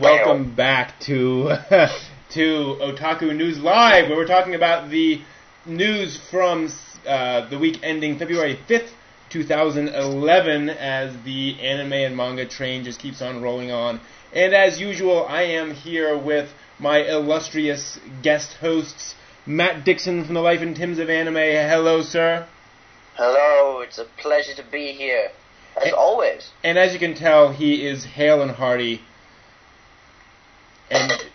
welcome back to to Otaku News Live, where we're talking about the news from the week ending February 5th, 2011, as the anime and manga train just keeps on rolling on. And as usual, I am here with my illustrious guest hosts, Matt Dixon from the Life and Times of Anime. Hello, sir. Hello, it's a pleasure to be here, as always. And as you can tell, he is hale and hearty.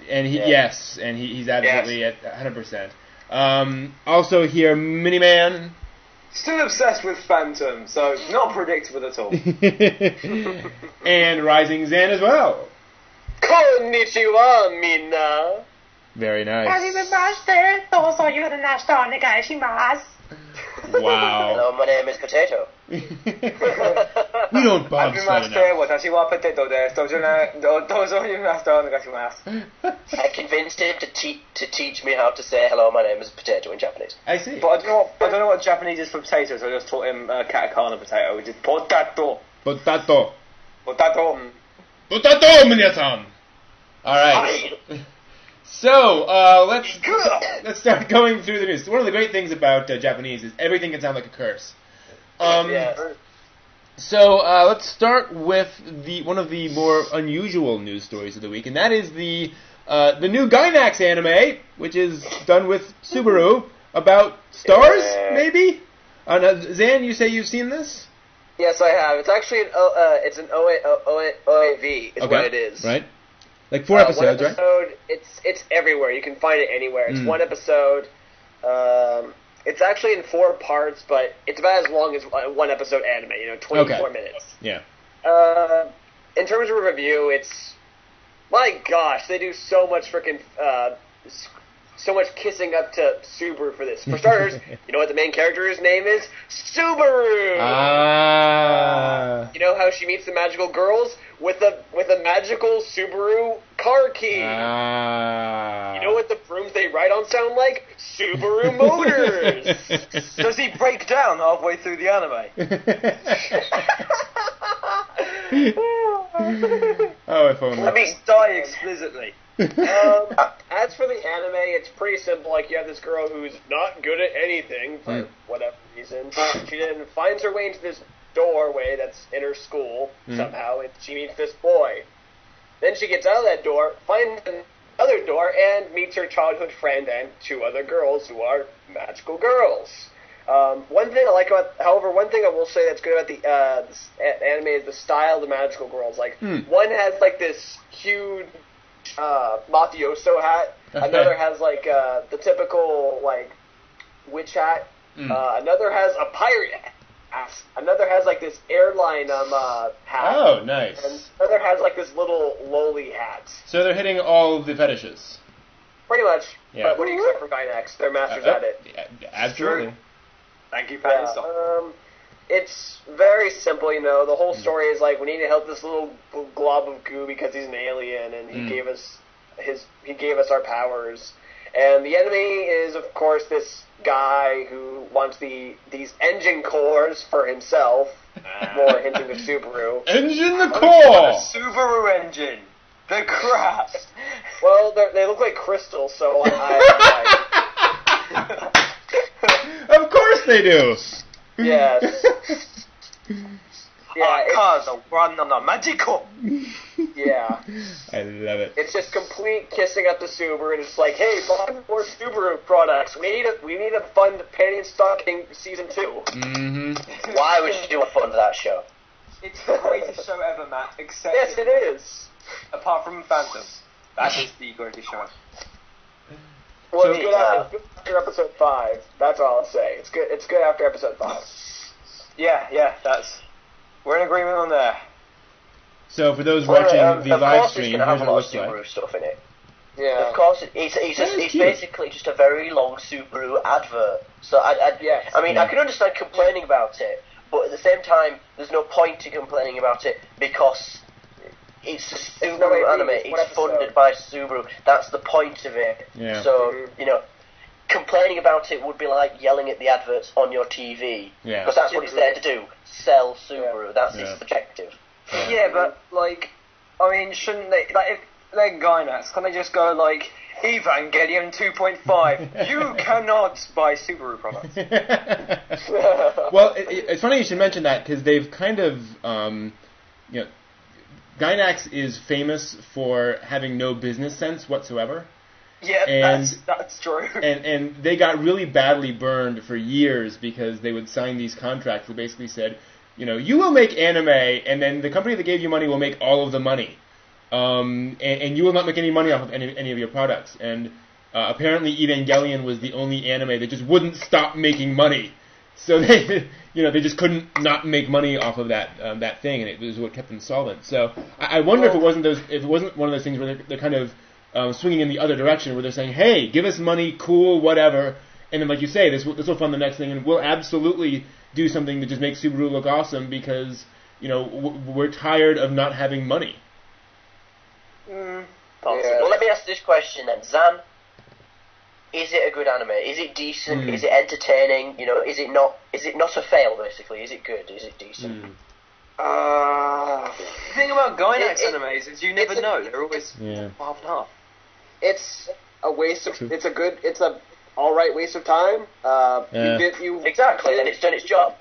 And he, yes, and he's absolutely at 100%. Also here, Miniman. Still obsessed with Phantom, so not predictable at all. And Rising Zan as well. Konnichiwa, minna. Very nice. Wow. Hello, my name is Potato. We don't bug enough. I convinced him to teach me how to say hello, my name is Potato in Japanese. I see. But I don't know what Japanese is for potato, so I just taught him katakana potato, which is potato. Potato. Potato. Potato, minasan. Alright. So, let's start going through the news. One of the great things about Japanese is everything can sound like a curse. So, let's start with one of the more unusual news stories of the week, and that is the new Gainax anime, which is done with Subaru, about stars, maybe? Zan, you say you've seen this? Yes, I have. It's actually an OAV, is what it is. Right. Like 4 episodes, one episode, right? It's everywhere. You can find it anywhere. It's one episode. It's actually in 4 parts, but it's about as long as one episode anime. 24 minutes. Yeah. In terms of a review, it's, my gosh, they do so much freaking so much kissing up to Subaru for this. For starters, you know what the main character's name is? Subaru. You know how she meets the magical girls? With a magical Subaru car key. You know what the brooms they ride on sound like? Subaru motors. Does he break down halfway through the anime? Oh, if only. I mean, die explicitly. As for the anime, it's pretty simple. Like, you have this girl who's not good at anything for whatever reason. She then finds her way into this doorway that's in her school somehow, and she meets this boy. Then she gets out of that door, finds another door, and meets her childhood friend and 2 other girls who are magical girls. One thing I like about, however, one thing I will say that's good about the anime is the style of the magical girls. Like, one has like this huge mafioso hat. Another has like the typical like witch hat. Another has a pirate hat. Another has like this airline hat. Oh, nice. And another has like this little loli hat. So they're hitting all the fetishes. Pretty much. Yeah. But what do you expect from Gainax? They're masters at it. Absolutely. Thank you, Pat. It's very simple, The whole story is like, we need to help this little glob of goo because he's an alien, and he gave us our powers. And the enemy is, of course, this guy who wants these engine cores for himself. More hinting of Subaru. Engine the core! Subaru engine! The crap! Well, they look like crystals, so Of course they do! Yes. Cars are run on a magical! Yeah. I love it. It's just complete kissing up to Subaru, and it's like, hey, buy more Subaru products. We need a fund Penny and Stocking Season 2. Mm-hmm. Why would you do a fund that show? It's the greatest show ever, Matt, except... Yes, it is. Apart from Phantom. That is the greatest show. Well, it's good after episode 5. That's all I'll say. It's good after episode 5. Yeah, we're in agreement on there. So for those watching the live stream, here's what it looks like. Subaru stuff in it. Yeah. Of course, it's basically just a very long Subaru advert. So I can understand complaining about it, but at the same time, there's no point to complaining about it because it's a Subaru anime. It's funded by Subaru. That's the point of it. Yeah. So complaining about it would be like yelling at the adverts on your TV. Yeah. Because that's what it's there to do. Sell Subaru. That's its objective. Yeah, but shouldn't they? their Gainax, can they just go like, Evangelion 2.5, you cannot buy Subaru products? Well, it's funny you should mention that, because they've kind of, Gainax is famous for having no business sense whatsoever. Yeah, that's true. And they got really badly burned for years because they would sign these contracts that basically said, you will make anime, and then the company that gave you money will make all of the money. And you will not make any money off of any of your products. And apparently Evangelion was the only anime that just wouldn't stop making money. So they just couldn't not make money off of that thing, and it was what kept them solvent. So I wonder if it wasn't one of those things where they're kind of swinging in the other direction, where they're saying, hey, give us money, cool, whatever, and then like you say, this will fund the next thing, and we'll absolutely do something to just make Subaru look awesome because we're tired of not having money. Well, let me ask this question then, Zan. Is it a good anime? Is it decent? Is it entertaining? Is it not? Is it not a fail? Basically, is it good? Is it decent? The thing about Gainax animes is you never know. They're always half and half. It's a waste of. It's a all right waste of time. Exactly, and it's done its job.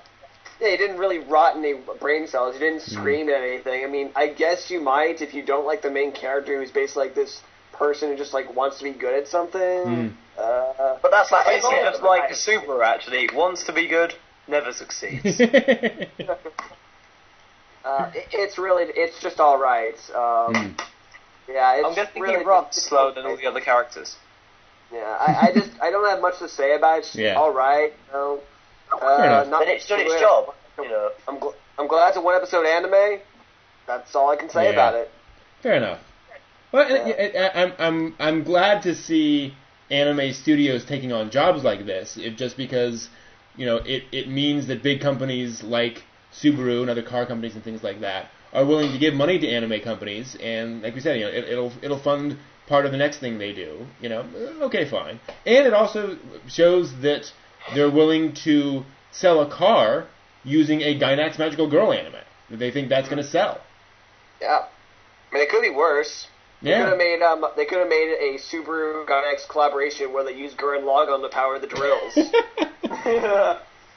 Yeah, you didn't really rot any brain cells. You didn't scream at anything. I mean, I guess you might if you don't like the main character who's basically like this person who just like wants to be good at something. But that's like it's just like Subaru actually wants to be good, never succeeds. It's just all right. Yeah, it's I'm guessing really, he runs slower than all the other characters. Yeah, I don't have much to say about it. It's all right. Then it's done its job. I'm glad it's a one episode anime. That's all I can say about it. Fair enough. Well, I'm glad to see anime studios taking on jobs like this. Just because it means that big companies like Subaru and other car companies and things like that are willing to give money to anime companies, and like we said, it'll fund part of the next thing they do. Okay, fine. And it also shows that they're willing to sell a car using a Gynax Magical Girl anime. They think that's going to sell. Yeah. I mean, it could be worse. Yeah. They could have made a Subaru Gynax collaboration where they use Gurren Lagann to power the drills.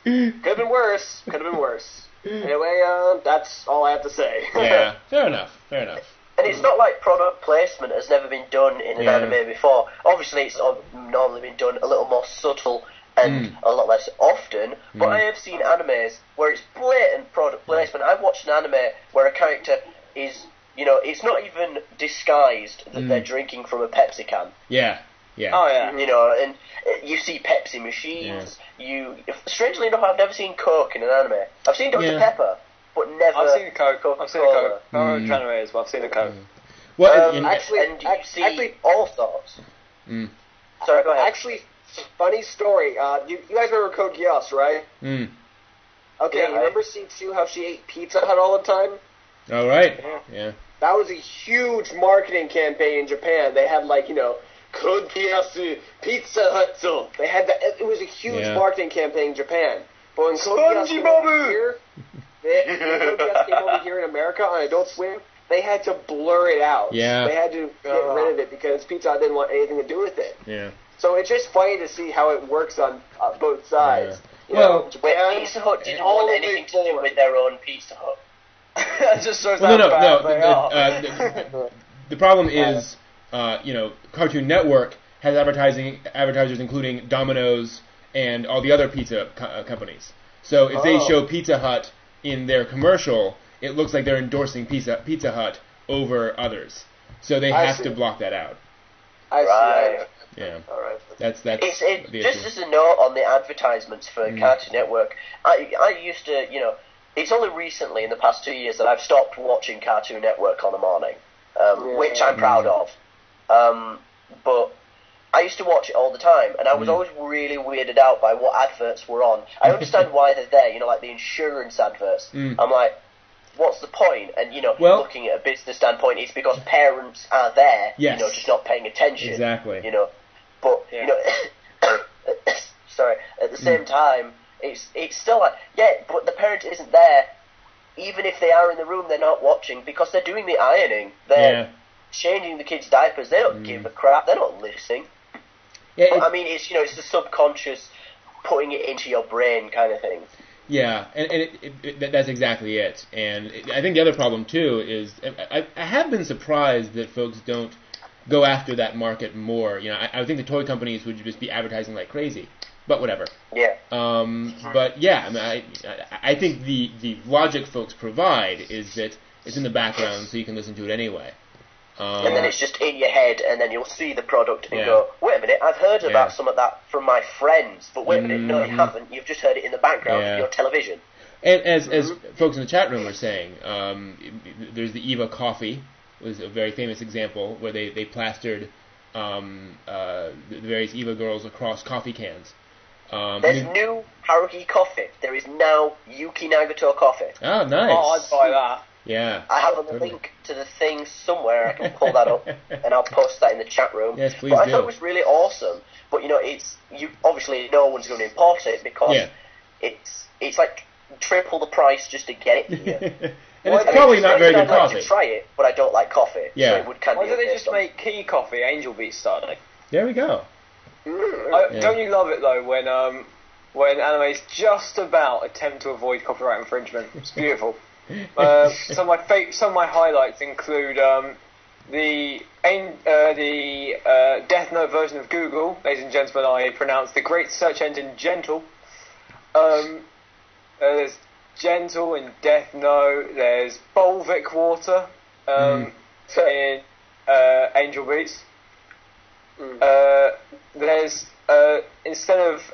Could have been worse. Anyway, that's all I have to say. Yeah, fair enough. And it's not like product placement has never been done in an anime before. Obviously, it's normally been done a little more subtle and a lot less often, but I have seen animes where it's blatant product placement. I've watched an anime where a character is, it's not even disguised that they're drinking from a Pepsi can. Yeah. Oh, yeah. And you see Pepsi machines. Strangely enough, I've never seen Coke in an anime. I've seen Dr. Pepper, but never. I've seen Coke. Coca-Cola. I've seen a Coke. I don't know what is, but I've seen a Coke. Well, and you see all sorts. Sorry, go ahead. Actually, funny story. You guys remember Code Geass, right? Okay, you remember C2 how she ate Pizza Hut all the time? All right. Yeah. That was a huge marketing campaign in Japan. They had Code Geass Pizza Hut. So they had that. It was a huge marketing campaign in Japan. But when Code Geass came over here in America on Adult Swim, they had to blur it out. Yeah. They had to get rid of it because Pizza Hut didn't want anything to do with it. Yeah. So it's just funny to see how it works on both sides. Yeah. Pizza Hut didn't want anything to do with their own Pizza Hut. That just shows how bad they are. The problem is, Cartoon Network has advertisers including Domino's and all the other pizza companies. So if they show Pizza Hut in their commercial, it looks like they're endorsing Pizza Hut over others. So they have to block that out. I see. Yeah. All right. That's the just issue. As a note on the advertisements for Cartoon Network, I used to, it's only recently in the past 2 years that I've stopped watching Cartoon Network on a morning, which I'm proud of. But I used to watch it all the time, and I was always really weirded out by what adverts were on. I understand why they're there, like the insurance adverts. I'm like, what's the point? And, looking at a business standpoint, it's because parents are there, just not paying attention. Exactly. But, sorry, at the same time, it's still like, but the parent isn't there. Even if they are in the room, they're not watching because they're doing the ironing. They're changing the kids' diapers. They don't give a crap. They're not listening. Yeah, But, I mean, it's it's the subconscious putting it into your brain kind of thing. Yeah, and that's exactly it. And I think the other problem too is I have been surprised that folks don't go after that market more. I think the toy companies would just be advertising like crazy. But whatever. Yeah. But yeah, I think the logic folks provide is that it's in the background so you can listen to it anyway. And then it's just in your head, and then you'll see the product and go, wait a minute, I've heard about some of that from my friends, but wait a minute, no, you haven't. You've just heard it in the background of your television. And as folks in the chat room are saying, there's the Eva coffee, was a very famous example where they plastered the various Eva girls across coffee cans. There's new Haruki coffee. There is now Yuki Nagato coffee. Oh, nice. Oh, I'd buy that. Yeah. I have a link to the thing somewhere. I can pull that up, and I'll post that in the chat room. Yes, please But I do. thought it was really awesome. But obviously no one's going to import it because it's like triple the price just to get it here. And it's probably not very good I'd like coffee. to try it, but I don't like coffee. Yeah. So it would Why don't they just make Key Coffee Angel Beats style? There we go. Don't you love it though when animes just about attempt to avoid copyright infringement? It's beautiful. Some of my highlights include the Death Note version of Google. Ladies and gentlemen, I pronounce the great search engine Gentle. There's Gentle in Death Note. There's Bolvik water in Angel Beats. There's instead of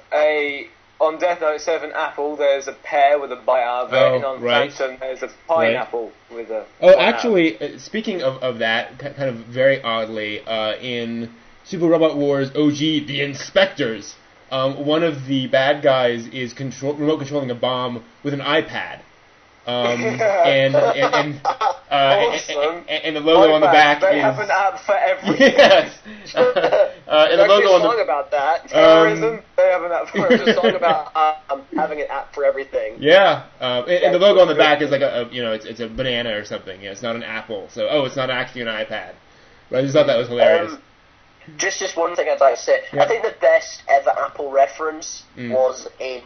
on Death Note, instead of an apple, there's a pear with a bite out of it, and on Phantom, there's a pineapple with a. Oh, actually, speaking of that, kind of very oddly, in Super Robot Wars OG, the Inspectors, one of the bad guys is remote controlling a bomb with an iPad. And the logo on the back they is... have an app for everything. Yes. And the logo on There's a song about that. Terrorism, they have an app for There's a everything. song about having an app for everything. Yeah, and the logo on the back is like it's a banana or something. It's not an apple. So it's not actually an iPad. But I just thought that was hilarious. Just one thing I'd like to say. Yeah. I think the best ever Apple reference was in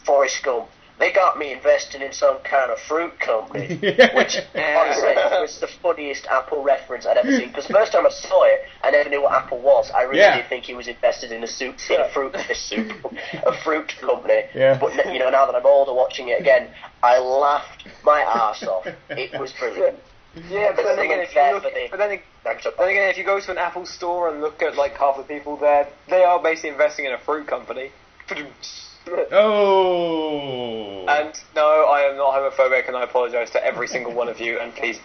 Forrest Gump. They got me investing in some kind of fruit company, which honestly was the funniest Apple reference I'd ever seen. Because the first time I saw it, I never knew what Apple was. I really did think he was invested in a fruit company. Yeah. But now that I'm older, watching it again, I laughed my arse off. It was brilliant. Yeah, but then again, if you go to an Apple store and look at like half the people there, they are basically investing in a fruit company. Oh. And no, I am not homophobic, and I apologise to every single one of you. And please,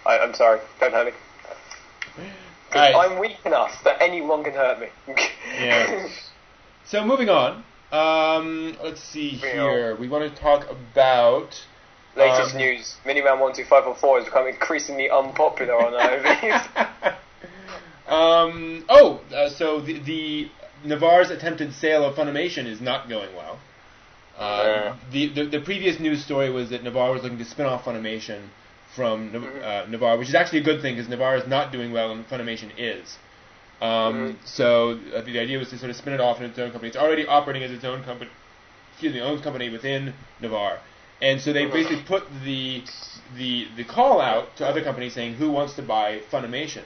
I'm sorry, don't hurt me. I'm weak enough that anyone can hurt me. Yeah. So moving on. Let's see here. We want to talk about latest news. Miniman 12544 has become increasingly unpopular on OVs. So the Navarre's attempted sale of Funimation is not going well. The previous news story was that Navarre was looking to spin off Funimation from Navarre, which is actually a good thing because Navarre is not doing well and Funimation is. So the idea was to sort of spin it off in its own company. It's already operating as its own company. Own company within Navarre, and so they basically put the call out to other companies saying who wants to buy Funimation,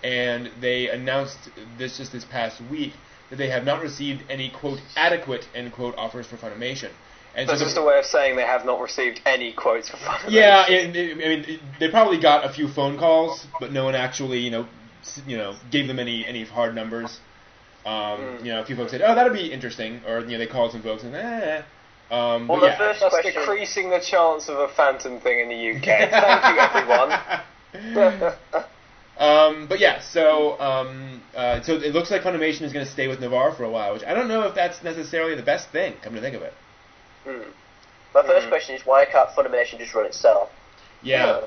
and they announced this past week that they have not received any, quote, adequate, end quote, offers for Funimation. And that's just a way of saying they have not received any quotes for Funimation. Yeah, I mean, they probably got a few phone calls, but no one actually, gave them any hard numbers. A few folks said, "Oh, that'd be interesting," or they called some folks and, That's decreasing the chance of a Phantom thing in the UK. Thank you, everyone. So it looks like Funimation is going to stay with Navarre for a while, which I don't know if that's necessarily the best thing, come to think of it. My first question is, why can't Funimation just run itself? Yeah.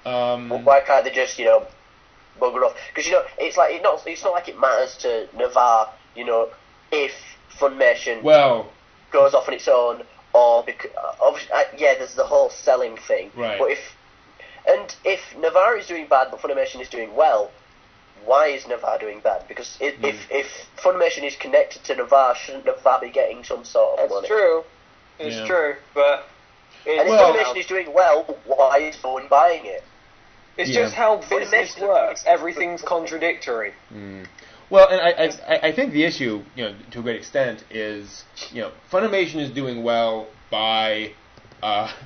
Why can't they just, bugger off? Because, it's not like it matters to Navarre, if Funimation goes off on its own, or there's the whole selling thing. Right. But if Navarre is doing bad but Funimation is doing well, why is Navarre doing bad? Because if Funimation is connected to Navarre, shouldn't Navarre be getting some sort of money? That's true. It's true, but... And if Funimation is doing well, why is no one buying it? It's just how business works. Everything's contradictory. Well, and I think the issue, to a great extent, is Funimation is doing well by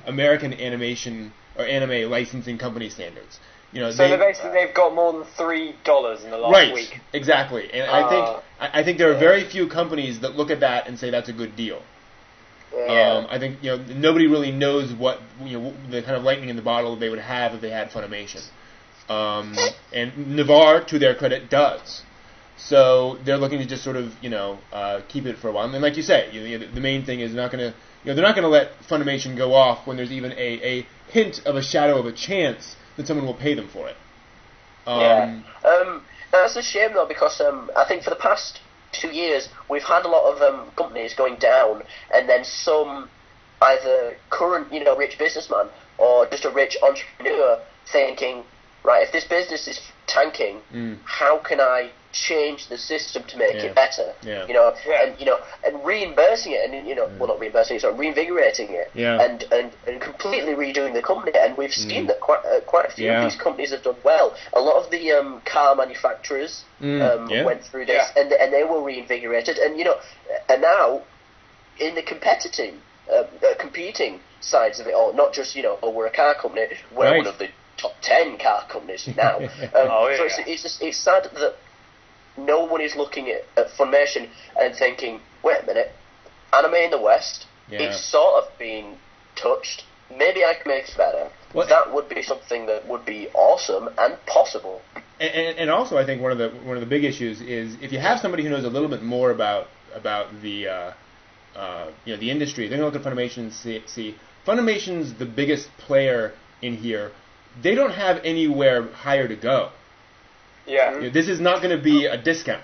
American animation or anime licensing company standards. So they've got more than $3 in the last week. Right, exactly. And I think there are very few companies that look at that and say that's a good deal. Yeah. I think nobody really knows what the kind of lightning in the bottle they would have if they had Funimation. And Navarre, to their credit, does. So they're looking to just sort of keep it for a while. And like you say, the main thing is they're not going to let Funimation go off when there's even a hint of a shadow of a chance that someone will pay them for it. That's a shame though, because I think for the past 2 years we've had a lot of companies going down, and then some either current rich businessman or just a rich entrepreneur thinking, right, if this business is tanking, how can I change the system to make it better? And reimbursing it, and well, not reimbursing it, sorry, reinvigorating it, and completely redoing the company. And we've seen that quite a few of these companies have done well. A lot of the car manufacturers went through this, and they were reinvigorated. And and now in the competing sides of it all, not just we're a car company, we're one of the top 10 car companies now. So it's sad that no one is looking at Funimation and thinking, wait a minute, anime in the West, it's sort of being touched. Maybe I can make it better. That would be something that would be awesome and possible. And also, I think one of the big issues is if you have somebody who knows a little bit more about the the industry, they're going to look at Funimation and see Funimation's the biggest player in here. They don't have anywhere higher to go. This is not going to be a discount.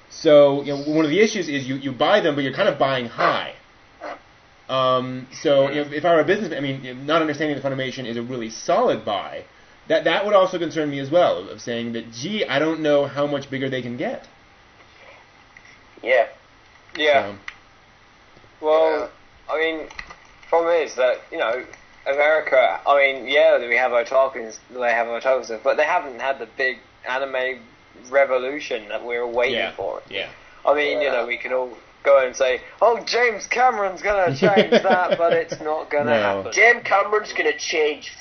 So one of the issues is you buy them, but you're kind of buying high. If I were a businessman, not understanding that Funimation is a really solid buy, that would also concern me as well, of saying that, gee, I don't know how much bigger they can get. Well, problem is that, America, we have otakus, but they haven't had the big anime revolution that we're waiting for. We can all go and say, oh, James Cameron's going to change that, but it's not going to happen. James Cameron's going to change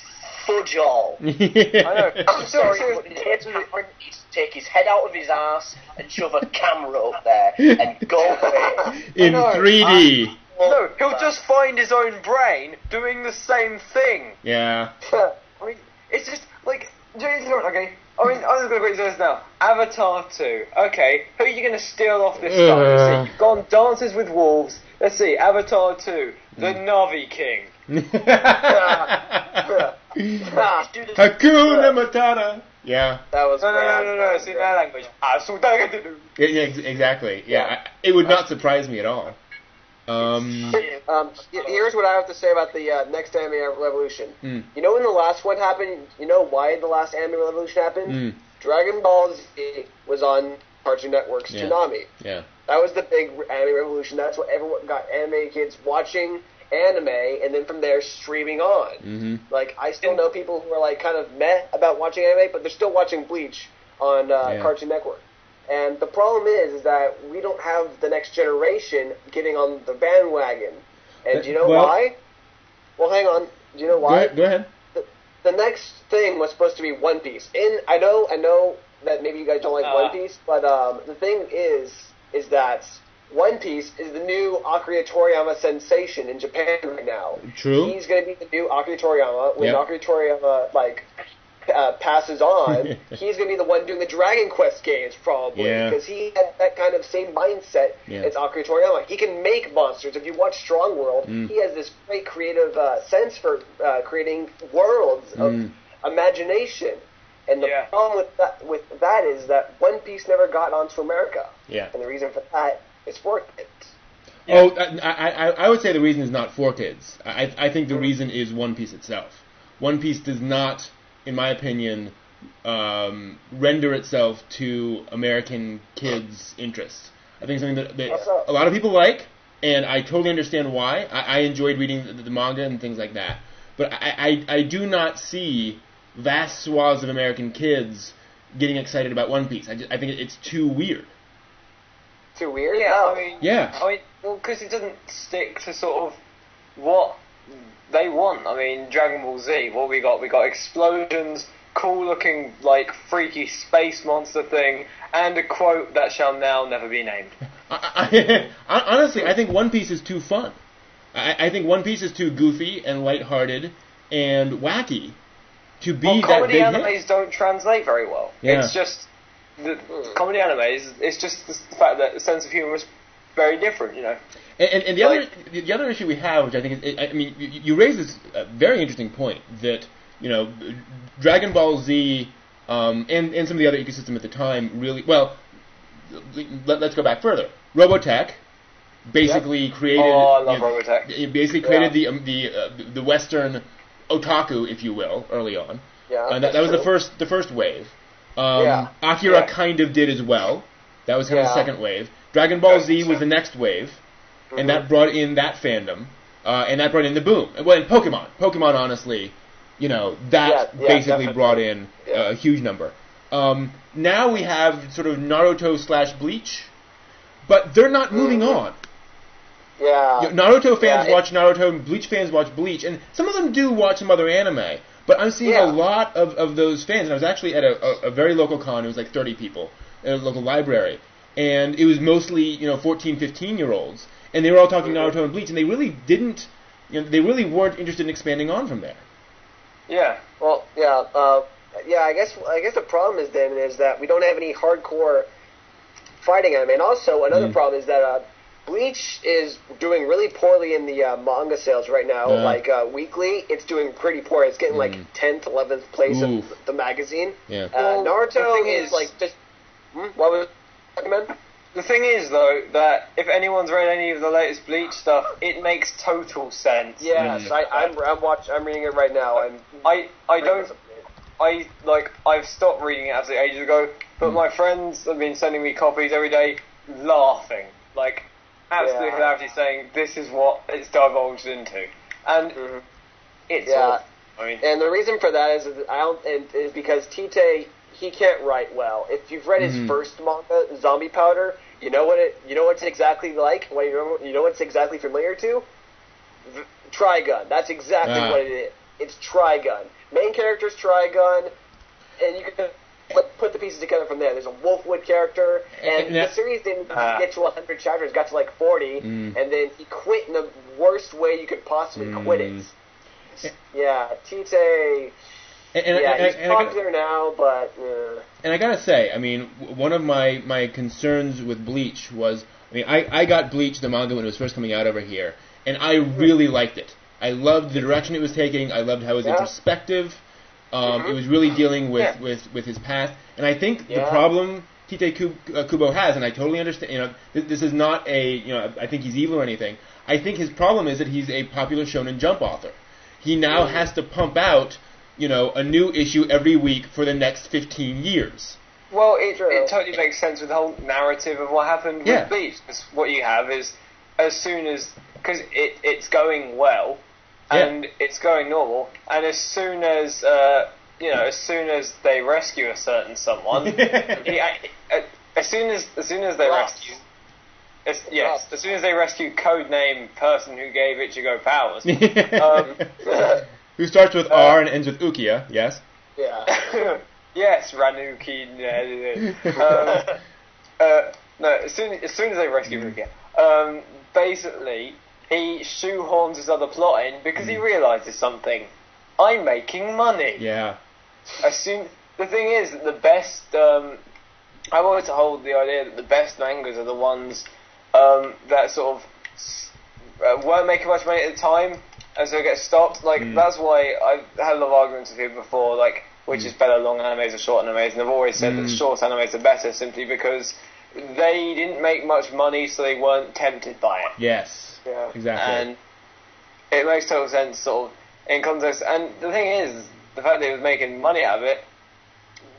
fudge all. I know. I'm sorry, but James Cameron needs to take his head out of his ass and shove a camera up there and go away. In 3D. No, he'll just find his own brain doing the same thing. Yeah. It's just, okay. I'm just going to put this now. Avatar 2. Okay, who are you going to steal off this time? Let's see, you've gone Dances with Wolves. Let's see, Avatar 2. The Navi King. Hakuna Matata. Yeah. That was no. See that language. Exactly. Yeah. It would not surprise me at all. Here's what I have to say about the next anime revolution. You know when the last one happened? You know why the last anime revolution happened? Dragon Ball Z was on Cartoon Network's Toonami. Yeah. That was the big anime revolution. That's what everyone got anime kids watching anime, and then from there streaming on. Like I still know people who are like kind of meh about watching anime, but they're still watching Bleach on Cartoon Network. And the problem is that we don't have the next generation getting on the bandwagon. And do you know why? Well, hang on. Do you know why? Go ahead. The next thing was supposed to be One Piece. I know that maybe you guys don't like One Piece, but the thing is that One Piece is the new Akira Toriyama sensation in Japan right now. True. He's going to be the new Akira Toriyama. When Akira Toriyama, passes on, he's going to be the one doing the Dragon Quest games, probably, because he has that kind of same mindset as Akira Toriyama. He can make monsters. If you watch Strong World, he has this great creative sense for creating worlds of imagination. And the problem with that is that One Piece never got onto America. Yeah. And the reason for that is for kids. Oh, I would say the reason is not for kids. I think the reason is One Piece itself. One Piece does not, in my opinion, render itself to American kids' interests. I think it's something that a lot of people like, and I totally understand why. I enjoyed reading the manga and things like that. But I do not see vast swaths of American kids getting excited about One Piece. I think it's too weird. Too weird? Yeah, No. I mean, well, because it doesn't stick to sort of what they want. I mean, Dragon Ball Z, what we got? We got explosions, cool-looking, like, freaky space monster thing, and a quote that shall now never be named. Honestly, I think One Piece is too fun. I think One Piece is too goofy and lighthearted and wacky to be that big hit. Comedy animes don't translate very well. Yeah. It's just the comedy animes. It's just the fact that the sense of humor is very different, you know. And the other issue we have, which I think is, I mean, you raise this very interesting point that, you know, Dragon Ball Z and some of the other ecosystem at the time really, well, let's go back further. Robotech basically created. Oh, I love Robotech. It basically created the Western otaku, if you will, early on. Yeah, and that was the first wave. Akira kind of did as well. That was kind of the second wave. Dragon Ball Z was the next wave, and that brought in that fandom, and that brought in the boom. Well, and Pokemon, honestly, you know, that basically brought in a huge number. Now we have sort of Naruto / Bleach, but they're not moving on. Yeah. You know, Naruto fans watch Naruto, and Bleach fans watch Bleach, and some of them do watch some other anime, but I'm seeing a lot of those fans, and I was actually at a very local con, it was like 30 people, at a local library, and it was mostly, you know, 14, 15-year-olds, and they were all talking Naruto and Bleach, and they really didn't, you know, they really weren't interested in expanding on from there. Yeah. Well, I guess the problem is that we don't have any hardcore fighting anime, and also another problem is that Bleach is doing really poorly in the manga sales right now. Weekly, it's doing pretty poor. It's getting like 10th, 11th place of the magazine. Yeah. Naruto is like just. What was recommend? The thing is, though, that if anyone's read any of the latest Bleach stuff, it makes total sense. Yes, I'm reading it right now. I've stopped reading it absolutely ages ago, but my friends have been sending me copies every day, laughing, like absolutely hilarity, saying this is what it's divulged into, and it's awful. I mean, and the reason for that is because Tite, he can't write well. If you've read his first manga, Zombie Powder, you know what it's exactly like. You know what it's exactly familiar to? Trigun. That's exactly what it is. It's Trigun. Main character's Trigun, and you can put the pieces together from there. There's a Wolfwood character, and the series didn't get to 100 chapters, got to like 40, and then he quit in the worst way you could possibly quit it. Yeah, Tite. He's popular now, but. And I gotta say, I mean, one of my concerns with Bleach was, I mean, I got Bleach, the manga, when it was first coming out over here, and I really liked it. I loved the direction it was taking. I loved how it was introspective. It was really dealing with his past. And I think the problem Tite Kubo has, and I totally understand, you know, this is not I think he's evil or anything. I think his problem is that he's a popular Shonen Jump author. He now has to pump out, you know, a new issue every week for the next 15 years. Well, it totally makes sense with the whole narrative of what happened with Bleach. Because what you have is, as soon as, because it's going well, and it's going normal, and as soon as they rescue a certain someone, as soon as they rescue. As soon as they rescue codename person who gave Ichigo powers. Who starts with R and ends with Ukiya, yes? Yeah. Yes, Ranuki. No, as soon as they rescue Ukiya, basically, he shoehorns his other plot in because he realises something. I'm making money. Yeah. The thing is that the best... I've always hold the idea that the best mangas are the ones that sort of weren't making much money at the time, and so it gets stopped. Like, that's why I've had a lot of arguments with people before, like, which is better, long animes or short animes, and I've always said that short animes are better simply because they didn't make much money, so they weren't tempted by it. Yes, exactly. And it makes total sense, sort of, in context. And the thing is, the fact that he was making money out of it,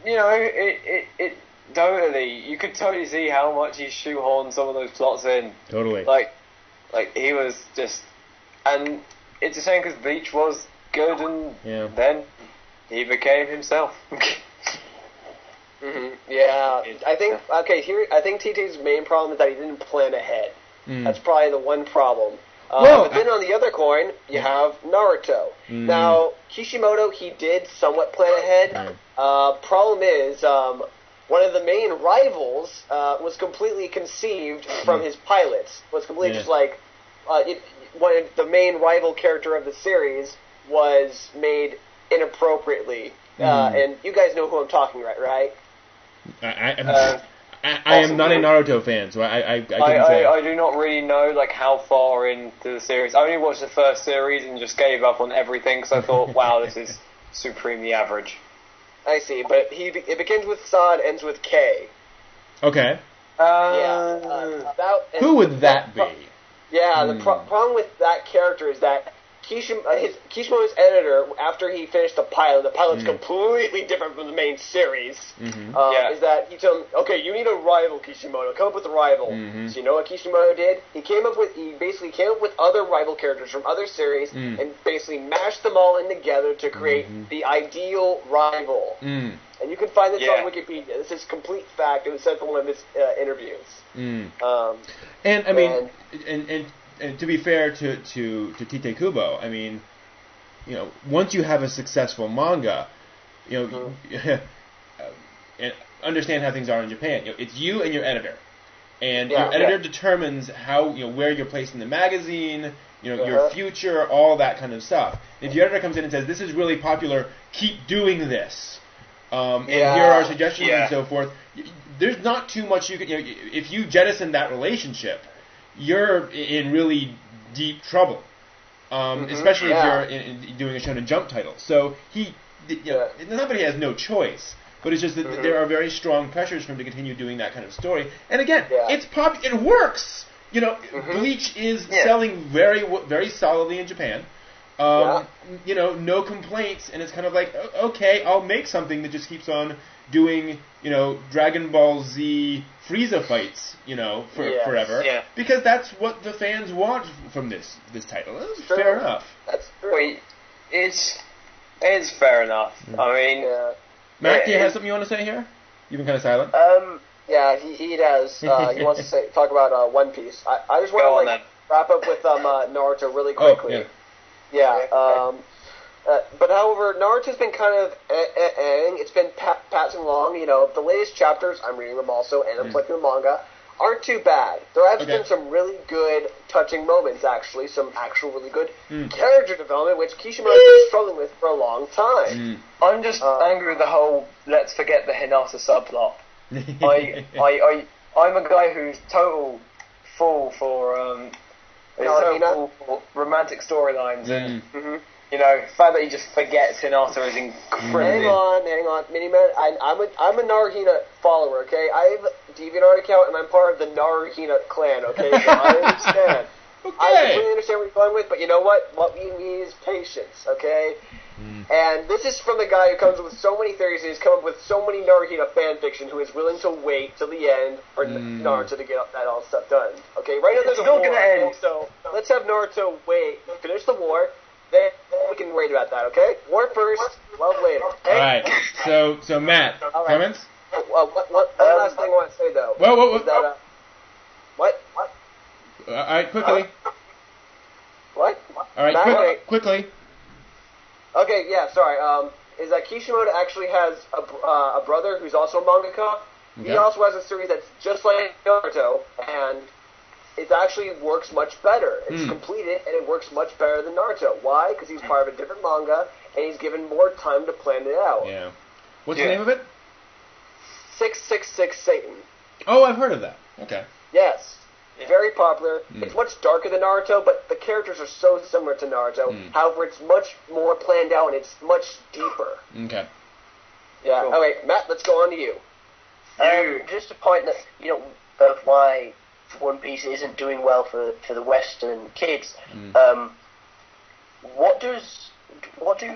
you know, it totally, you could totally see how much he shoehorned some of those plots in. Totally. Like he was just, and it's a shame because Bleach was good, and then he became himself. Yeah, I think I think TT's main problem is that he didn't plan ahead. That's probably the one problem. But then on the other coin, you have Naruto. Now, Kishimoto, he did somewhat plan ahead. Problem is, one of the main rivals was completely conceived from his pilots. Was completely just like one of the main rival character of the series was made inappropriately. And you guys know who I'm talking about, right? I am not a Naruto fan, so I couldn't say. I do not really know like how far into the series. I only watched the first series and just gave up on everything because I thought, wow, this is supremely average. I see, but it begins with San, ends with K. Okay. Who would that be? The problem with that character is that Kishimoto's editor, after he finished the pilot's completely different from the main series, is that he told him, okay, you need a rival, Kishimoto, come up with a rival. So you know what Kishimoto did? He basically came up with other rival characters from other series and basically mashed them all in together to create the ideal rival. And you can find this on Wikipedia. This is complete fact. It was said from one of his interviews. And I mean, and to be fair to Tite Kubo, I mean, you know, once you have a successful manga, you know, and understand how things are in Japan. You know, it's you and your editor, and your editor determines how, you know, where you're placed in the magazine, you know, your future, all that kind of stuff. If your editor comes in and says, "This is really popular, keep doing this," and here are suggestions and so forth, there's not too much you can. You know, if you jettison that relationship, you're in really deep trouble, especially if you're doing a Shonen Jump title. So it's not that he has no choice, but it's just that there are very strong pressures for him to continue doing that kind of story. And again, it works. You know, Bleach is selling very, very solidly in Japan. You know, no complaints, and it's kind of like, okay, I'll make something that just keeps on doing, you know, Dragon Ball Z Frieza fights, you know, forever, because that's what the fans want from this title. That's fair enough. That's true. It's fair enough. I mean, Matt, do you have something you want to say here? You've been kind of silent. Yeah, he does. He wants to talk about One Piece. I just want to wrap up with Naruto really quickly. But however, Naruto's been kind of it's been passing along. You know, the latest chapters, I'm reading them also, and I'm collecting the manga, aren't too bad. There have been some really good, touching moments, actually. Some actual really good character development, which Kishimoto's been struggling with for a long time. I'm just angry with the whole let's forget the Hinata subplot. I'm a guy who's total fool for romantic storylines and you know, the fact that he just forgets Hinata is incredible. Hang on, Miniman. I'm a Naruhina follower, okay? I have a DeviantArt account and I'm part of the Naruhina clan, okay? So I understand. I completely understand what you're going with, but you know what? What we need is patience, okay? And this is from the guy who comes up with so many theories and has come up with so many Naruhina fanfiction, who is willing to wait till the end for Naruto to get that all stuff done. Okay, right now there's a war, gonna end. So let's have Naruto finish the war, then we can worry about that, okay? War first, love later. Okay? Alright, so Matt, comments? One last thing I want to say, though. Whoa. What? Alright, quickly. What? Alright, quickly. Okay, sorry. Is that Kishimoto actually has a brother who's also a mangaka. Okay. He also has a series that's just like Naruto, and it actually works much better. It's completed, and it works much better than Naruto. Why? Because he's part of a different manga, and he's given more time to plan it out. Yeah. What's the name of it? 666 Satan. Oh, I've heard of that. Okay. Yes. Very popular. It's much darker than Naruto, but the characters are so similar to Naruto. However, it's much more planned out, and it's much deeper. Okay. Yeah. Cool. Okay, Matt, let's go on to you. Just a point that, you know, of why One Piece isn't doing well for the Western kids. What do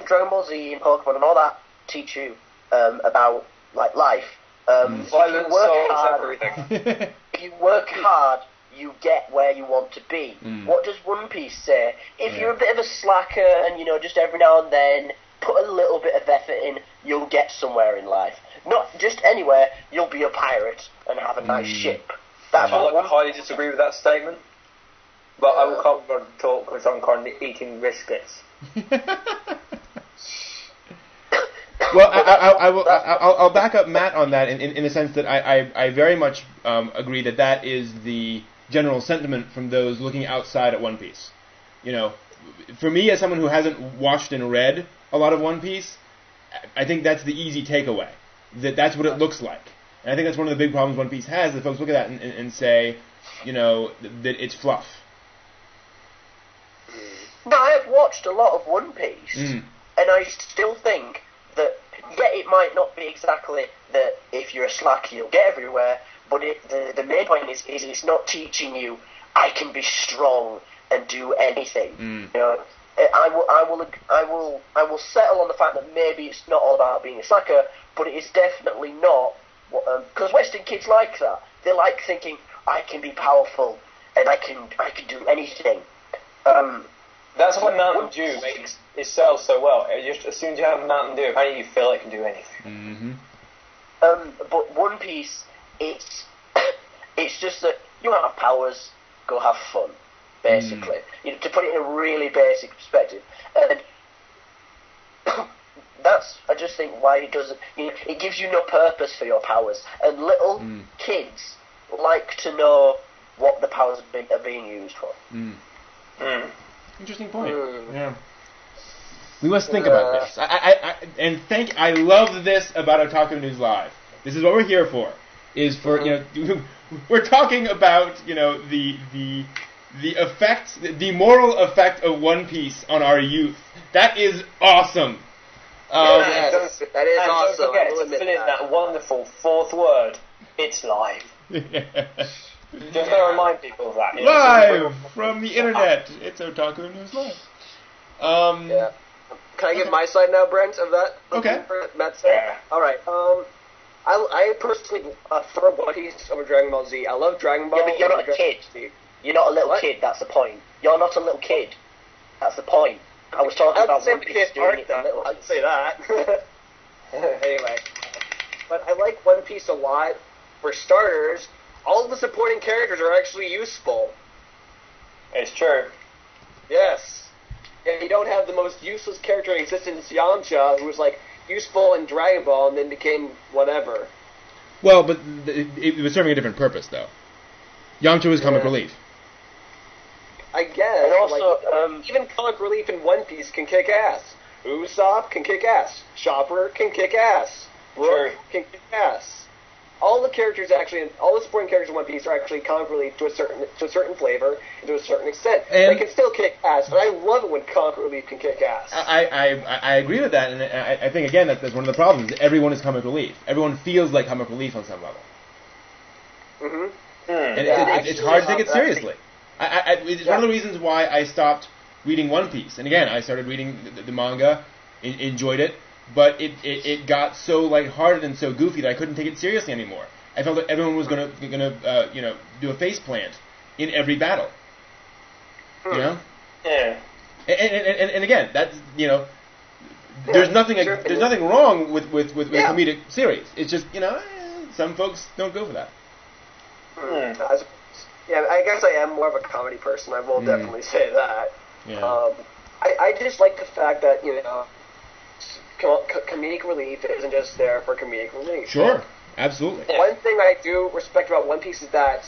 Dragon Ball Z and Pokemon and all that teach you about like life. Violence solves everything. If you work hard, you get where you want to be. What does One Piece say? If you're a bit of a slacker and, you know, just every now and then put a little bit of effort in, you'll get somewhere in life. Not just anywhere, you'll be a pirate and have a nice ship. That's I what highly disagree with that statement, but I will come on to talk because I'm currently eating biscuits. Well, I'll back up Matt on that in the sense that I very much agree that is the general sentiment from those looking outside at One Piece. You know, for me as someone who hasn't watched and read a lot of One Piece, I think that's the easy takeaway. That's what it looks like. And I think that's one of the big problems One Piece has, that folks look at that and say, you know, that it's fluff. No, I've watched a lot of One Piece, and I still think that, yeah, it might not be exactly that if you're a slacker you'll get everywhere, but the main point is it's not teaching you I can be strong and do anything. You know, I will settle on the fact that maybe it's not all about being a slacker, but it is definitely not, because Western kids like that. They like thinking I can be powerful and I can do anything. That's why Mountain Dew makes itself so well. As soon as you have Mountain Dew, apparently you feel like you can do anything. But One Piece, it's just that you have powers, go have fun, basically. You know, to put it in a really basic perspective. And that's, I just think, why it doesn't. You know, it gives you no purpose for your powers, and little kids like to know what the powers are being used for. Interesting point. Yeah. We must think about this. I love this about Otaku News Live. This is what we're here for. Is for, you know, we're talking about, you know, the effect, the moral effect of One Piece on our youth. That is awesome. Yes, that is awesome. Don't forget to fill in that wonderful fourth word. It's live. Just to remind people of that. Live from the internet. It's Otaku News Live. Yeah. Can I give my side now, Brent, of that? Okay. Matt said? Yeah. All right. I personally prefer One Piece over Dragon Ball Z. I love Dragon Ball. Yeah, but you're not a kid. You're not a little kid. That's the point. You're not a little kid. That's the point. I was talking about One Piece doing it. I'd say that. Anyway, but I like One Piece a lot. For starters, all of the supporting characters are actually useful. It's true. Yes. Yeah, you don't have the most useless character in existence, Yamcha, who was like useful in Dragon Ball and then became whatever. Well, but it was serving a different purpose, though. Yamcha was comic relief. I guess. And also, even comic relief in One Piece can kick ass. Usopp can kick ass. Chopper can kick ass. Brook can kick ass. All the characters all the supporting characters in One Piece are actually comic relief to a certain flavor and to a certain extent. And they can still kick ass, and I love it when comic relief can kick ass. I agree with that, and I think again that's one of the problems. Everyone is comic relief. Everyone feels like comic relief on some level. And it's hard to take it seriously. It's one of the reasons why I stopped reading One Piece. And again, I started reading the manga, enjoyed it. But it got so lighthearted and so goofy that I couldn't take it seriously anymore. I felt like everyone was gonna do a face plant in every battle. You know? Yeah. And again, that's, you know, there's nothing wrong with a comedic series. It's just, you know, some folks don't go for that. Yeah, I guess I am more of a comedy person. I will definitely say that. Yeah. I just like the fact that, you know, comedic relief isn't just there for comedic relief. Sure, absolutely. One thing I do respect about One Piece is that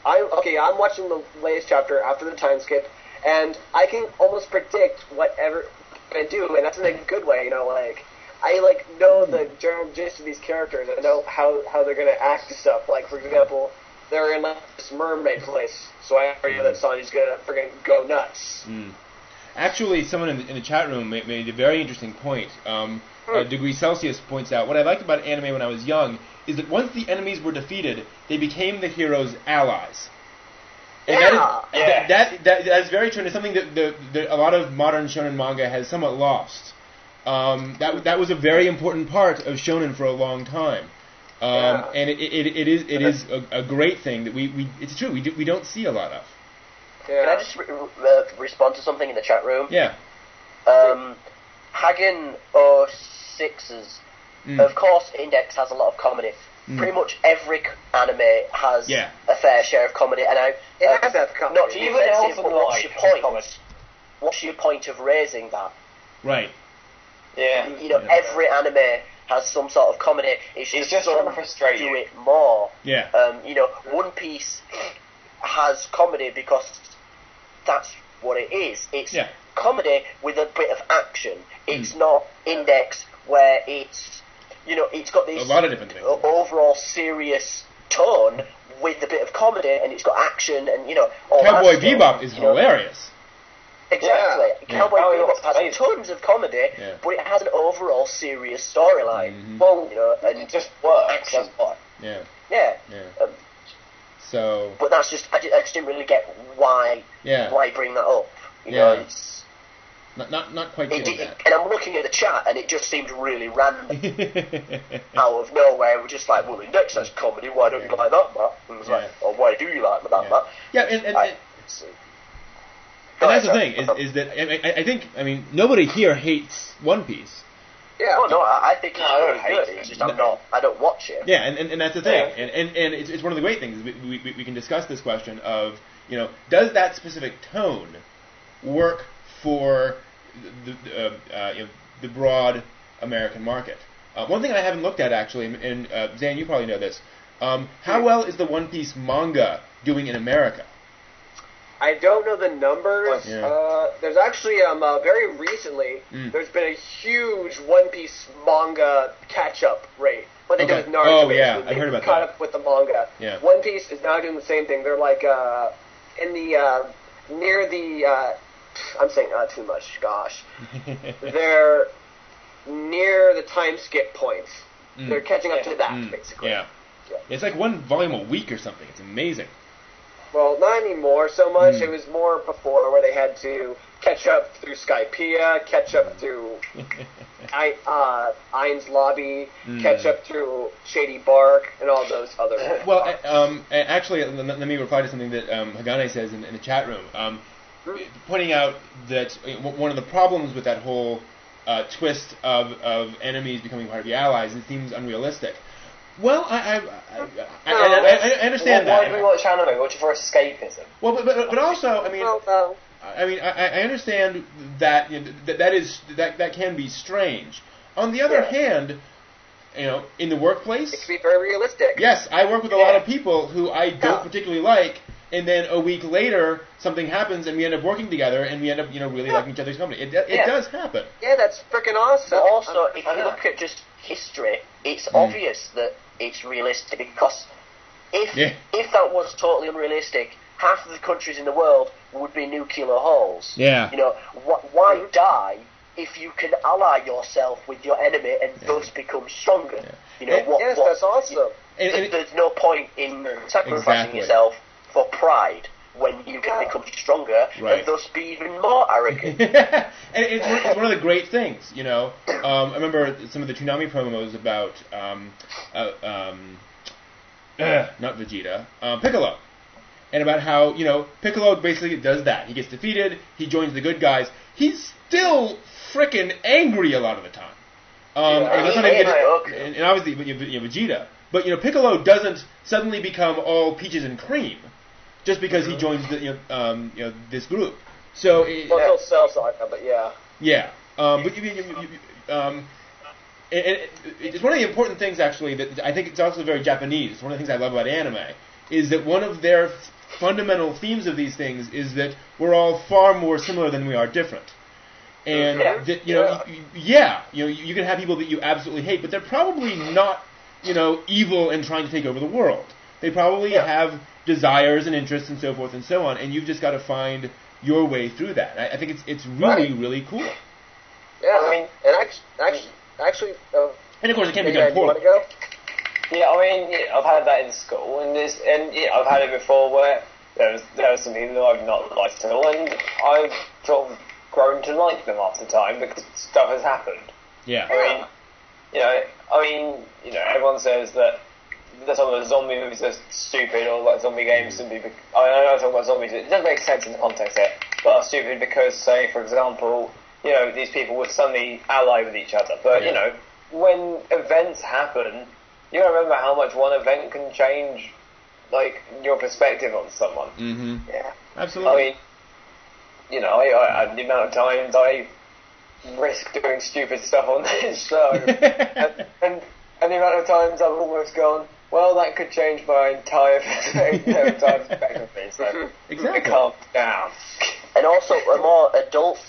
I'm watching the latest chapter after the time skip, and I can almost predict whatever they do, and that's in a good way. You know, like I know the general gist of these characters. I know how they're gonna act and stuff. Like, for example, they're in this mermaid place, so I already know that Sanji's gonna friggin' go nuts. Actually, someone in the chat room made a very interesting point. Degree Celsius points out, what I liked about anime when I was young is that once the enemies were defeated, they became the heroes' allies. And that is very true, and it's something that a lot of modern shonen manga has somewhat lost. that was a very important part of Shonen for a long time. And it is a great thing that it's true we don't see a lot of. Yeah. Can I just respond to something in the chat room? Yeah. Hagen 06's, of course, Index has a lot of comedy. Pretty much every anime has a fair share of comedy, and it has that comedy. Not to be offensive, but what's your point? What's your point of raising that? Right. Yeah. Every anime has some sort of comedy. It's just trying to frustrate do it more. Yeah. One Piece has comedy because that's what it is. It's comedy with a bit of action. It's not Index where it's got this a lot of different things. Overall serious tone with a bit of comedy, and it's got action and all Cowboy that stuff. Bebop is hilarious. Exactly. Cowboy Bebop has tons of comedy, but it has an overall serious storyline. Well, and it just works. Yeah. Yeah. So. But that's just I just didn't really get why bring that up. It's not quite getting that. And I'm looking at the chat, and it just seemed really random out of nowhere. We're just like, well, Index has comedy. Why don't you like that, Matt? And it was like, oh, why do you like that, Matt? Yeah, and that's the thing is that I think nobody here hates One Piece. Yeah. Oh no, I think it's really good. It's just I don't watch it. Yeah, and that's the thing, and it's one of the great things. We can discuss this question of does that specific tone work for the broad American market? One thing I haven't looked at actually, and Zan, you probably know this. How well is the One Piece manga doing in America? I don't know the numbers. There's actually very recently there's been a huge One Piece manga catch-up rate. What they do with Naruto. Oh yeah, I heard about that. Caught up with the manga. Yeah. One Piece is now doing the same thing. They're like in the near the. I'm saying too much. Gosh, they're near the time skip points. They're catching up to that basically. Yeah. It's like one volume a week or something. It's amazing. Well, not anymore so much. It was more before where they had to catch up through Skypiea, catch up through Ain's Lobby, catch up through Shady Bark, and all those other... Well, actually, let me reply to something that Hagane says in the chat room, pointing out that one of the problems with that whole twist of enemies becoming part of your allies, it seems unrealistic. Well, I understand that. Why do we watch anime? Watch it for escapism. Well, but also, I understand that that can be strange. On the other hand, in the workplace, it can be very realistic. Yes, I work with a lot of people who I don't particularly like, and then a week later something happens, and we end up working together, and we end up really liking each other's company. It does happen. Yeah, that's freaking awesome. But also, if you look at just history, it's obvious that it's realistic, because if that was totally unrealistic, half of the countries in the world would be nuclear holes. Yeah. Why die if you can ally yourself with your enemy and thus become stronger? Yeah. That's awesome. There's no point in sacrificing yourself for pride when you can become stronger and thus be even more arrogant. And it's one of the great things, I remember some of the Toonami promos about, not Vegeta, Piccolo. And about how, Piccolo basically does that. He gets defeated, he joins the good guys. He's still frickin' angry a lot of the time. And obviously, Vegeta. But, Piccolo doesn't suddenly become all peaches and cream just because he joins this group. So he'll sell Saga, but yeah. Yeah. But it's one of the important things, actually, that I think it's also very Japanese. It's one of the things I love about anime, is that one of their fundamental themes of these things is that we're all far more similar than we are different. And that you can have people that you absolutely hate, but they're probably not evil and trying to take over the world. They probably have desires and interests and so forth and so on, and you've just got to find your way through that. I think it's really really cool. Yeah, and actually, and of course it can be done poorly. Yeah, I've had that in school, and I've had it before where there was some people who I've not liked at all, and I've sort of grown to like them after time because stuff has happened. Yeah. Everyone says that some of the zombie movies are stupid, or like zombie games simply. I know I'm talking about zombies. It doesn't make sense in the context there, but are stupid because, say, for example, these people would suddenly ally with each other. But when events happen, you gotta remember how much one event can change, like, your perspective on someone. Mm-hmm. Yeah, absolutely. I mean, I the amount of times I risk doing stupid stuff on this show, and the amount of times I've almost gone, well, that could change my entire perspective. So exactly. Calm down. And also, a more adult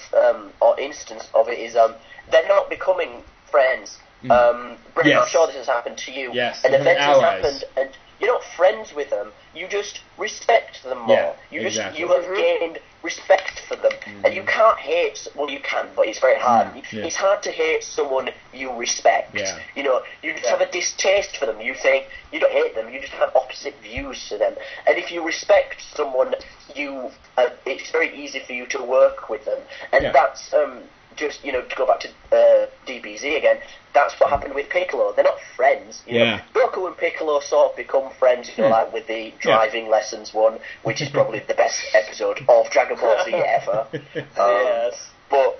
or instance of it is they're not becoming friends. Brendan, yes. I'm sure this has happened to you. Yes, an event has allies. happened, and you're not friends with them. You just respect them more. You have gained respect for them, and you can't hate. Well, you can, but it's very hard. It's hard to hate someone you respect. Yeah. You just have a distaste for them. You think you don't hate them. You just have opposite views to them. And if you respect someone, it's very easy for you to work with them. And that's just to go back to DBZ again. That's what happened with Piccolo. They're not friends. Goku and Piccolo sort of become friends, like with the driving lessons one, which is probably the best episode of Dragon Ball Z ever. Yes. But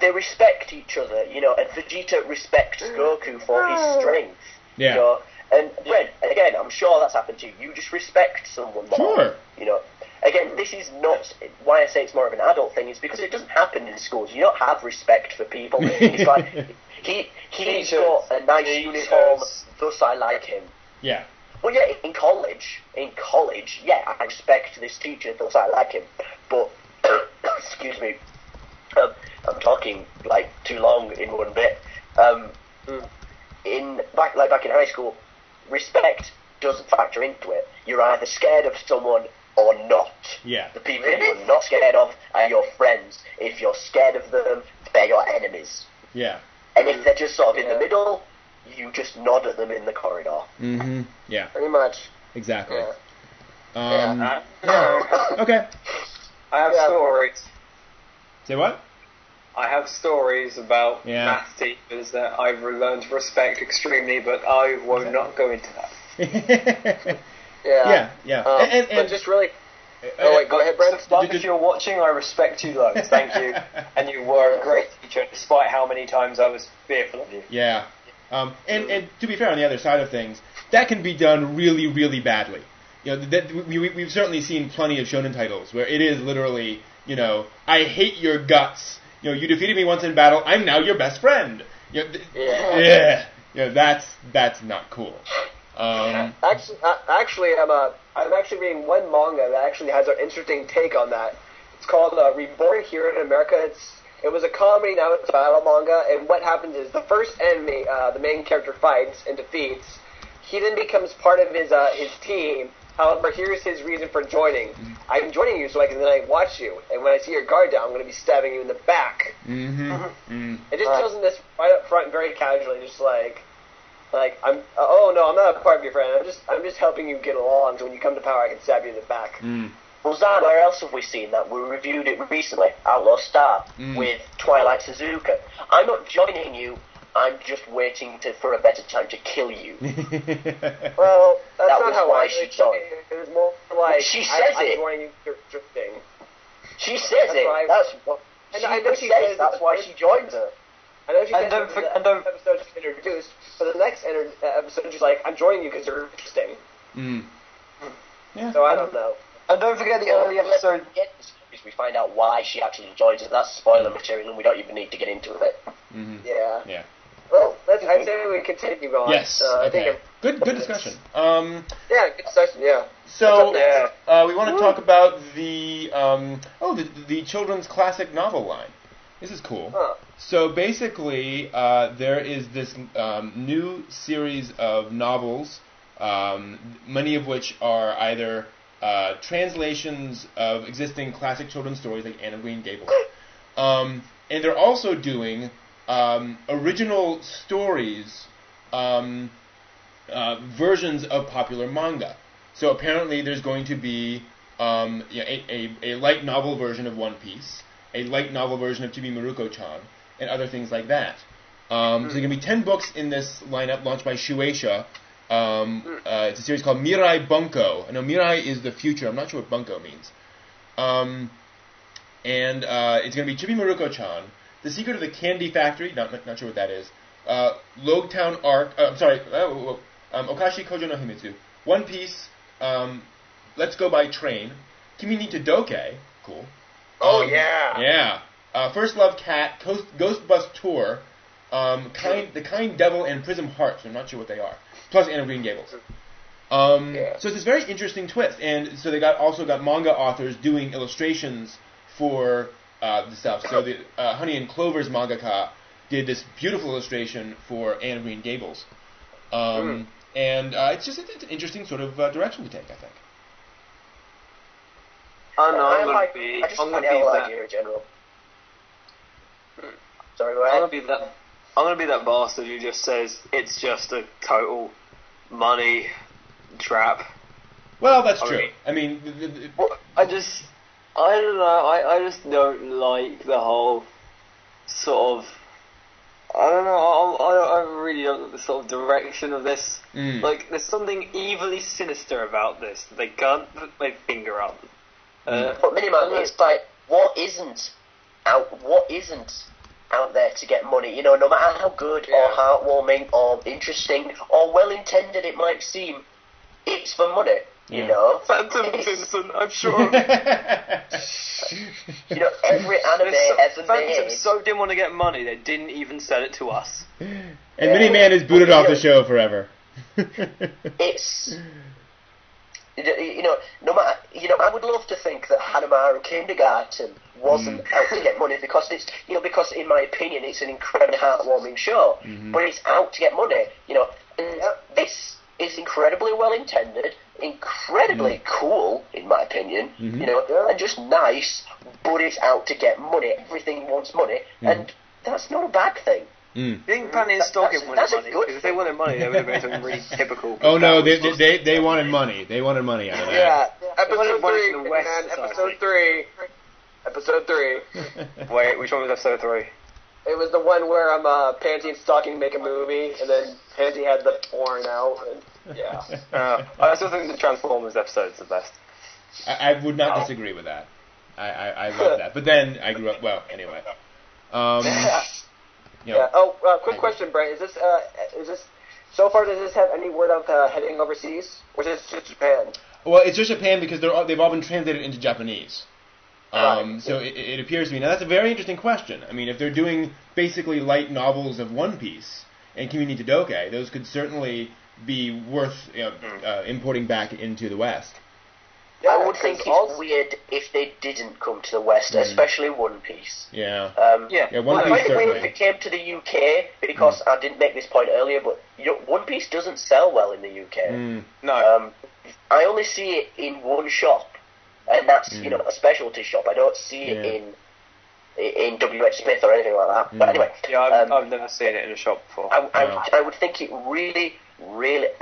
they respect each other, and Vegeta respects Goku for his strength. Yeah. And Brent, again, I'm sure that's happened to you. You just respect someone more. Sure. Again, this is not why I say it's more of an adult thing. Is because it doesn't happen in schools. You don't have respect for people. It's like he's got a nice uniform, thus I like him. Yeah. Well, yeah, in college, yeah, I respect this teacher, thus I like him. But excuse me, I'm talking like too long in one bit. Back in high school, respect doesn't factor into it. You're either scared of someone or not. Yeah. The people you're not scared of are your friends. If you're scared of them, they're your enemies. Yeah. And if they're just sort of in the middle, you just nod at them in the corridor. Mm-hmm. Yeah. Pretty much. Exactly. Yeah. Okay. I have stories. Say what? I have stories about math teachers that I've learned to respect extremely, but I will not go into that. Yeah. But just really... go ahead, Brent. If you're watching, I respect you loads. Thank you. And you were a great teacher, despite how many times I was fearful of you. Yeah. And to be fair, on the other side of things, that can be done really, really badly. We've certainly seen plenty of shonen titles where it is literally, I hate your guts. You defeated me once in battle. I'm now your best friend. That's not cool. Actually, I'm actually reading one manga that actually has an interesting take on that. It's called Reborn here in America. It was a comedy, now it's a battle manga, and what happens is the first enemy, the main character fights and defeats. He then becomes part of his team. However, here's his reason for joining. I'm joining you so I can then watch you, and when I see your guard down, I'm going to be stabbing you in the back. It just tells him this right up front, very casually, just like I'm not a part of your friend. I'm just helping you get along. So when you come to power, I can stab you in the back. Well, Zan, where else have we seen that? We reviewed it recently, Outlaw Star, with Twilight Suzuka. I'm not joining you. I'm just waiting for a better time to kill you. Well, that's not how I she joined. It was more like she says I'm joining you for drifting. She says it. That's what. I know she says. That's why she joins her. I know she says the episode she's introduced, but the next episode she's like, I'm joining you because you're interesting. Yeah. So I don't know. And don't forget the early episode. We find out why she actually joins it. That's spoiler material, and we don't even need to get into it. Yeah. Well, I'd say we continue on. Yes. I think good discussion. Yeah, good discussion. Yeah. So we want to talk about the children's classic novel line. This is cool. So basically, there is this new series of novels, many of which are either translations of existing classic children's stories like Anne of Green Gables. And they're also doing original stories, versions of popular manga. So apparently there's going to be a light novel version of One Piece. a light novel version of Chibi Maruko-chan, and other things like that. So there are going to be 10 books in this lineup launched by Shueisha. It's a series called Mirai Bunko. I know Mirai is the future. I'm not sure what Bunko means. And it's going to be Chibi Maruko-chan, The Secret of the Candy Factory, not sure what that is, Logtown Arc, Okashi Kojo no Himitsu, One Piece, Let's Go by Train, Kimi ni Todoke, cool. Yeah. First Love Cat, Ghost Bus Tour, The Kind Devil, and Prism Hearts. I'm not sure what they are. Plus Anne of Green Gables. So it's this very interesting twist, and so they also got manga authors doing illustrations for the stuff. So the Honey and Clover's mangaka did this beautiful illustration for Anne of Green Gables, and it's an interesting sort of direction to take, I think. I know. I'm I just find the whole idea in general. Sorry, go ahead. I'm gonna be that bastard who just says it's just a total money trap. Well, that's true. I mean, I don't know. I just don't like the whole sort of. I don't know. I really don't like the sort of direction of this. Like, there's something evilly sinister about this that they can't put my finger on. But minimum, it's like what isn't out there to get money. You know, no matter how good or heartwarming or interesting or well intended it might seem, it's for money. You know, Phantom Vincent, I'm sure. You know, every anime ever made. Phantom so didn't want to get money, they didn't even sell it to us. And Miniman is booted off the show forever. It's, no matter, I would love to think that Hanamaru Kindergarten wasn't out to get money because it's, because in my opinion it's an incredibly heartwarming show, but it's out to get money, and this is incredibly well intended, incredibly cool in my opinion, and just nice, but it's out to get money. Everything wants money, and that's not a bad thing. You think Panty and Stalking wanted money? Because if they wanted money, they would have made something really typical. Oh no, they wanted money. They wanted money out of that. Yeah, episode 3. Wait, which one was episode 3? It was the one where Pansy and Stalking make a movie, and then Pansy had the porn out, and yeah. I still think the Transformers episode is the best. I would not disagree with that. I love that. But then I grew up, well, anyway. Quick question, Brent. Is this so far? Does this have any word of heading overseas, or is it just Japan? Well, it's just Japan because they've all been translated into Japanese. So it appears to me. Now that's a very interesting question. I mean, if they're doing basically light novels of One Piece and Kimi ni Todoke, those could certainly be worth importing back into the West. Yeah, I would think it's weird if they didn't come to the West, especially One Piece. Yeah. One Piece certainly. I find it weird if it came to the UK, because I didn't make this point earlier, but One Piece doesn't sell well in the UK. No. I only see it in one shop, and that's a specialty shop. I don't see it in WH Smith or anything like that. But anyway, I've never seen it in a shop before. I would think it really, really.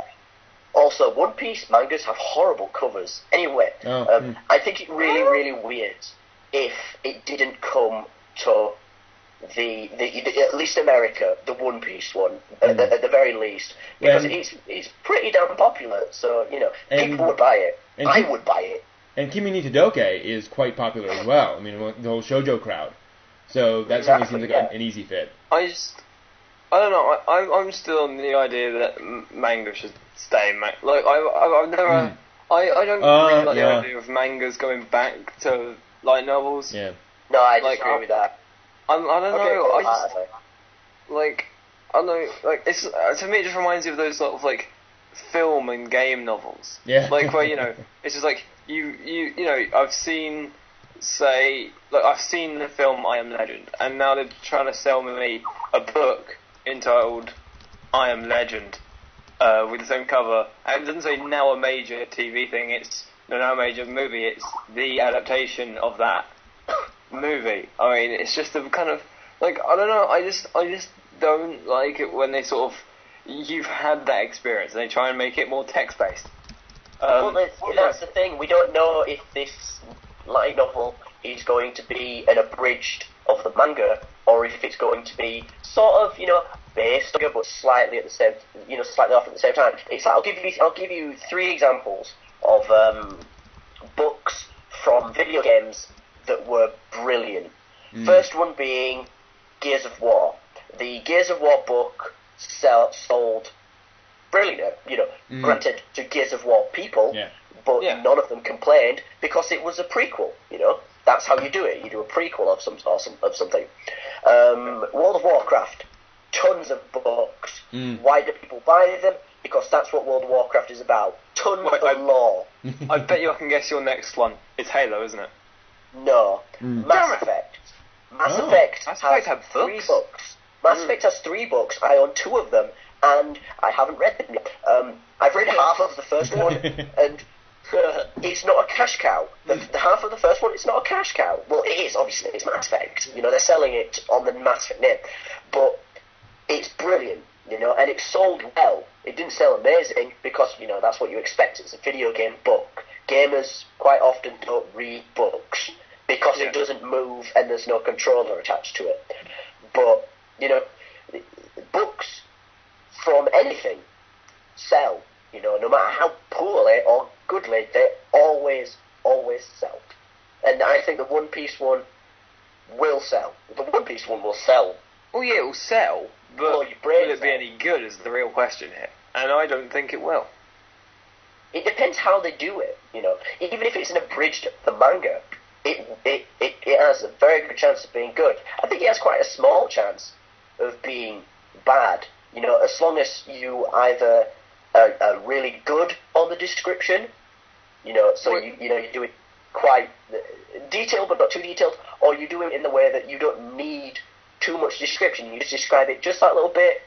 Also, One Piece mangas have horrible covers. Anyway, I think it really, really weird if it didn't come to the at least America, the One Piece one, at the very least, because it's pretty damn popular. So people would buy it. I would buy it. And Kimi ni Todoke is quite popular as well. I mean, the whole shoujo crowd. So that certainly seems like an easy fit. I don't know. I'm still on the idea that manga should stay manga. Like I've never. I don't really like the idea of mangas going back to light novels. Yeah. No, I disagree with that. I don't know. I don't know. Like it's to me, it just reminds me of those sort of like film and game novels. Yeah. Like where it's just like you I've seen. I've seen the film I Am Legend, and now they're trying to sell me a book entitled I Am Legend with the same cover, and it doesn't say now a major TV thing, it's now a major movie, it's the adaptation of that movie. I mean, it's just a kind of, like, I don't know, I just don't like it when they sort of, you've had that experience, and they try and make it more text-based. Well, that's the thing, we don't know if this light novel is going to be an abridged of the manga, or if it's going to be sort of, based on it, but slightly at the same, slightly off at the same time. It's like, I'll give you 3 examples of books from video games that were brilliant. First one being Gears of War. The Gears of War book sold brilliant, granted to Gears of War people, but none of them complained because it was a prequel, That's how you do it. You do a prequel of something. World of Warcraft, tons of books. Why do people buy them? Because that's what World of Warcraft is about. Tons of lore. I bet you I can guess your next one. It's Halo, isn't it? No. Mass Effect. Mass Effect has 3 books. Mass Effect has 3 books. I own 2 of them, and I haven't read them yet. I've read half of the first one, and it's not a cash cow. The half of the first one, it's not a cash cow. Well, it is, obviously. It's Mass Effect. They're selling it on the Mass Effect name. But it's brilliant, and it sold well. It didn't sell amazing because, that's what you expect. It's a video game book. Gamers quite often don't read books because it doesn't move and there's no controller attached to it. But, books from anything sell, no matter how poorly or goodly, they always sell. And I think the One Piece one will sell. The One Piece one will sell. Oh yeah, it will sell, but will it be any good is the real question here. And I don't think it will. It depends how they do it, Even if it's an abridged the manga, it has a very good chance of being good. I think it has quite a small chance of being bad, as long as you either are really good on the description, so you do it quite detailed but not too detailed, or you do it in the way that you don't need too much description. You just describe it just that little bit,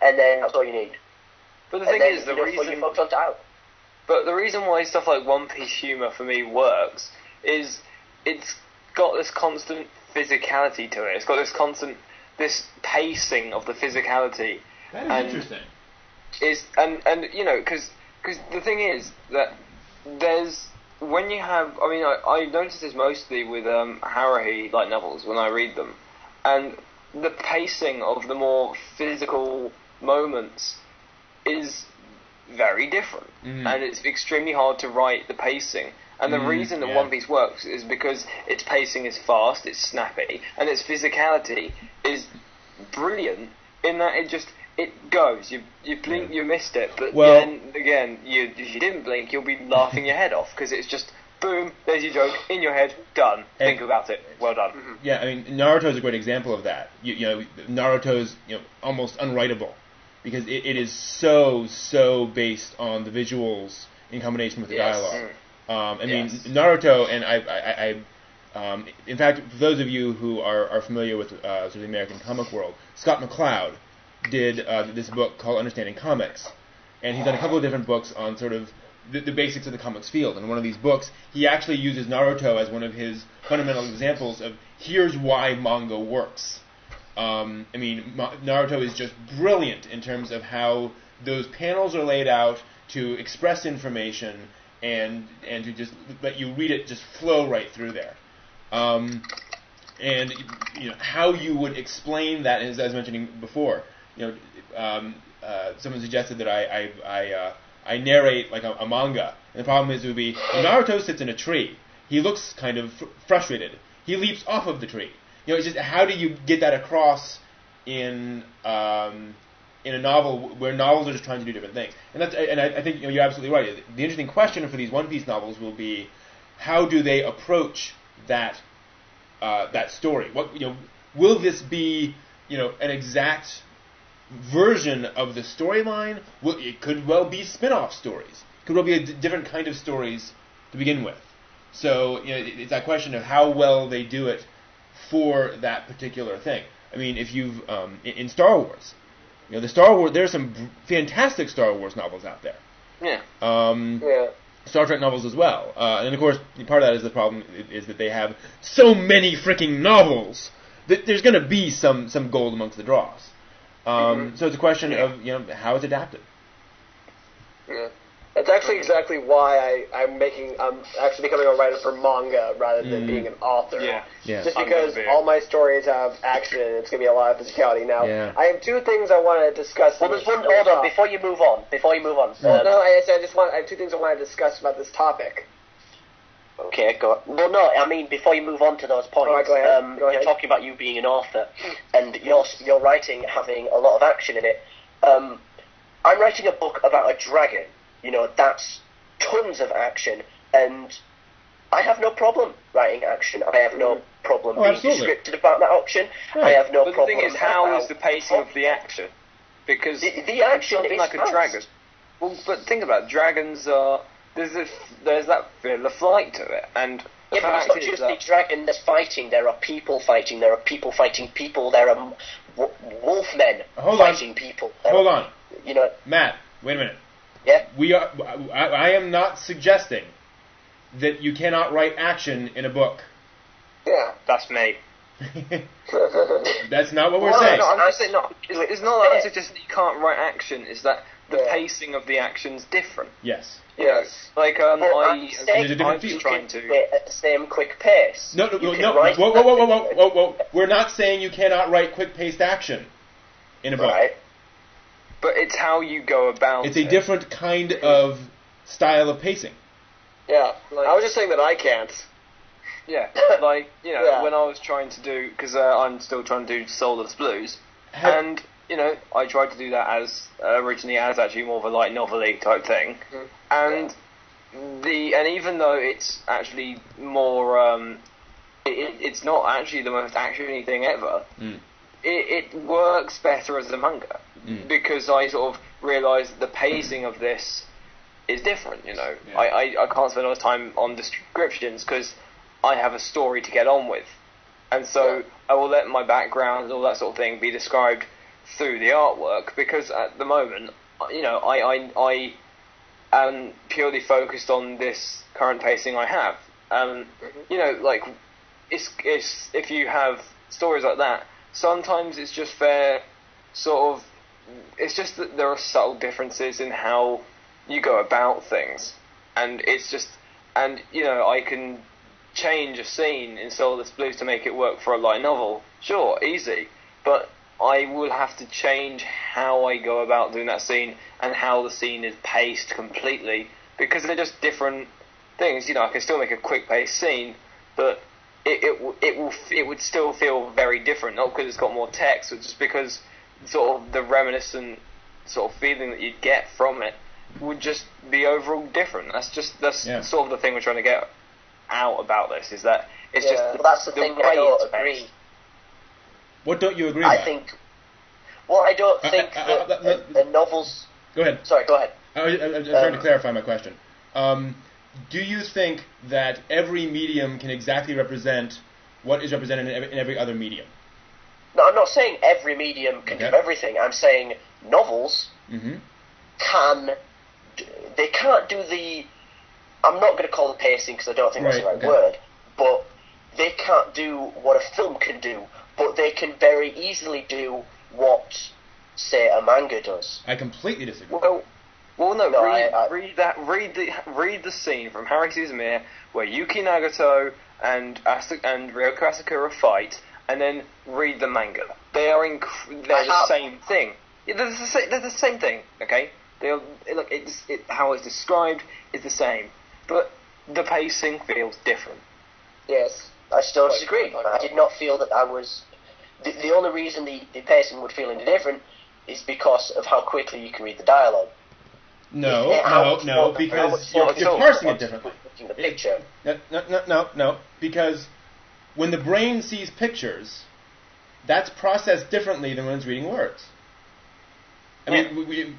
and then that's all you need. But the thing is, the reason focus on time. But the reason why stuff like One Piece humour for me works is it's got this constant physicality to it. It's got this pacing of the physicality. That is interesting. Because the thing is that when you have, I notice this mostly with Haruhi light novels when I read them, and the pacing of the more physical moments is very different, and it's extremely hard to write the pacing. And the reason that One Piece works is because its pacing is fast, it's snappy, and its physicality is brilliant in that it goes. You blink, you missed it, but then again, if you didn't blink, you'll be laughing your head off because it's just boom, there's your joke in your head, done. Think about it, well done. Yeah, Naruto is a great example of that. Naruto's almost unwritable because it is so based on the visuals in combination with the dialogue. Naruto, and I in fact, for those of you who are familiar with sort of the American comic world, Scott McCloud did this book called Understanding Comics, and he's done a couple of different books on sort of the basics of the comics field. And one of these books, he actually uses Naruto as one of his fundamental examples of here's why manga works. Naruto is just brilliant in terms of how those panels are laid out to express information and to just let you read it just flow right through there. And how you would explain that, as I was mentioning before, someone suggested that I narrate like a manga, and the problem is it would be Naruto sits in a tree. He looks kind of frustrated. He leaps off of the tree. It's just how do you get that across in a novel where novels are just trying to do different things? And I think you're absolutely right. The interesting question for these One Piece novels will be how do they approach that story? What will this be an exact version of the storyline? It could well be spin-off stories. It could well be a different kind of stories to begin with. So it's that question of how well they do it for that particular thing. If you've in Star Wars, there's some fantastic Star Wars novels out there. Yeah. Star Trek novels as well. And of course, part of that is the problem is that they have so many freaking novels that there's going to be some gold amongst the dross. So it's a question of how it's adapted. Yeah. That's actually exactly why I'm actually becoming a writer for manga rather than being an author. Yeah. Just because all my stories have action and it's going to be a lot of physicality. Now, I have two things I want to discuss. Well, there's one. Hold on, before you move on. I have two things I want to discuss about this topic. Okay, go on. Well, no, I mean, before you move on to those points, go ahead. You're talking about you being an author, and your writing having a lot of action in it. I'm writing a book about a dragon. That's tons of action, and I have no problem writing action. I have no problem being scripted about that action. Right. I have no problem. But the thing is, how is the pacing of the action? Because the action is like a dragon. Well, but think about it. Dragons are there's that flight to it, and but it's not just the dragon that's fighting. There are people fighting. There are people fighting people. There are wolfmen fighting people. Hold on. Matt, wait a minute. Yeah. I am not suggesting that you cannot write action in a book. Yeah. That's me. That's not what we're saying. No, I'm just saying, it's not that I'm suggesting that you can't write action, it's that the pacing of the action's different. Yes. Yes. Like, I'm just trying to... at the same quick pace. No. Whoa. We're not saying you cannot write quick-paced action in a book. Right. But it's how you go about It's a different kind of style of pacing. Yeah. I was just saying that I can't. Yeah. Like, when I was trying to do... Because I'm still trying to do Soulless Blues. And, I tried to do that as... originally as actually more of a light novel-y type thing. Mm-hmm. And even though it's actually more... it's not actually the most action-y thing ever. It works better as a manga. Because I sort of realised that the pacing of this is different, Yeah. I can't spend a lot of time on descriptions because I have a story to get on with. And so I will let my background and all that sort of thing be described through the artwork because at the moment, I am purely focused on this current pacing I have. Like, it's if you have stories like that, sometimes it's just fair sort of... It's just that there are subtle differences in how you go about things, and it's just, and I can change a scene in Soulless Blues to make it work for a light novel. Sure, easy, but I will have to change how I go about doing that scene and how the scene is paced completely because they're just different things. I can still make a quick-paced scene, but it would still feel very different. Not because it's got more text, but just because sort of the reminiscent sort of feeling that you'd get from it would just be overall different. That's sort of the thing we're trying to get out about this, is that it's just that's the thing I don't agree. What don't you agree about? I don't think that novels... Go ahead. Sorry, go ahead. I'm trying to clarify my question. Do you think that every medium can exactly represent what is represented in every other medium? No, I'm not saying every medium can do everything. I'm saying novels can't do the... I'm not going to call it pacing because I don't think that's the right word, but they can't do what a film can do, but they can very easily do what, say, a manga does. I completely disagree. Read the scene from Haruhi Suzumiya where Yuki Nagato and Ryoko Asakura fight, and then read the manga. They're the same thing. Yeah, they're the same thing. Okay, how it's described is the same, but the pacing feels different. Yes, I still disagree. I did not feel that I was. The only reason the pacing would feel any different is because of how quickly you can read the dialogue. No, because you're parsing it differently. The picture. No, because when the brain sees pictures, that's processed differently than when it's reading words. I mean,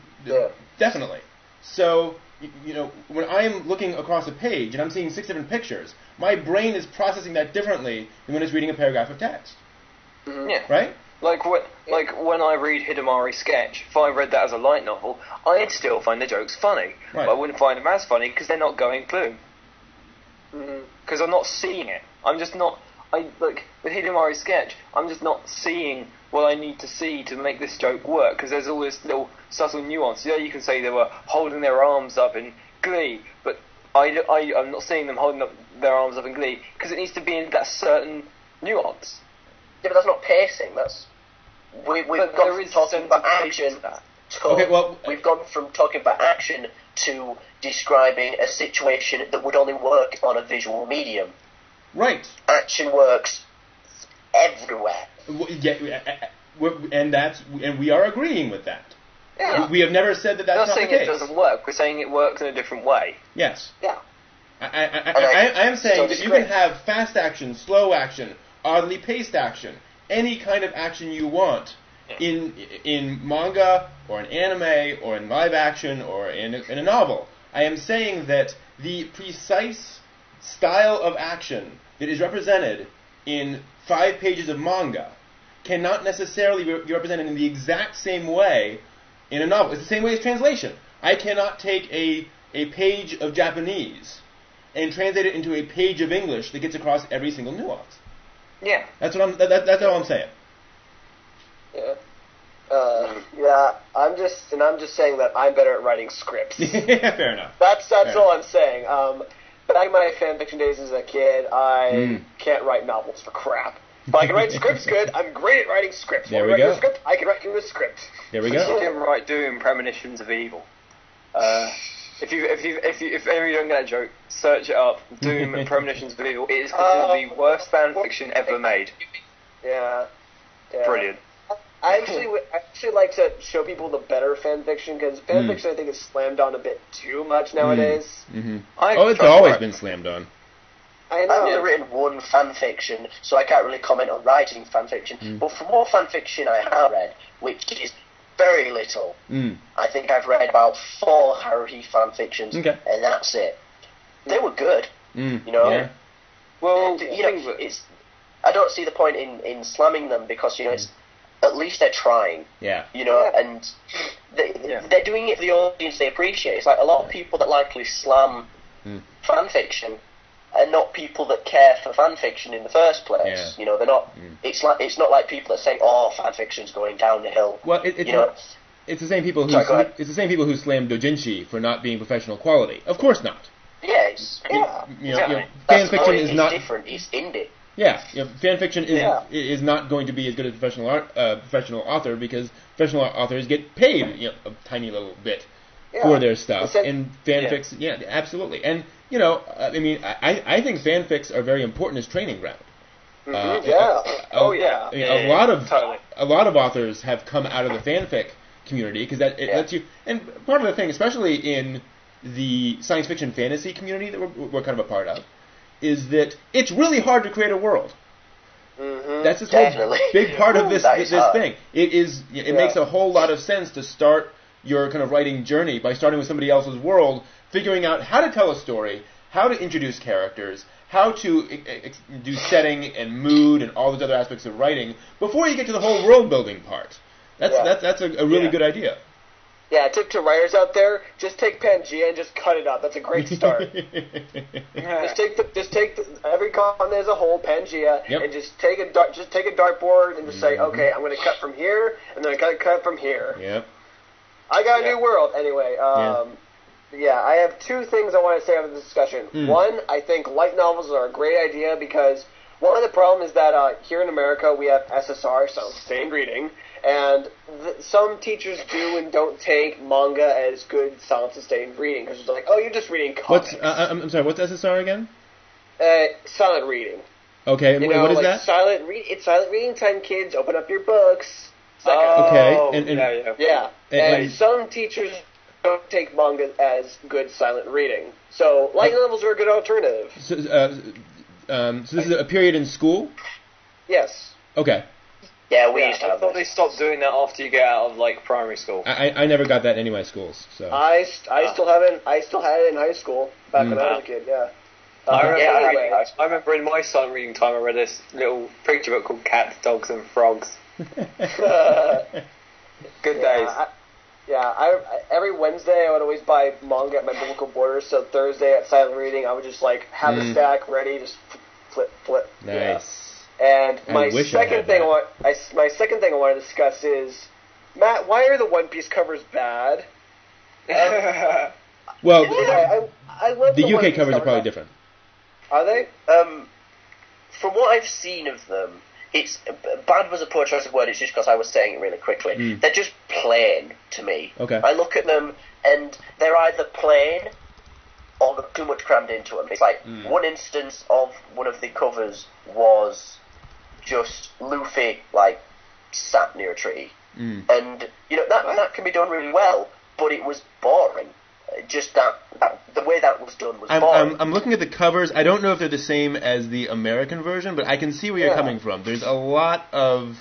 definitely. So, when I am looking across a page and I'm seeing 6 different pictures, my brain is processing that differently than when it's reading a paragraph of text. Mm-hmm. Yeah. Right? Like when I read Hidamari's sketch, if I read that as a light novel, I'd still find the jokes funny. Right. But I wouldn't find them as funny because they're not going boom. Because I'm not seeing it. I'm just not... with Hidamari's sketch, I'm just not seeing what I need to see to make this joke work, because there's all this little subtle nuance. Yeah, you can say they were holding their arms up in Glee, but I'm not seeing them holding up their arms up in Glee because it needs to be in that certain nuance. Yeah, but that's not pacing. We've gone from talking about action we've gone from talking about action to describing a situation that would only work on a visual medium. Right. Action works everywhere. And we are agreeing with that. Yeah. We have never said that that's not the case. We're not saying it doesn't work. We're saying it works in a different way. Yes. Yeah. I am saying that you can have fast action, slow action, oddly paced action, any kind of action you want in manga or in anime or in live action or in a novel. I am saying that the precise style of action that is represented in 5 pages of manga cannot necessarily be represented in the exact same way in a novel. It's the same way as translation. I cannot take a page of Japanese and translate it into a page of English that gets across every single nuance. Yeah. That's all I'm saying. Yeah. I'm just saying that I'm better at writing scripts. Yeah, fair enough. That's all I'm saying. Back in my fanfiction days as a kid, I can't write novels for crap. But I can write scripts good. I'm great at writing scripts. There we go. A script, I can write you a script. There we go. You can write Doom Premonitions of Evil. If ever you don't get that joke, search it up. Doom Premonitions of Evil. It is considered the worst fan fiction ever made. Yeah. Brilliant. I actually like to show people the better fan fiction because fan fiction I think is slammed on a bit too much nowadays. Mm-hmm. It's always been slammed on. I've never written one fan fiction, so I can't really comment on writing fan fiction. But from all fan fiction I have read, which is very little, I think I've read about 4 Haruhi fan fictions, and that's it. They were good, you know. Yeah. Well, I don't see the point in slamming them because it's at least they're trying. Yeah. And they're doing it for the audience they appreciate. It's like a lot of people that likely slam fan fiction are not people that care for fan fiction in the first place. Yeah. They're not. It's not like people that say, "Oh, fan fiction's going down the hill." Well, it's the same people who it's the same people who slam doujinshi for not being professional quality. Of course not. Yeah, fan fiction is not different. It's indie. Yeah, fan fiction is not going to be as good as professional author because professional authors get paid a tiny little bit for their stuff, and fanfics, absolutely. And I think fanfics are very important as training ground. A lot of authors have come out of the fanfic community because it lets you. And part of the thing, especially in the science fiction fantasy community that we're kind of a part of, is that it's really hard to create a world. That's this whole big part of this thing. It makes a whole lot of sense to start your kind of writing journey by starting with somebody else's world, figuring out how to tell a story, how to introduce characters, how to do setting and mood and all those other aspects of writing before you get to the whole world building part. That's a really good idea. Yeah, tip to writers out there: just take Pangea and just cut it up. That's a great start. Just take every continent as a whole, Pangea, and just take a dartboard and just say, okay, I'm going to cut from here, and then I got to cut from here. Yep. I got a new world. Anyway, I have 2 things I want to say on this discussion. One, I think light novels are a great idea because one of the problems is that here in America we have SSR, so sustained reading, and some teachers do and don't take manga as good sound sustained reading because it's like, oh, you're just reading comics. I'm sorry, what's SSR again? Silent reading. Okay, and what is that? It's silent reading time, kids. Open up your books. And some teachers don't take manga as good silent reading. So light novels are a good alternative. So this is a period in school? Yes. Okay. Yeah, we used to have I thought they stopped doing that after you get out of primary school. I never got that in any of my schools. So I still haven't. I still had it in high school back when I was a kid. Yeah. I remember in my silent reading time I read this little picture book called Cats, Dogs and Frogs. Good days. Every Wednesday I would always buy manga at my biblical borders. So Thursday at silent reading I would just have the stack ready, just flip. Nice. Yeah. And my second thing I want to discuss is, Matt, why are the One Piece covers bad? Well, I love the One UK Piece covers are cover. probably different. Are they? From what I've seen of them, it's bad was a poor choice of word. It's just because I was saying it really quickly. They're just plain to me. Okay. I look at them and they're either plain or got too much crammed into them. It's like one instance of one of the covers was just Luffy like sat near a tree, and you know that can be done really well, but it was boring. Just that the way that was done was boring. I'm looking at the covers. I don't know if they're the same as the American version, but I can see where you're coming from. There's a lot of...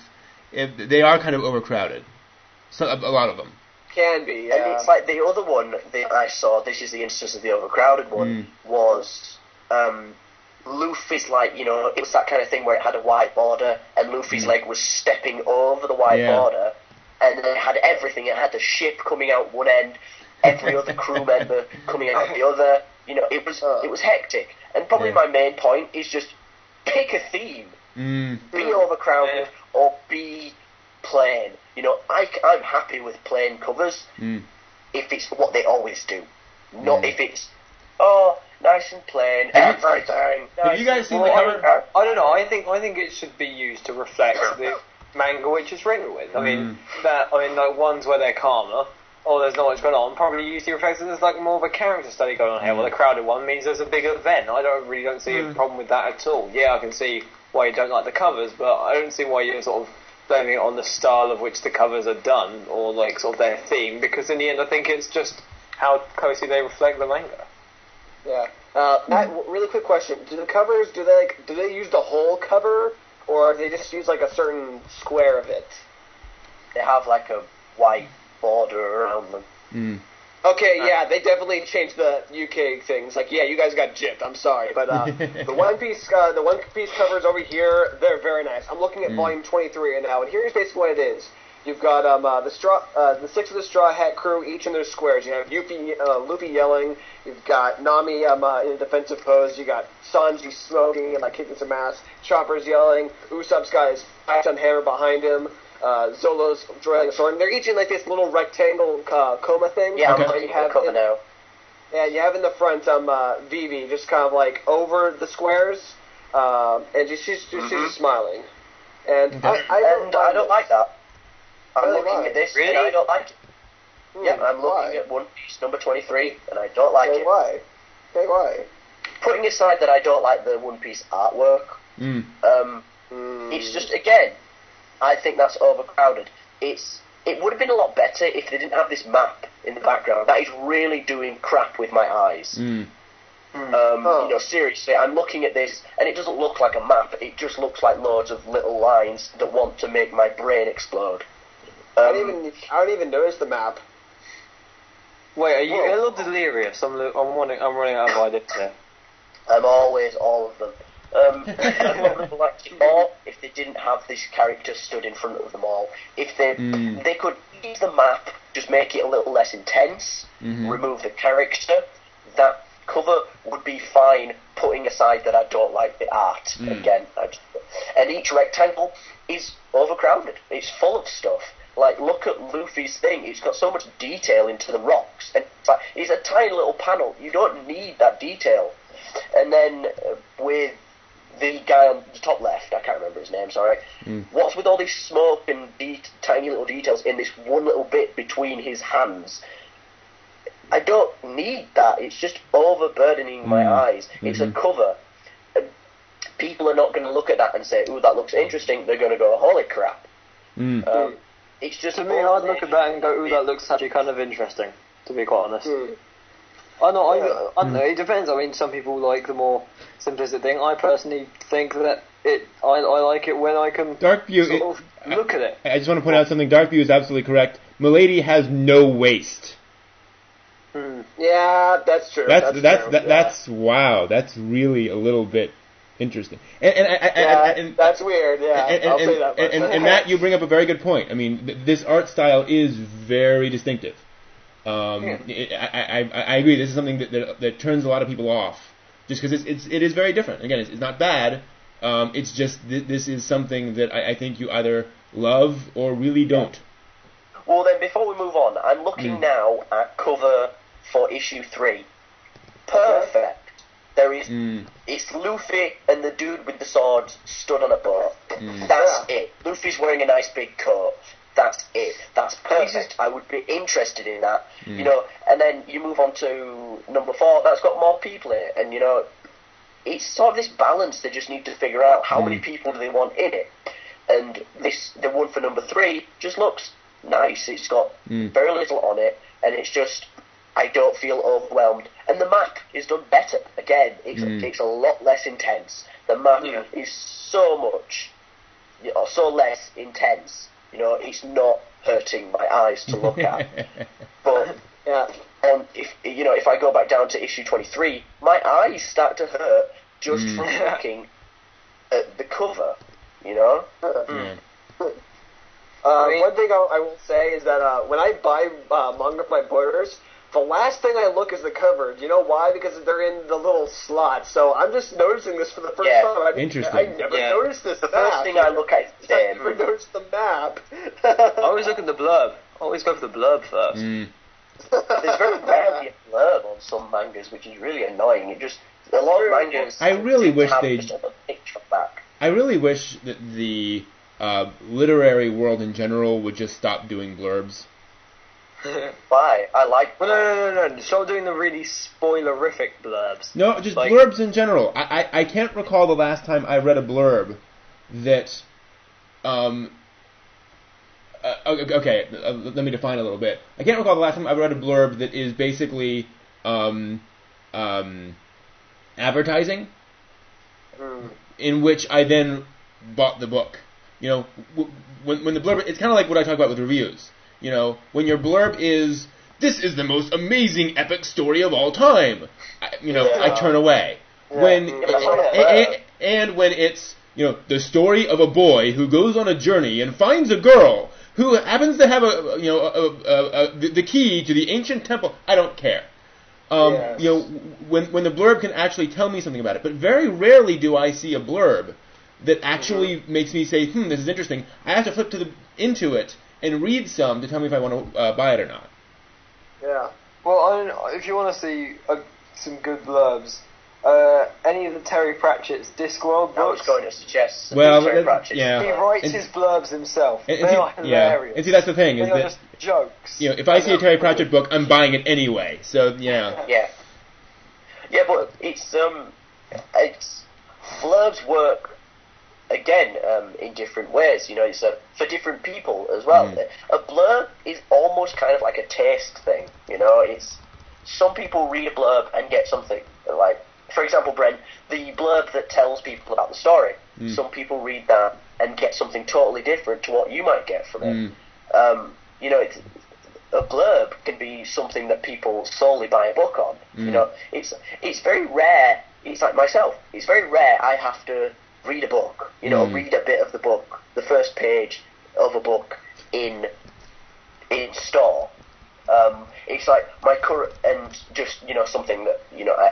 They are kind of overcrowded. So, a lot of them. Can be, yeah. And it's like the other one that I saw, this is the instance of the overcrowded one, was Luffy's like, you know, it was that kind of thing where it had a white border, and Luffy's leg was stepping over the white border, and then it had everything. It had the ship coming out one end, every other crew member coming out the other. You know, it was hectic. And probably my main point is just pick a theme. Be overcrowded or be plain. You know, I'm happy with plain covers if it's what they always do. Not if it's, nice and plain, everything. Have you guys seen the cover? I don't know. I think it should be used to reflect the manga which it's written with. I mean, like ones where they're calmer, or there's not much going on, probably use the reflects that there's like more of a character study going on here. Well, the crowded one means there's a big event. I really don't see a problem with that at all. Yeah, I can see why you don't like the covers, but I don't see why you're sort of blaming it on the style of which the covers are done, or like sort of their theme, because in the end I think it's just how closely they reflect the manga. Yeah. Matt, really quick question: do the covers do they use the whole cover, or do they just use like a certain square of it? They have like a white border around them. Okay, yeah, they definitely changed the UK things. Like, yeah, you guys got gypped. I'm sorry, but the One Piece covers over here, they're very nice. I'm looking at volume 23 right now, and here's basically what it is. You've got the 6 of the Straw Hat crew, each in their squares. You have Luffy yelling. You've got Nami in a defensive pose. You got Sanji smoking and like kicking some ass. Chopper's yelling. Usopp's got his on hammer behind him. Zolo's drawing a sword. And they're each in like this little rectangle coma thing. Yeah, I'm looking at the cover now. Yeah, you have in the front Vivi just kind of like over the squares, and she's just smiling. And I don't like that. I'm looking at this, and I don't like it. Yeah, I'm looking at One Piece number 23, and I don't like it. Why? Okay, why? Putting aside that I don't like the One Piece artwork, it's just, again, I think that's overcrowded. It would have been a lot better if they didn't have this map in the background. That is really doing crap with my eyes. You know, seriously, I'm looking at this, and it doesn't look like a map. It just looks like loads of little lines that want to make my brain explode. I don't even notice the map. Wait, are you a little delirious? I'm running out of ideas here. I'm always all of them. I would have liked it more if they didn't have this character stood in front of them all. If they could use the map, just make it a little less intense, remove the character, that cover would be fine, putting aside that I don't like the art. Again, and each rectangle is overcrowded. It's full of stuff. Like, look at Luffy's thing. It's got so much detail into the rocks. And it's a tiny little panel. You don't need that detail. And then with the guy on the top left, I can't remember his name, sorry. What's with all this smoke and tiny little details in this one little bit between his hands? I don't need that. It's just overburdening my eyes. It's a cover. And people are not going to look at that and say, ooh, that looks interesting. They're going to go, holy crap. It's just... To me, I'd look at that and go, ooh, that looks actually kind of interesting, to be quite honest. I don't know, it depends. I mean, some people like the more simplistic thing. I personally think that I like it when I can look at it. I just want to point out something. Darkview is absolutely correct. Milady has no waist. Yeah, that's true. That's wow. That's really a little bit interesting. And that's weird. Yeah, I'll say that much. And Matt, you bring up a very good point. I mean, this art style is very distinctive. I agree. This is something that turns a lot of people off, just because it is very different. Again, it's not bad. It's just this is something that I think you either love or really don't. Well, then before we move on, I'm looking now at cover for issue 3. Perfect. There is, it's Luffy and the dude with the sword stood on a boat. That's it. Luffy's wearing a nice big coat. That's it. That's perfect. I would be interested in that. You know, and then you move on to number 4. That's got more people in it, and you know, it's sort of this balance they just need to figure out. How many people do they want in it? And the one for number 3 just looks nice. It's got very little on it, and it's just, I don't feel overwhelmed. And the map is done better. Again, it's a lot less intense. The map is so much, so less intense. You know, it's not hurting my eyes to look at. But and if I go back down to issue 23, my eyes start to hurt just from looking at the cover. You know. One thing I will say is that when I buy manga for my boarders, the last thing I look is the cover. Do you know why? Because they're in the little slots. So I'm just noticing this for the first time. Interesting. I never noticed this. The first thing I look at is I never noticed the map. I always look at the blurb. I always go for the blurb first. There's very rarely a blurb on some mangas, which is really annoying. It just, a lot of mangas. I really wish they. Just a picture back. I really wish that the literary world in general would just stop doing blurbs. Why? I like. Well, no. Stop doing the really spoilerific blurbs. No, just blurbs in general. I can't recall the last time I read a blurb that. Okay, let me define a little bit. I can't recall the last time I read a blurb that is basically advertising, in which I then bought the book. You know, when the blurb, it's kind of like what I talk about with reviews. You know, when your blurb is, "This is the most amazing epic story of all time," I turn away. When it's, the story of a boy who goes on a journey and finds a girl who happens to have the key to the ancient temple, I don't care. When the blurb can actually tell me something about it, but very rarely do I see a blurb that actually makes me say, this is interesting. I have to flip into it and read some to tell me if I want to buy it or not. Yeah. Well, if you want to see some good blurbs, any of the Terry Pratchett's Discworld books. I was going to suggest Terry Pratchett. Yeah. He writes his blurbs himself. They are hilarious. And see, that's the thing. They are just jokes. If I see a Terry Pratchett book, I'm buying it anyway. So, yeah. Yeah, but it's blurbs work, again, in different ways. It's for different people as well. A blurb is almost kind of like a taste thing. It's, some people read a blurb and get something, like, for example, Brent, the blurb that tells people about the story. Some people read that and get something totally different to what you might get from it. A blurb can be something that people solely buy a book on. It's very rare. It's like myself. It's very rare I have to read a book. Read a bit of the book, the first page of a book in store. It's like my current, and just something that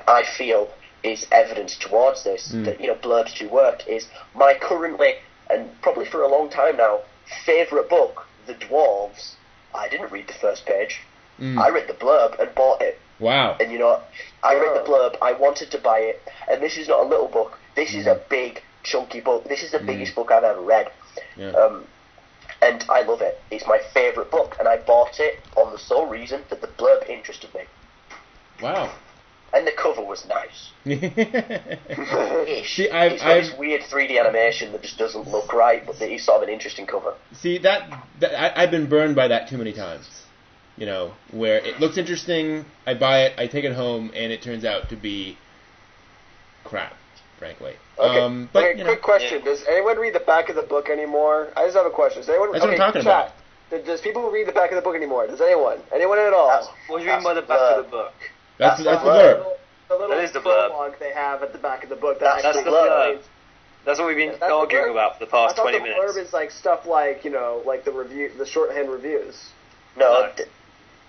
I feel is evidence towards this, that blurbs do work, is my currently, and probably for a long time now, favourite book, The Dwarves. I didn't read the first page. I read the blurb and bought it. Wow. And I read the blurb, I wanted to buy it, and this is not a little book, this is a big, chunky book. This is the biggest book I've ever read. And I love it. It's my favourite book, and I bought it on the sole reason that the blurb interested me. Wow. And the cover was nice. See, it's got this weird 3D animation that just doesn't look right, but it's sort of an interesting cover. See, I've been burned by that too many times. Where it looks interesting, I buy it, I take it home, and it turns out to be crap, frankly. Okay. Quick question. Does anyone read the back of the book anymore? I just have a question. Does anyone? That's what I'm talking about. Does people read the back of the book anymore? Does anyone? Anyone at all? What do you mean by the back of the book? That's the blurb. The little that is the blurb. prologue they have at the back of the book. That's the blurb. That's what we've been arguing about for the past 20 minutes. The blurb is like stuff like like the shorthand reviews. No,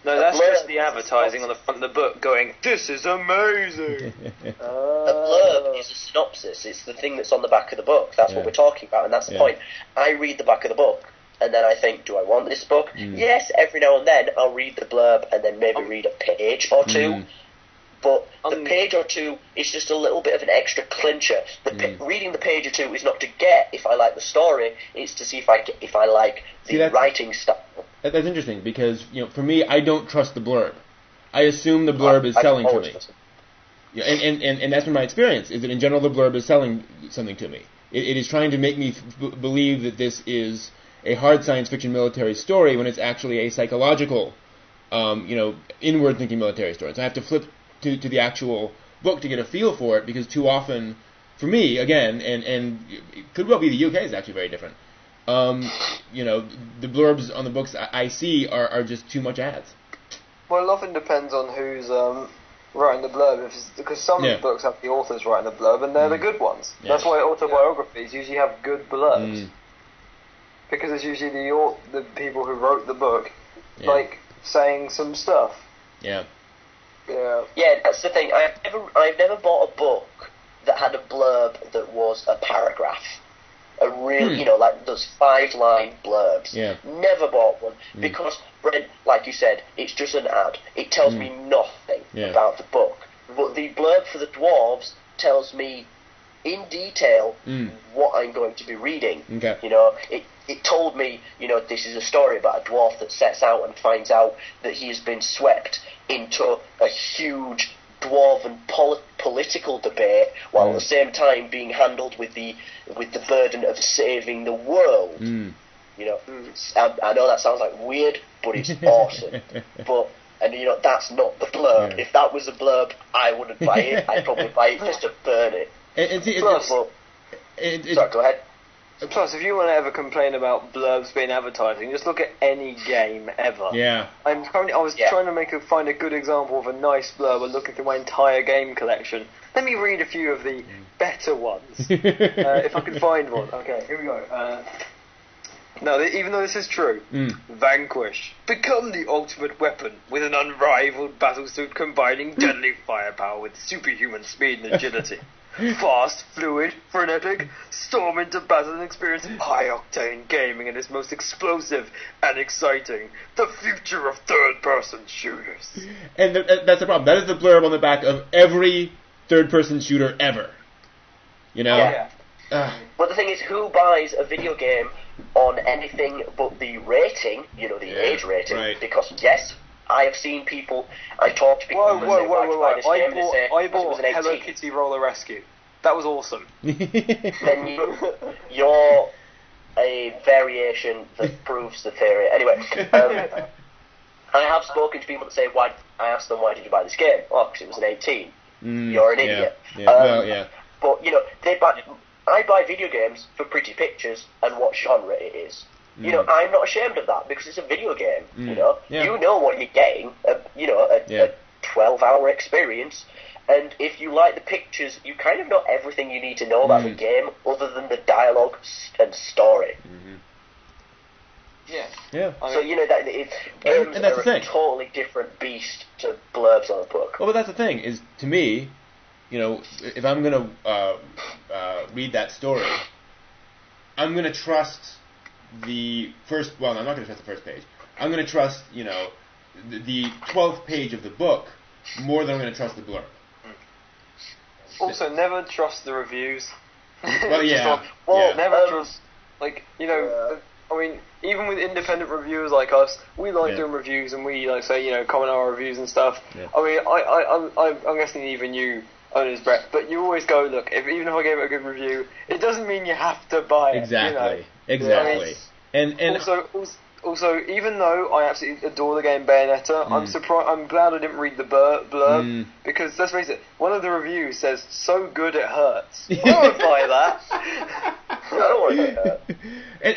that's just the advertising on the front of the book going, "This is amazing." A blurb is a synopsis. It's the thing that's on the back of the book. That's what we're talking about, and that's the point. I read the back of the book and then I think, do I want this book? Yes, every now and then I'll read the blurb and then maybe read a page or two. But the page or two is just a little bit of an extra clincher. Reading the page or two is not to get if I like the story; it's to see if I like the writing style. That's interesting because for me, I don't trust the blurb. I assume the blurb is selling to me. Yeah, and that's been my experience. Is that in general the blurb is selling something to me. It is trying to make me believe that this is a hard science fiction military story when it's actually a psychological, inward thinking military story. So I have to flip to the actual book to get a feel for it, because too often, for me, again, and it could well be the UK is actually very different. The blurbs on the books I see are just too much ads. Well, it often depends on who's writing the blurb, because some books have the authors writing the blurb, and they're the good ones. Yeah. That's why autobiographies usually have good blurbs, because it's usually the people who wrote the book, saying some stuff. Yeah. Yeah, that's the thing. I've never bought a book that had a blurb that was a paragraph. A real, like those 5-line blurbs. Yeah. Never bought one because, Brent, like you said, it's just an ad. It tells me nothing about the book. But the blurb for the dwarves tells me in detail what I'm going to be reading. Okay. It told me, this is a story about a dwarf that sets out and finds out that he has been swept into a huge dwarven political debate, while at the same time being handled with the burden of saving the world. I know that sounds like weird, but it's awesome. That's not the blurb. Yeah. If that was a blurb, I wouldn't buy it. I'd probably buy it just to burn it. Sorry, go ahead. Plus, if you want to ever complain about blurbs being advertising, just look at any game ever. Yeah. I was trying to find a good example of a nice blurb and looking through my entire game collection. Let me read a few of the better ones, if I can find one. Okay, here we go. No, even though this is true, Vanquish. Become the ultimate weapon with an unrivaled battlesuit combining deadly firepower with superhuman speed and agility. Fast, fluid, frenetic, storm into battle and experience high-octane gaming in its most explosive and exciting. The future of third-person shooters. And that's the problem. That is the blurb on the back of every third-person shooter ever. Yeah. But the thing is, who buys a video game on anything but the rating, the age rating? Right. Because, yes, I have seen people, I talk to people who say, why this game, and they say, I bought it was an 18. Hello Kitty Roller Rescue. That was awesome. Then you're a variation that proves the theory. Anyway, I have spoken to people that say, I asked them, why did you buy this game? Oh, because it was an 18. You're an idiot. Yeah. But, I buy video games for pretty pictures and what genre it is. I'm not ashamed of that because it's a video game. You know what you're getting. A 12-hour experience, and if you like the pictures, you kind of know everything you need to know about the game, other than the dialogue and story. Yeah. So that games are a totally different beast to blurbs on a book. Well, but that's the thing. Is to me, if I'm gonna read that story, I'm gonna trust the first. Well, I'm not gonna trust the first page. I'm gonna trust the 12th page of the book more than I'm gonna trust the blurb. Also, never trust the reviews. Well, yeah. Never trust. I mean, even with independent reviewers like us, we like doing reviews and we comment on our reviews and stuff. Yeah. I mean, I'm guessing even you, owners, Brett, but you always go, look, even if I gave it a good review, it doesn't mean you have to buy it. Exactly. Exactly. I mean, and also, even though I absolutely adore the game Bayonetta, I'm glad I didn't read the blurb because let's face it, one of the reviews says "so good it hurts." I don't buy that. I don't want to buy that.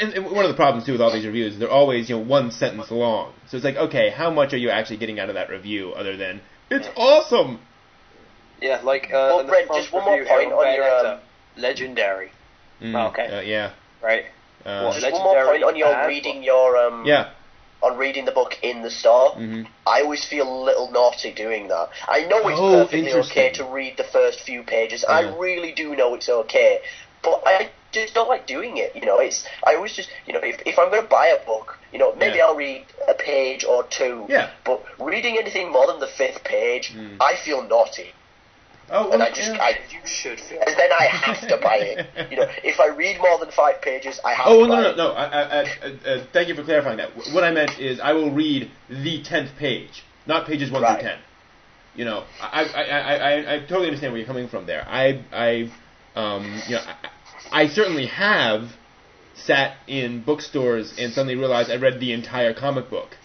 And one of the problems too with all these reviews is they're always one sentence long. So it's like, okay, how much are you actually getting out of that review other than it's awesome? Yeah, Brent, just one more point on your legendary. Yeah. Right. Just one more point on your reading your on reading the book in the store. I always feel a little naughty doing that. I know it's perfectly okay to read the first few pages. I really do know it's okay, but I just don't like doing it. I always just, if I'm going to buy a book, maybe I'll read a page or two. Yeah. But reading anything more than the 5th page, I feel naughty. Oh, well, you should feel. And then I have to buy it. If I read more than 5 pages, I have to buy it. No. Thank you for clarifying that. What I meant is I will read the 10th page, not pages 1 through 10. I totally understand where you're coming from there. I certainly have sat in bookstores and suddenly realized I read the entire comic book,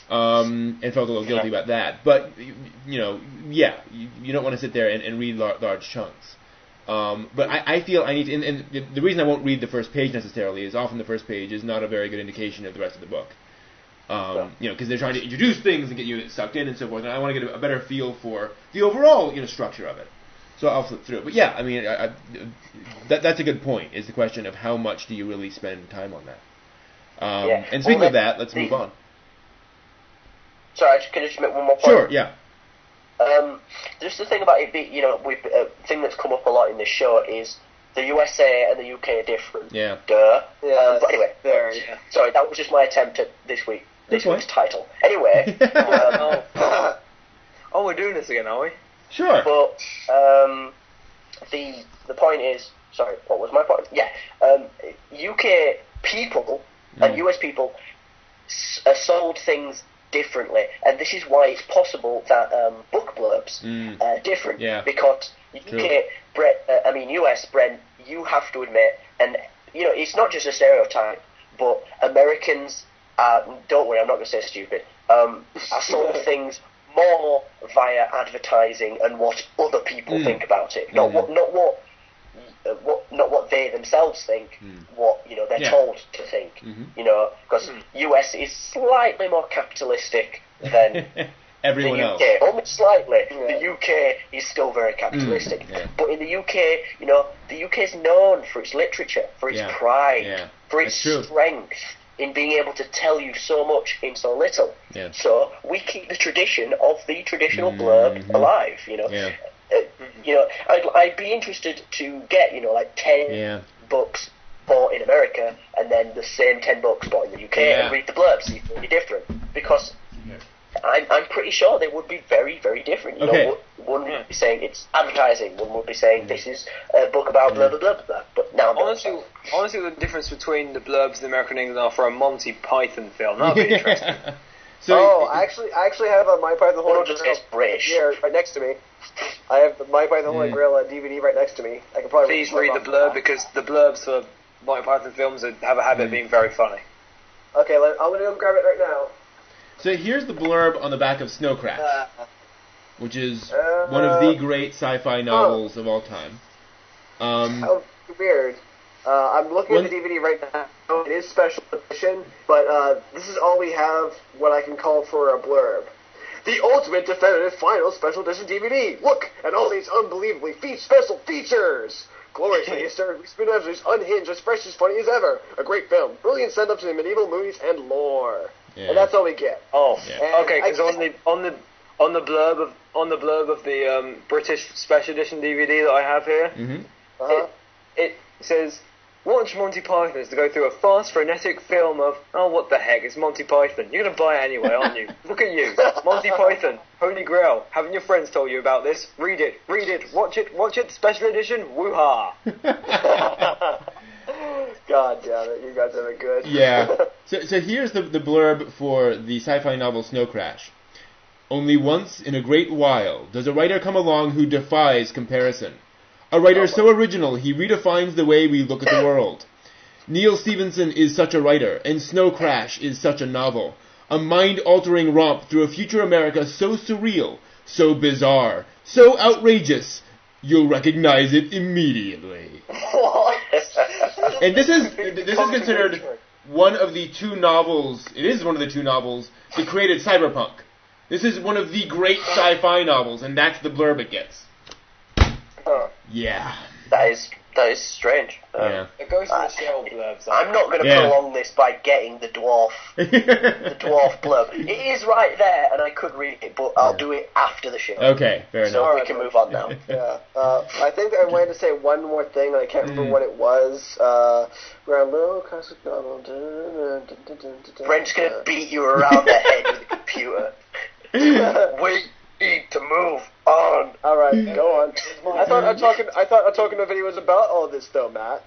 and felt a little guilty about that. But, you don't want to sit there and read large chunks. But I feel I need to, and the reason I won't read the first page necessarily is often the first page is not a very good indication of the rest of the book. Because they're trying to introduce things and get you sucked in and so forth, and I want to get a better feel for the overall, structure of it. So I'll flip through it. But yeah, I mean, that's a good point, is the question of how much do you really spend time on that. And speaking of that, let's move on. Sorry, can I just make one more point? Sure, yeah. Just the thing about it being, a thing that's come up a lot in this show is the USA and the UK are different. Yeah. Duh. Yeah. But anyway, sorry, that was just my attempt at this week's title. Anyway. We're doing this again, are we? Sure. But the point is, sorry, what was my point? Yeah, UK people and US people sold things differently, and this is why it's possible that book blurbs are different. Yeah. Because US, Brent, you have to admit, and it's not just a stereotype, but Americans are, don't worry, I'm not going to say stupid, are sold things more via advertising and what other people think about it, not what they themselves think, what they're told to think, because US is slightly more capitalistic than everyone the UK, else. only slightly. The UK is still very capitalistic, but in the UK, the UK is known for its literature, for its pride, for its strength in being able to tell you so much in so little. Yeah. So we keep the tradition of the traditional blurb alive. I'd be interested to get 10 books bought in America and then the same 10 books bought in the UK and read the blurbs, see if they're different, because I'm pretty sure they would be very, very different. One would be saying it's advertising, one would be saying this is a book about blah blah blah blah. But now, honestly, the difference between the blurbs in America and England are for a Monty Python film. That'd be interesting. I actually have a My Python Holy Grail here right next to me. I have the My Python Holy Grail DVD right next to me. I can probably please read the blurb because the blurbs for Monty Python films have a habit of being very funny. Okay, I'm gonna go grab it right now. So here's the blurb on the back of Snow Crash, which is one of the great sci-fi novels of all time. How weird. I'm looking at the DVD right now. It is special edition, but this is all we have what I can call for a blurb. The ultimate definitive final special edition DVD. Look at all these unbelievably special features. Gloriously historically spin-offs, unhinged, as fresh, as funny as ever. A great film. Brilliant send-up to the medieval movies and lore. Yeah. And that's all we get. Oh, yeah. Okay. Because on the blurb of the British special edition DVD that I have here, it says, "Watch Monty Python is to go through a fast, frenetic film of what the heck? It's Monty Python. You're gonna buy it anyway, aren't you? Look at you, Monty Python, Holy Grail. Haven't your friends told you about this? Read it, watch it. Special edition. Woo-ha!" God damn it, you guys are good. Yeah. So here's the blurb for the sci-fi novel Snow Crash. Only once in a great while does a writer come along who defies comparison. A writer so original he redefines the way we look at the world. Neil Stephenson is such a writer, and Snow Crash is such a novel. A mind-altering romp through a future America so surreal, so bizarre, so outrageous, you'll recognize it immediately. And this is considered one of the two novels, it is one of the two novels that created cyberpunk. This is one of the great sci-fi novels, and that's the blurb it gets. Yeah. That is That is strange. Yeah. It goes in the shell blurbs. I'm not going to prolong this by getting the dwarf blurb. It is right there, and I could read it, but I'll do it after the show. Okay, fair enough. So we can move on now. Yeah. I think I wanted to say one more thing, and I can't remember what it was. Brent's going to beat you around the head with a computer. We need to move on. All right, go on. I thought Otaku no Video was about all this, though, Matt.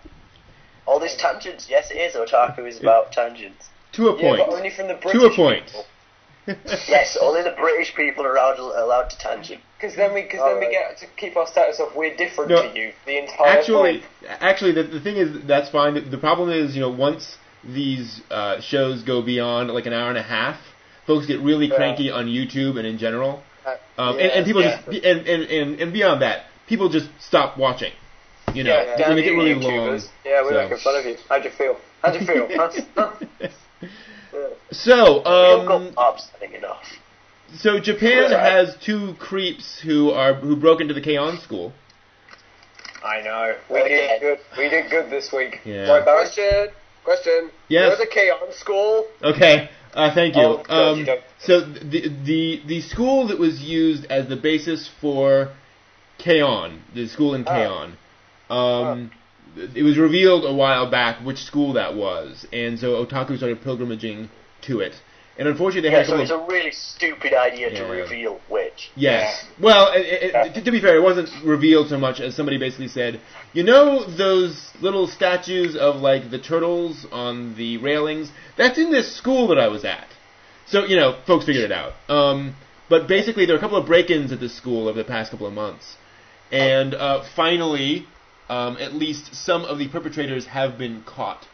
All these tangents. Yes, it is. Otaku is about tangents. To a point. But only from the British To a point. people. Yes, only the British people are allowed to tangent. Because then we get to keep our status of we're different to you the entire Actually, time. the thing is, that's fine. The problem is, once these shows go beyond like an hour and a half, folks get really cranky on YouTube and in general. And people just and beyond that, people just stop watching. When they get really long. Yeah, we're making fun of you. How'd you feel? So, upsetting enough. So Japan has two creeps who broke into the K-On! School. I know. We did good this week. Yeah. Right, question. Yes. Where's the K-On! School? Okay. Thank you. So the school that was used as the basis for K-On!, the school in K-On!, it was revealed a while back which school that was, and so Otaku started pilgrimaging to it. And unfortunately, they had so it's a really stupid idea to reveal which. Yes. Yeah. Well, to be fair, it wasn't revealed so much as somebody basically said, those little statues of, like, the turtles on the railings? That's in this school that I was at. So, folks figured it out. But basically, there were a couple of break-ins at this school over the past couple of months. And finally, at least some of the perpetrators have been caught.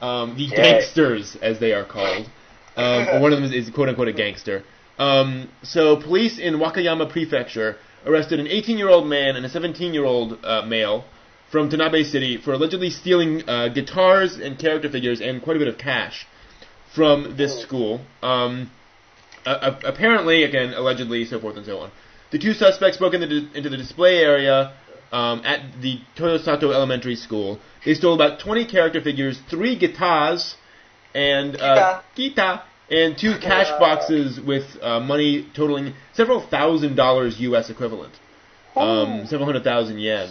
The gangsters, as they are called. Or one of them is quote-unquote a gangster. So police in Wakayama Prefecture arrested an 18-year-old man and a 17-year-old male from Tanabe City for allegedly stealing guitars and character figures and quite a bit of cash from this school. Apparently, again, allegedly, so forth and so on. The two suspects broke into the display area at the Toyosato Elementary School. They stole about 20 character figures, 3 guitars, and Kita, and 2 cash boxes with money totaling several $1,000s U.S. equivalent, several 100,000 yen.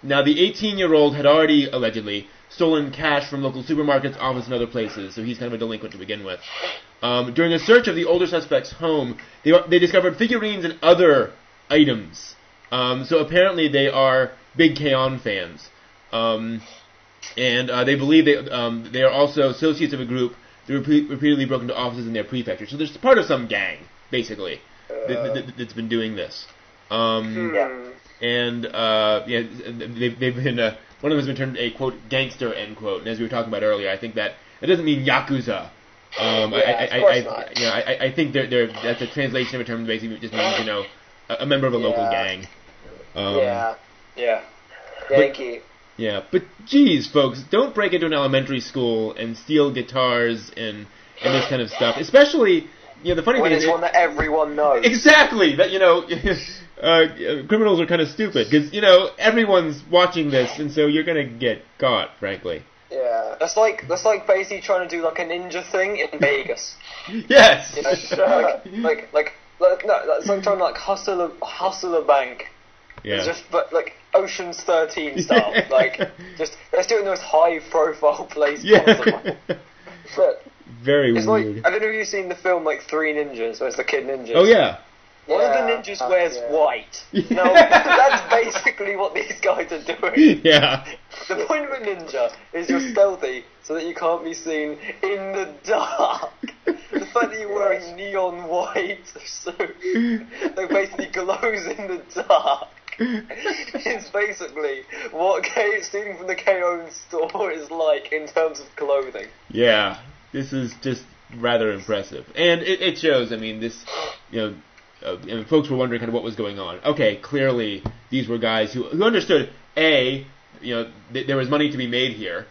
Now, the 18-year-old had already allegedly stolen cash from local supermarkets, office, and other places, so he's kind of a delinquent to begin with. During a search of the older suspect's home, they discovered figurines and other items. So apparently they are big K-On! Fans. And they believe they are also associates of a group that repeatedly broke into offices in their prefecture. So they're part of some gang, basically, that's been doing this. And they've been one of them has been termed a quote gangster end quote. And as we were talking about earlier, I think that it doesn't mean yakuza. I think that's a translation of a term that basically just means a member of a local gang. Yankee. But geez, folks, don't break into an elementary school and steal guitars and this kind of stuff. Especially, the funny thing is... When it's one that everyone knows. Exactly! That, criminals are kind of stupid, because, everyone's watching this, and so you're gonna get caught, frankly. Yeah. That's like basically trying to do, like, a ninja thing in Vegas. Yes! It's like trying to, like, hustle a bank. Yeah. It's just, like, Ocean's 13 style. Just, let's do it in the most high-profile place possible. But very it's weird. Like, I don't know if you've seen the film, like, Three Ninjas, where it's the Kid Ninjas. Oh, yeah. One of the ninjas wears white. No, that's basically what these guys are doing. Yeah. The point of a ninja is you're stealthy so that you can't be seen in the dark. The fact that you're wearing neon white suit that basically glows in the dark is basically what stealing from the KO store is like in terms of clothing. Yeah, this is just rather impressive. And it shows, this, and folks were wondering kind of what was going on. Okay, clearly these were guys who understood, A, there was money to be made here,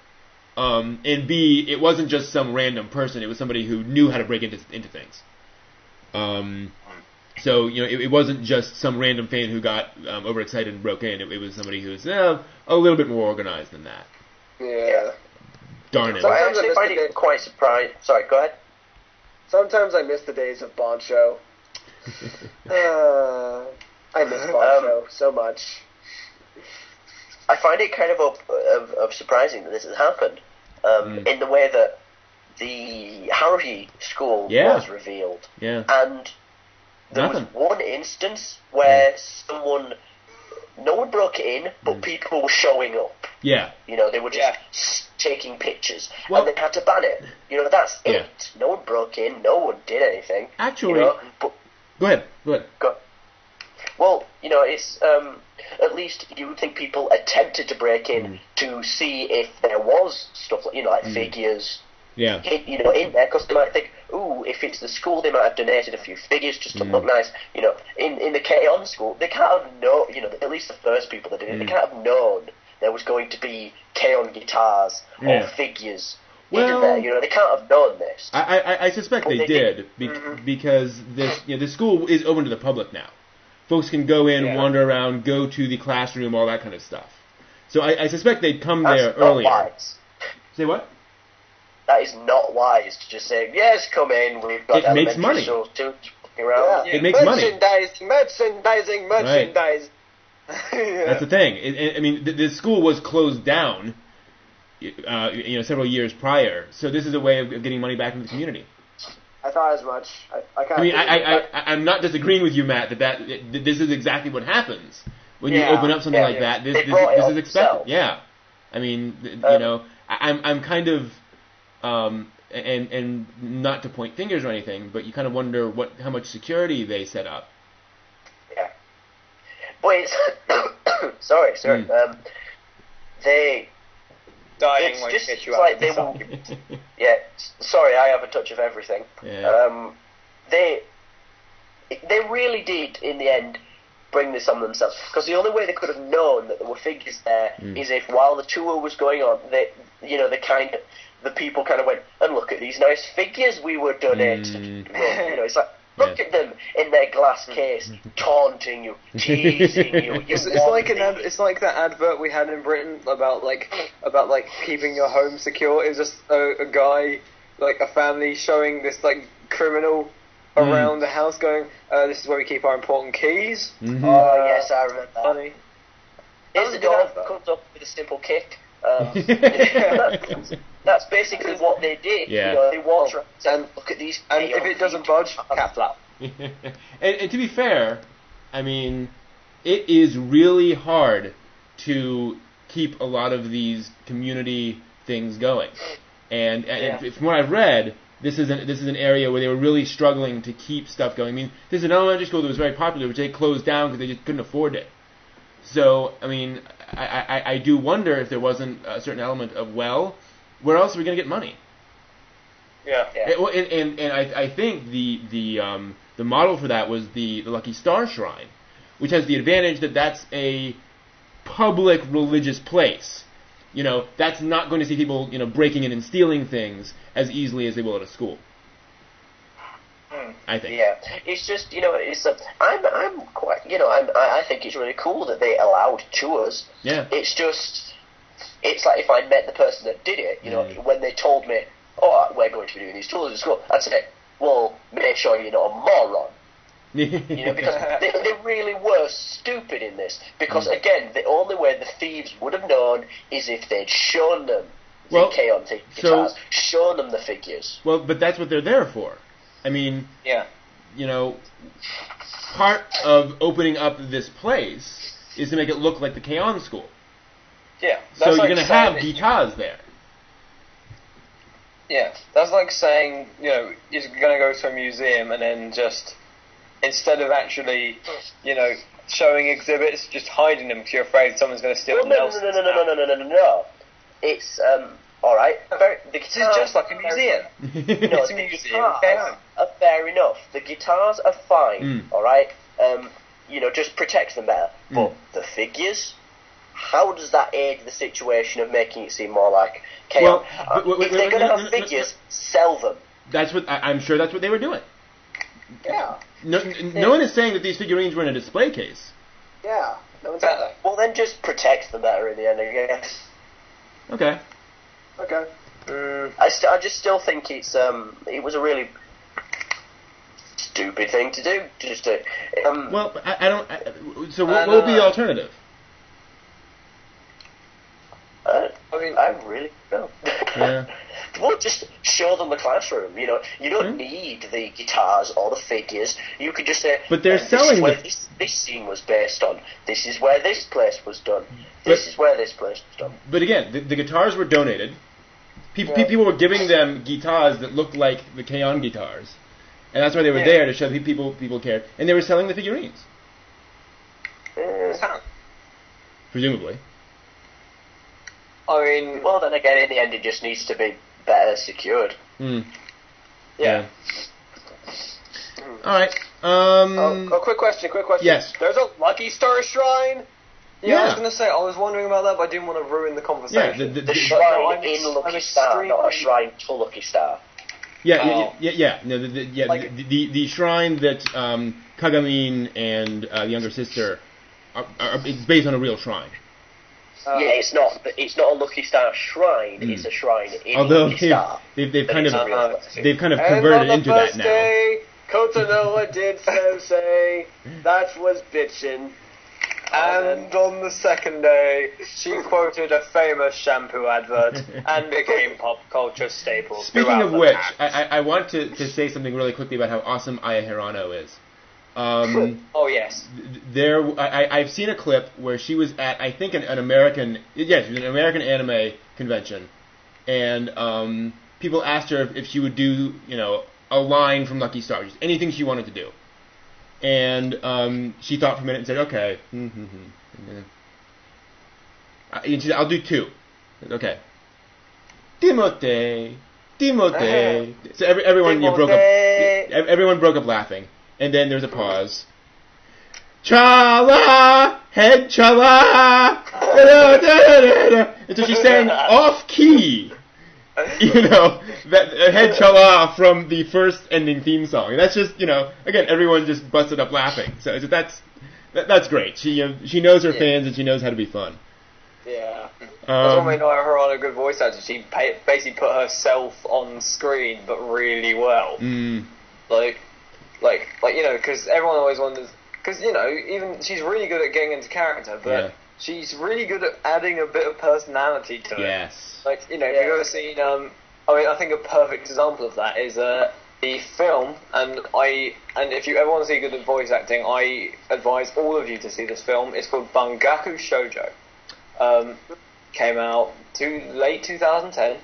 and B, it wasn't just some random person, it was somebody who knew how to break into things. So, it wasn't just some random fan who got overexcited and broke in. It was somebody who was a little bit more organized than that. Yeah. Darn it. So I actually find it quite surprising. Sorry, go ahead. Sometimes I miss the days of Boncho. I miss Boncho so much. I find it kind of surprising that this has happened, in the way that the Haruhi school was revealed. Yeah. And there was one instance where no one broke in, but people were showing up. Yeah. They were just taking pictures, and they had to ban it. That's it. No one broke in, no one did anything. Actually, but go ahead. Well, it's at least you would think people attempted to break in to see if there was stuff like figures. Yeah. In there, because they might think, ooh, if it's the school, they might have donated a few figures just to look nice. In the K-On school, they can't have known, at least the first people that did it, they can't have known there was going to be K-On guitars or figures in there. They can't have known this. I suspect they did, because this school is open to the public now. Folks can go in, wander around, go to the classroom, all that kind of stuff. So I suspect they'd come there earlier. Wise. Say what? That is not wise to just say, yes, come in, we've got it makes money. Around. It makes money. Merchandising. Right. That's the thing. The school was closed down, several years prior. So this is a way of getting money back into the community. I thought as much. I'm not disagreeing with you, Matt, that this is exactly what happens when you open up something like that. This is expected. Yeah. I'm kind of, and not to point fingers or anything, but you kind of wonder how much security they set up. Yeah. Boy, it's sorry. They. Dying it's when just get you like out they will. Yeah, sorry, I have a touch of everything. Yeah. They really did in the end bring this on themselves, because the only way they could have known that there were figures there is if while the tour was going on, the people kind of went and look at these nice figures we were donated. It's like. Look at them in their glass case, taunting you, teasing you. It's like that advert we had in Britain about keeping your home secure. It was just a guy, like a family, showing this criminal around the house, going, "This is where we keep our important keys." Mm-hmm. Oh yes, I remember that. Funny. Here's the door comes up with a simple kick. That's basically what they did. Yeah. They walked around and look at these. And if it doesn't budge, cat flap. and to be fair, it is really hard to keep a lot of these community things going. And from what I've read, this is an area where they were really struggling to keep stuff going. This is an elementary school that was very popular, which they closed down because they just couldn't afford it. So, I do wonder if there wasn't a certain element of, where else are we going to get money? Yeah. And I think the model for that was the Lucky Star Shrine, which has the advantage that that's a public religious place. That's not going to see people, breaking in and stealing things as easily as they will at a school. I think. Yeah, it's just I'm quite I think it's really cool that they allowed tours. Yeah. It's like if I'd met the person that did it, when they told me, we're going to be doing these tours at school, I'd say, well, make sure you're not a moron. Because they really were stupid in this. Because again, the only way the thieves would have known is if they'd shown them the K-On guitars, shown them the figures. Well, but that's what they're there for. Part of opening up this place is to make it look like the K-On school. Yeah. So you're going to have guitars there. Yeah, that's like saying, you're going to go to a museum and then just, instead of actually, showing exhibits, just hiding them because you're afraid someone's going to steal them. No. It's, alright. This is just like a museum. It's a museum. Fair enough. The guitars are fine, alright? Just protect them better. But the figures, how does that aid the situation of making it seem more like K-On? If they're going to have figures, sell them. I'm sure that's what they were doing. Yeah. no one is saying that these figurines were in a display case. Yeah, no one's saying that. Well, then just protect them better in the end, I guess. Okay. I just still think it was a really stupid thing to do. Just to, well, I don't. So what would be the alternative? I really don't. Yeah. Well, just show them the classroom. You don't need the guitars or the figures. You could just say, but they're selling this scene was based on. This is where this place was done. This is where this place was done. But again, the guitars were donated. People were giving them guitars that looked like the K-On! Guitars. And that's why they were there, to show that people cared. And they were selling the figurines. Presumably. I mean... Well, then again, in the end, it just needs to be better secured. Yeah. Alright. Quick question. Yes. There's a Lucky Star shrine? Yeah, I was going to say, I was wondering about that, but I didn't want to ruin the conversation. The shrine in Lucky Star, not a shrine to Lucky Star. Yeah. No, the shrine that Kagamin and the younger sister it's based on a real shrine. It's not a Lucky Star shrine. It's a shrine in Lucky Star. They've kind of converted it into that now. Day, Kotonoa did say that was bitchin'. And on the second day, she quoted a famous shampoo advert and became pop culture staple. Speaking of which, I want to say something really quickly about how awesome Aya Hirano is. Oh yes. I've seen a clip where she was at, I think, an American anime convention, and people asked her if she would do, a line from Lucky Star, just anything she wanted to do. And she thought for a minute and said, "Okay." She said, "I'll do two." Okay. Timote. So everyone broke up. Everyone broke up laughing, and then there's a pause. Chala, head chala. And so she sang off key. That head chala from the first ending theme song. And that's just, again, everyone just busted up laughing. So that's great. She knows her fans and she knows how to be fun. Yeah. That's what made her on a good voice actor. She basically put herself on screen, but really well. Because everyone always wonders, because, even she's really good at getting into character, but she's really good at adding a bit of personality to it. Yes. If you've ever seen, I think a perfect example of that is the film, and if you ever want to see good voice acting, I advise all of you to see this film. It's called Bangaku Shoujo. Came out late 2010,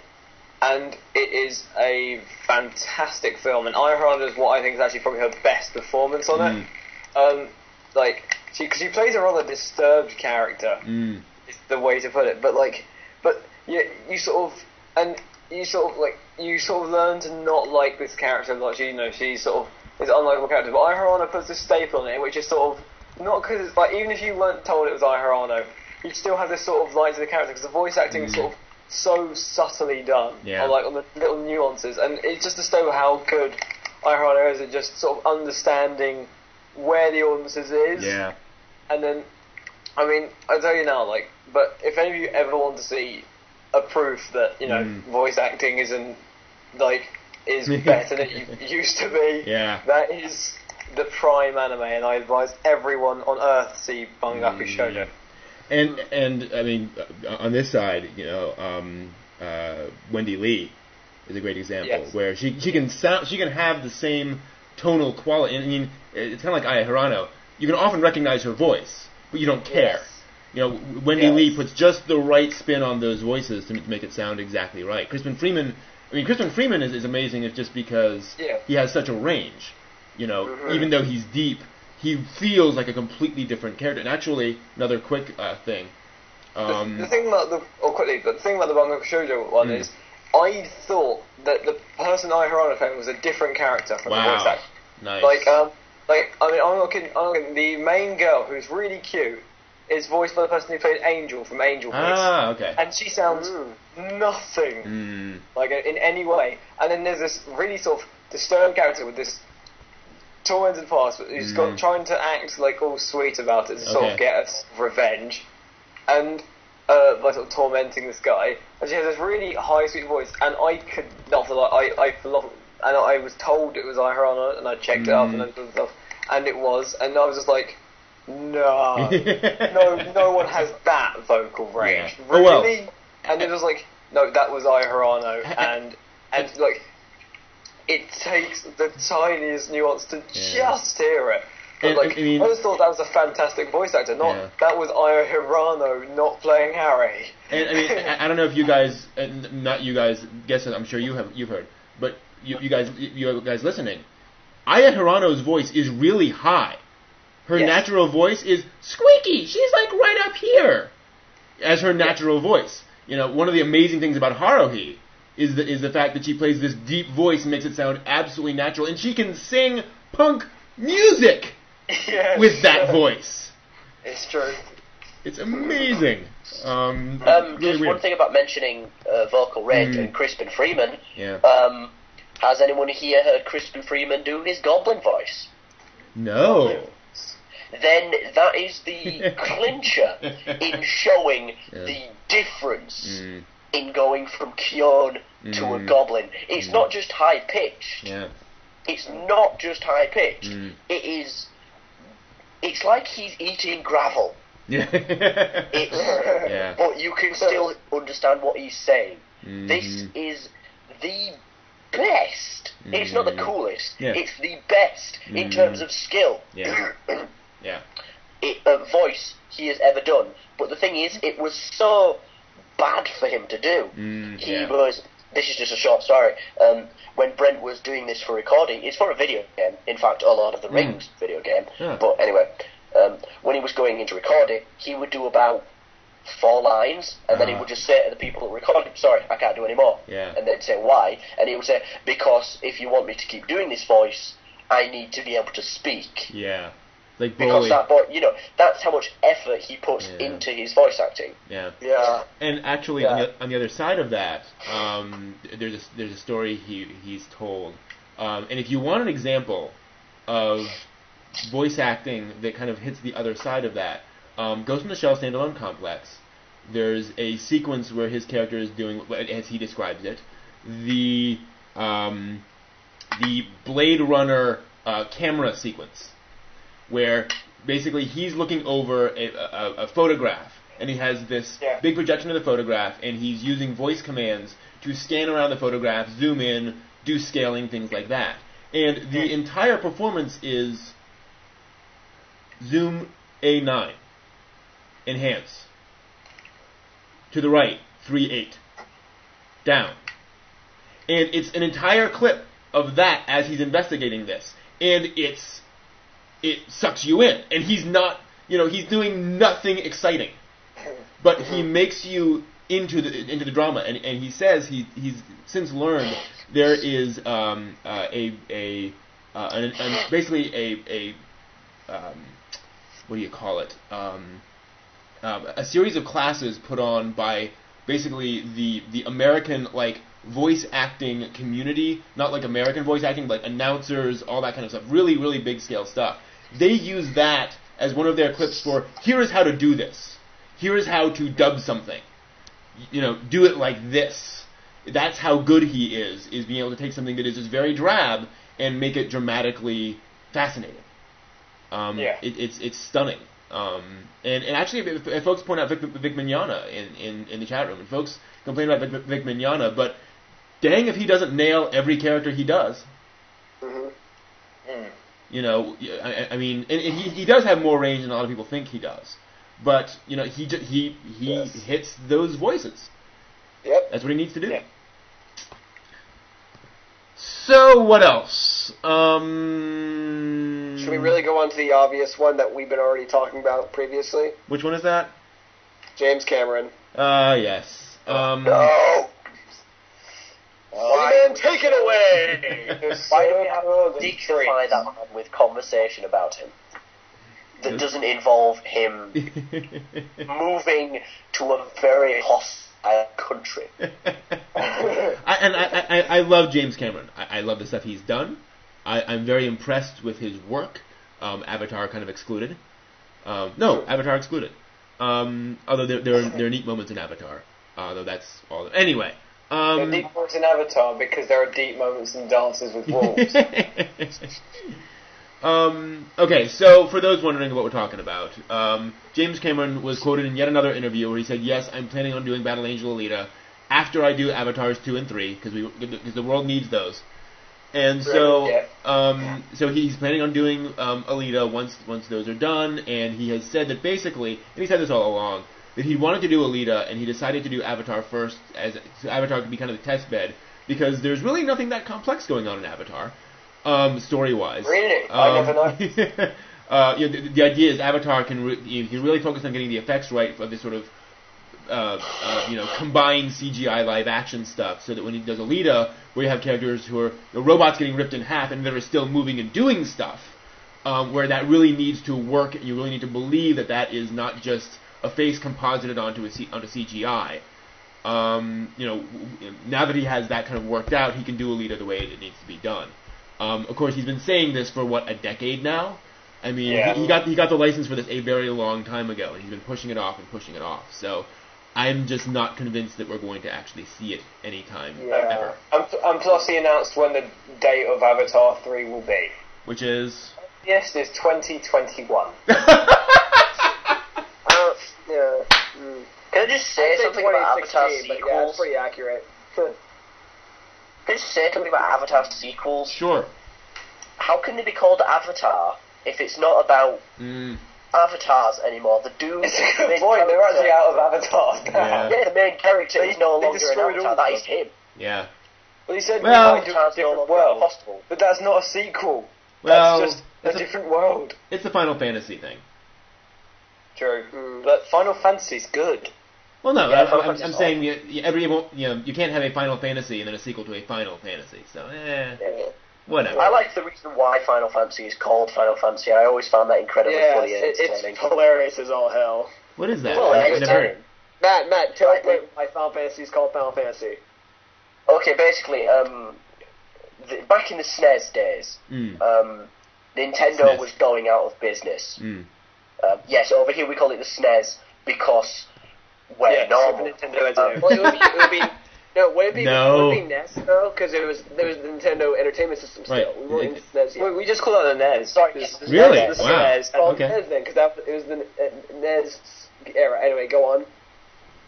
and it is a fantastic film, and Aya Hirano is what I think is actually probably her best performance on it. She plays a rather disturbed character, is the way to put it, but you sort of learn to not like this character a lot. She's sort of this unlikable character, but Aya Hirano puts a staple on it, which is sort of not because it's even if you weren't told it was Aya Hirano, you still have this sort of light to the character because the voice acting is sort of so subtly done, on the little nuances, and it's just to show how good Aya Hirano is at just sort of understanding where the audience is. Yeah. And then, I tell you now, but if any of you ever want to see a proof that voice acting isn't is better than it used to be, that is the prime anime, and I advise everyone on Earth to see Bangaku Shoujo. And on this side, Wendy Lee is a great example where she can have the same tonal quality. It's kind of like Aya Hirano. You can often recognize her voice, but you don't care. Wendy Lee puts just the right spin on those voices to make it sound exactly right. Crispin Freeman is amazing just because he has such a range. Even though he's deep, he feels like a completely different character. And actually, another quick thing. The thing about the Bangaku Shoujo one is, I thought that the person Aya Hirano played was a different character from the voice actor. Nice. I'm not kidding. The main girl, who's really cute, is voiced by the person who played Angel from Angel Beats. Ah, okay. And she sounds nothing in any way. And then there's this really sort of disturbed character with this tormented past, but he's got trying to act like all sweet about it to sort of get us revenge, and by sort of tormenting this guy. And she has this really high, sweet voice, and I could not and I was told it was Hirano, and I checked it up and stuff, and it was, and I was just like, no, no one has that vocal range, really. Oh, well. And it was like, no, that was Hirano, and like, it takes the tiniest nuance to just hear it. But I just thought that was a fantastic voice actor. That was Aya Hirano not playing Harry. And I mean, I don't know if you guys, not you guys, guess it. I'm sure you've heard, but you guys listening, Aya Hirano's voice is really high. Her natural voice is squeaky. She's like right up here as her natural voice. One of the amazing things about Haruhi is the fact that she plays this deep voice and makes it sound absolutely natural, and she can sing punk music with that voice. It's true. It's amazing. Really just one thing about mentioning vocal range and Crispin Freeman. Yeah. Has anyone here heard Crispin Freeman do his goblin voice? No. Then that is the clincher in showing the difference in going from Kyon to a goblin. It's not just high pitched. Yeah. It's not just high pitched. It's like he's eating gravel. Yeah. But you can still understand what he's saying. This is the best. It's not the coolest. It's the best in terms of skill. Voice he has ever done. But the thing is, it was so bad for him to do. This is just a short story. When Brent was doing this for recording, it's for a video game. In fact, a Lord of the Rings video game. But anyway, when he was going in to record it, he would do about 4 lines, and then he would just say to the people that were recording, sorry, I can't do any more. And they'd say, why? And he would say, because if you want me to keep doing this voice, I need to be able to speak. Yeah. Like because that's how much effort he puts into his voice acting. Yeah. And actually, on the other side of that, there's a story he's told, and if you want an example of voice acting that kind of hits the other side of that, Ghost in the Shell Standalone Complex. There's a sequence where his character is doing, as he describes it, the Blade Runner camera sequence, where basically he's looking over a photograph, and he has this big projection of the photograph, and he's using voice commands to scan around the photograph, zoom in, do scaling, things like that. And the entire performance is zoom A9, enhance, to the right, 3.8, down. And it's an entire clip of that as he's investigating this, and it sucks you in. And he's not, he's doing nothing exciting, but he makes you into the drama. And he says he's since learned there is basically a what do you call it? A series of classes put on by basically the American voice acting community, not like American voice acting, but announcers, all that kind of stuff, really, really big scale stuff. They use that as one of their clips for, here is how to do this. Here is how to dub something. Do it like this. That's how good he is being able to take something that is just very drab and make it dramatically fascinating. It's stunning. And actually, if folks point out Vic Mignogna in the chat room, and folks complain about Vic Mignogna, but dang if he doesn't nail every character he does. I mean, and he does have more range than a lot of people think he does. But he hits those voices. Yep. That's what he needs to do. Yeah. So what else? Should we really go on to the obvious one that we've been already talking about previously? Which one is that? James Cameron. Yes. No! Man, take it away! Why do we have to dignify that man with conversation about him that doesn't involve him moving to a very hostile country? I love James Cameron. I love the stuff he's done. I'm very impressed with his work. Avatar kind of excluded. No, Avatar excluded. Although there are neat moments in Avatar. Though that's all. Anyway. There are deep moments in Avatar because there are deep moments in Dances with Wolves. Okay, so for those wondering what we're talking about, James Cameron was quoted in yet another interview where he said, "Yes, I'm planning on doing Battle Angel Alita after I do Avatars 2 and 3 because the world needs those." And so, so he's planning on doing Alita once those are done, and he has said that basically, and he said this all along, that he wanted to do Alita, and he decided to do Avatar first, so Avatar could be kind of the test bed, because there's really nothing that complex going on in Avatar, story-wise. Really? I never know. The idea is Avatar can really focus on getting the effects right for this sort of combined CGI live action stuff, so that when he does Alita, where you have characters who are robots getting ripped in half and that are still moving and doing stuff, where that really needs to work, and you really need to believe that is not just a face composited onto CGI. Now that he has that kind of worked out, he can do Alita the way it needs to be done. Of course, he's been saying this for a decade now. I mean, he got the license for this a very long time ago, and he's been pushing it off. So I'm just not convinced that we're going to actually see it anytime ever. And plus, he announced when the date of Avatar 3 will be, which is yes, it's 2021. Can I just say something about Avatar sequels? Yeah, that's pretty accurate. Can I just say something about Avatar sequels? Sure. How can they be called Avatar if it's not about avatars anymore? The dude... It's a good point, they're actually out of avatars now. Yeah, the main character is no longer an avatar, that is him. Yeah. Well, he said we might do a different no world, possible. but that's not a sequel. Well, that's just a different world. It's the Final Fantasy thing. True. But Final Fantasy's good. Well, no, I'm saying you can't have a Final Fantasy and then a sequel to a Final Fantasy, so whatever. I like the reason why Final Fantasy is called Final Fantasy. I always found that incredibly funny and entertaining. It's hilarious as all hell. What is that? Well, I've never heard. Matt, tell me why Final Fantasy is called Final Fantasy. Okay, basically, back in the SNES days, Nintendo was going out of business. Yes, over here we call it the SNES because we're normal. Well, it would be NES though, because there was the Nintendo Entertainment System still. Right. We weren't in SNES yet. We just call it the NES. Sorry, really? The Wow. SNES. Okay. NES then, because it was the NES era. Anyway, go on.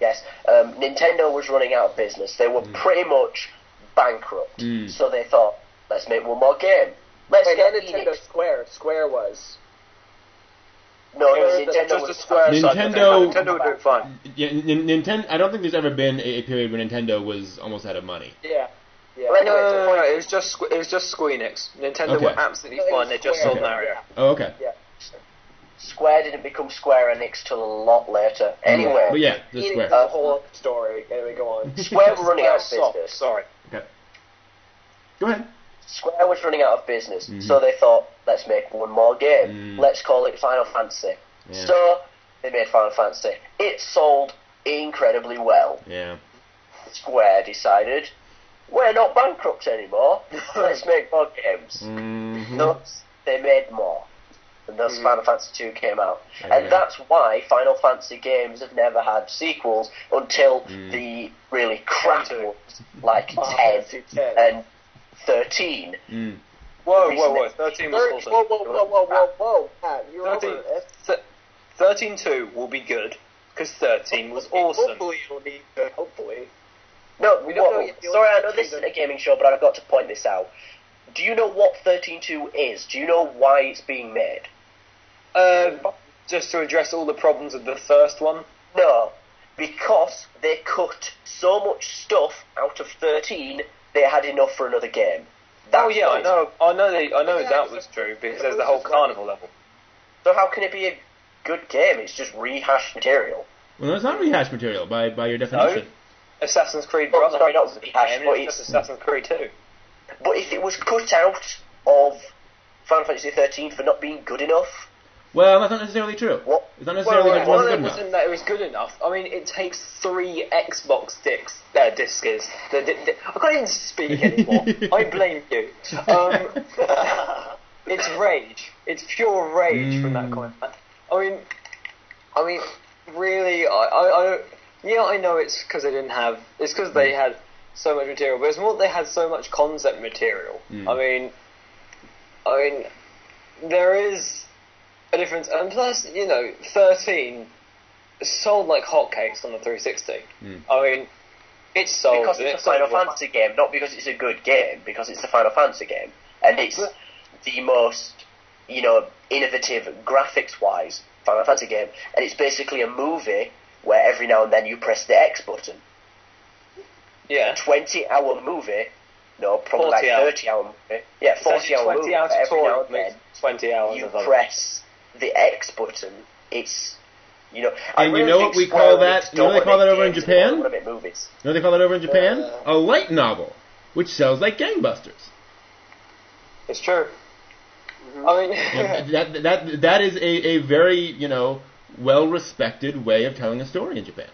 Yes, Nintendo was running out of business. They were pretty much bankrupt. So they thought, let's make one more game. Let's get Nintendo Square. Square was. No, Nintendo was just a Square. Nintendo would do it fine. Yeah, Nintendo. I don't think there's ever been a period where Nintendo was almost out of money. Yeah. Well, anyway, no, it was just Squeenix. Nintendo were absolutely fine. They just sold Mario. Oh, okay. Yeah. Square didn't become Square Enix till a lot later. Anyway. But yeah, the Square. The whole story. Anyway, go on. Square were running out of business. Sorry. Okay. Go ahead. Square was running out of business, so they thought, let's make one more game. Let's call it Final Fantasy. Yeah. So, they made Final Fantasy. It sold incredibly well. Yeah. Square decided, we're not bankrupt anymore, let's make more games. Thus, they made more. And thus Final Fantasy 2 came out. And that's why Final Fantasy games have never had sequels until the really crap ones, like 10 and 13. Whoa, 13 was also... Whoa, Pat, you're over it. 13-2 will be good, because 13 was awesome. Hopefully it'll be good, hopefully. No, we don't know. Sorry, I know this isn't a gaming show, but I've got to point this out. Do you know what 13-2 is? Do you know why it's being made? Just to address all the problems of the first one? No, because they cut so much stuff out of 13, they had enough for another game. I know that was true, because there's the whole carnival level. So how can it be a good game? It's just rehashed material. Well, it's not rehashed material by your definition. No. Assassin's Creed Brotherhood. Sorry, not rehashed, but it's Assassin's Creed 2. But if it was cut out of Final Fantasy 13 for not being good enough, Well, that's not necessarily true. What? It's not necessarily that it wasn't good enough. Wasn't that it was good enough. I mean, it takes 3 Xbox discs. I can't even speak anymore. I blame you. It's rage. It's pure rage from that comment. I mean, really, I know it's because they didn't have. It's because they had so much material, but it's more that they had so much concept material. I mean, there is a difference, and plus, 13 sold like hotcakes on the 360. I mean, it's sold because it's a Final Fantasy game, not because it's a good game, because it's the Final Fantasy game, and it's the most, innovative graphics-wise Final Fantasy game, and it's basically a movie where every now and then you press the X button. Yeah. 20-hour movie. No, probably like 30-hour movie. Yeah, 40-hour movie. 20 hours of every now and makes then 20 hours you of other. press the X button. It's, And you know what we call that? You know what they call that over in Japan? You know what they call that over in Japan? A light novel, which sells like gangbusters. It's true. I mean, that is a very well-respected way of telling a story in Japan.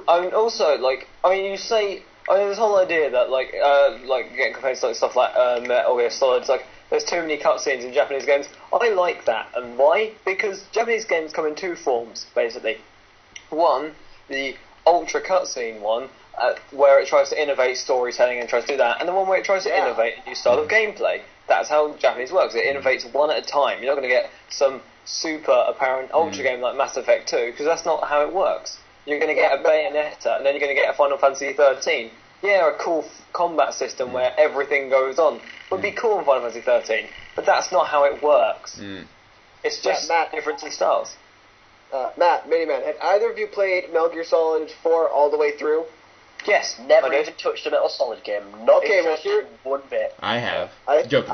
I mean, also, you say, this whole idea that, getting complaints like stuff like Metal Gear Solid, there's too many cutscenes in Japanese games. I like that. And why? Because Japanese games come in 2 forms, basically. One, the ultra cutscene one, where it tries to innovate storytelling and tries to do that, and the one where it tries to innovate a new style of gameplay. That's how Japanese works. It innovates one at a time. You're not going to get some super apparent ultra game like Mass Effect 2, because that's not how it works. You're going to get a Bayonetta, and then you're going to get a Final Fantasy 13. Yeah, a cool combat system where everything goes on would be cool in Final Fantasy 13, but that's not how it works. It's just difference in styles. Matt, Miniman, have either of you played Metal Gear Solid 4 all the way through? Yes. Never even touched a Metal Solid game. Not one bit. I have. Joking.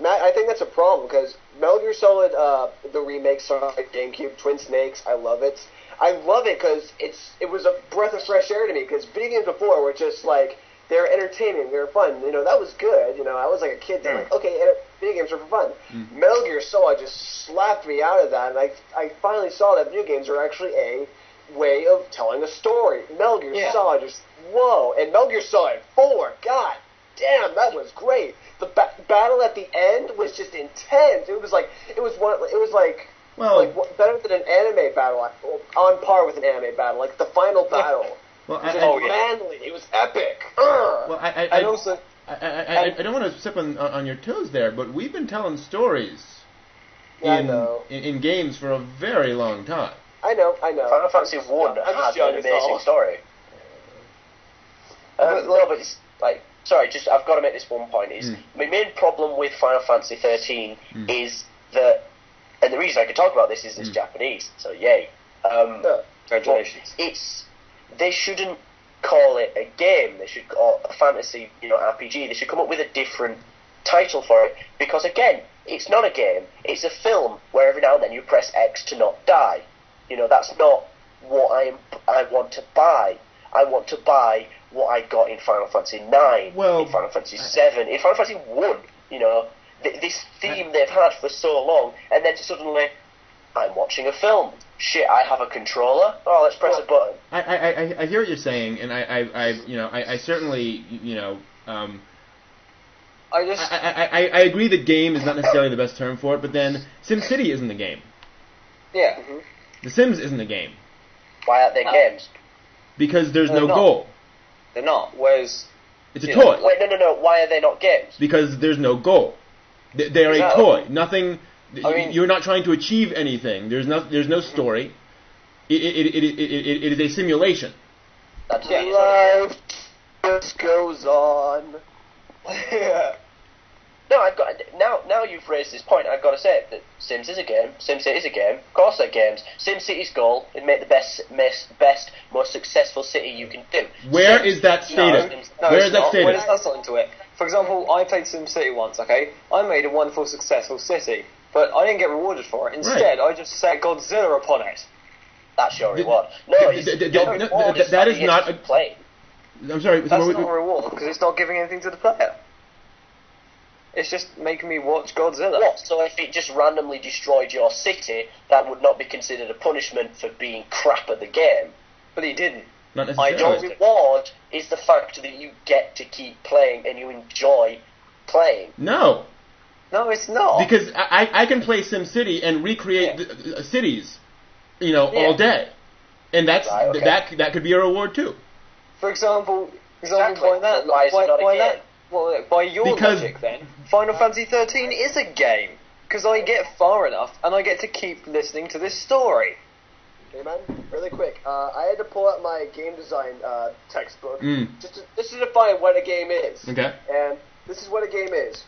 Matt, I think that's a problem, because Metal Gear Solid, the remakes on GameCube, Twin Snakes, I love it. I love it because it was a breath of fresh air to me, because video games before were just they were entertaining, they were fun, that was good, I was like a kid, okay, video games are for fun. Metal Gear Solid just slapped me out of that, and I finally saw that video games are actually a way of telling a story. Metal Gear Solid just, whoa, and Metal Gear Solid 4, god damn, that was great. The battle at the end was just intense. It was better than an anime battle, on par with an anime battle, like the final battle. Well, manly. It was epic. Well, I don't want to step on your toes there, but we've been telling stories in games for a very long time. I know. Final Fantasy 1 had an amazing story. But it's sorry, I've got to make this one point. My main problem with Final Fantasy 13 is that, and the reason I can talk about this is it's Japanese, so yay. Congratulations. They shouldn't call it a game. They should call it a fantasy, RPG. They should come up with a different title for it, because again, it's not a game. It's a film where every now and then you press X to not die. That's not what I want to buy. I want to buy what I got in Final Fantasy 9, in Final Fantasy 7, in Final Fantasy 1. This theme they've had for so long, and then suddenly, I'm watching a film. Shit, I have a controller. Oh, let's press a button. I hear what you're saying, and I certainly I agree that game is not necessarily the best term for it, but then SimCity isn't a game. Yeah. The Sims isn't a game. Why aren't they games? Because there's no goal. They're not. Whereas it's a toy. Wait, no. Why are they not games? Because there's no goal. They're a toy. Nothing. You're not trying to achieve anything. There's no story. It is a simulation. That's life just goes on. Yeah. No, now you've raised this point. I've got to say that Sims is a game. SimCity is a game. Of course, they're games. SimCity's goal is make the best, most successful city you can do. Where is that stated? Where is that stated? Where does that sort into it? For example, I played SimCity once. Okay, I made a wonderful, successful city, but I didn't get rewarded for it. Instead, I just set Godzilla upon it. That's your reward. No, that is not a play. I'm sorry. That's not a reward because it's not giving anything to the player. It's just making me watch Godzilla. What? So if it just randomly destroyed your city, that would not be considered a punishment for being crap at the game. But he didn't. Not necessarily. Your reward is the fact that you get to keep playing and you enjoy playing. No. No, it's not. Because I can play SimCity and recreate cities, all day. And that's Right, okay. that could be a reward too. For example, Exactly. by that, Why is it not a game? well, by your logic, then Final Fantasy 13 is a game because I get far enough and I get to keep listening to this story. Hey man, really quick. I had to pull out my game design textbook just to define what a game is. Okay. And this is what a game is.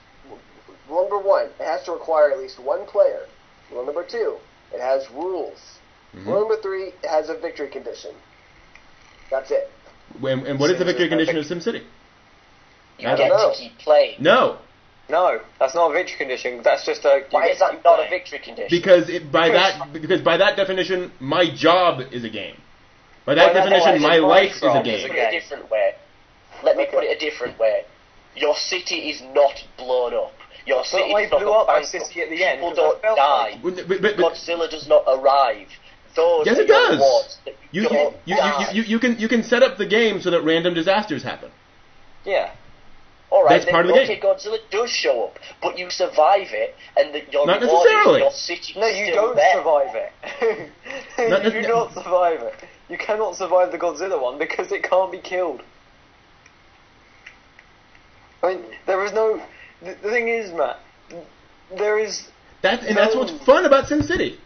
Rule number 1, it has to require at least one player. Rule number 2, it has rules. Rule number 3, it has a victory condition. That's it. And what is the victory condition of SimCity? You get to keep playing. No. No, that's not a victory condition. That's just a. Why is that not a victory condition? Because by that definition, my job is a game. By that definition, my life is a game. Let me put it a different way. Let me put it a different way. Your city is not blown up. Your city is not blew up my bankrupt. city at the end. People don't die. But Godzilla does not arrive. Those yes, are it your does. rewards that you don't die. You can set up the game so that random disasters happen. Yeah. All right, That's part of the game. Godzilla does show up, but you survive it, and your Not reward necessarily. is your city. No, you still don't there. survive it. You do not survive it. You cannot survive the Godzilla one because it can't be killed. I mean, there is no. The thing is, Matt, there is. That's what's fun about SimCity,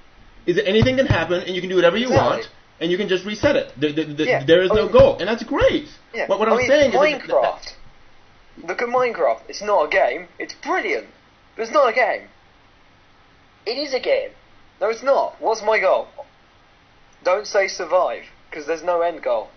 is that anything can happen and you can do whatever you want and you can just reset it. There is no goal, and that's great. Yeah. What I'm saying is Minecraft. Look at Minecraft. It's not a game. It's brilliant, but it's not a game. It is a game. No, it's not. What's my goal? Don't say survive, because there's no end goal.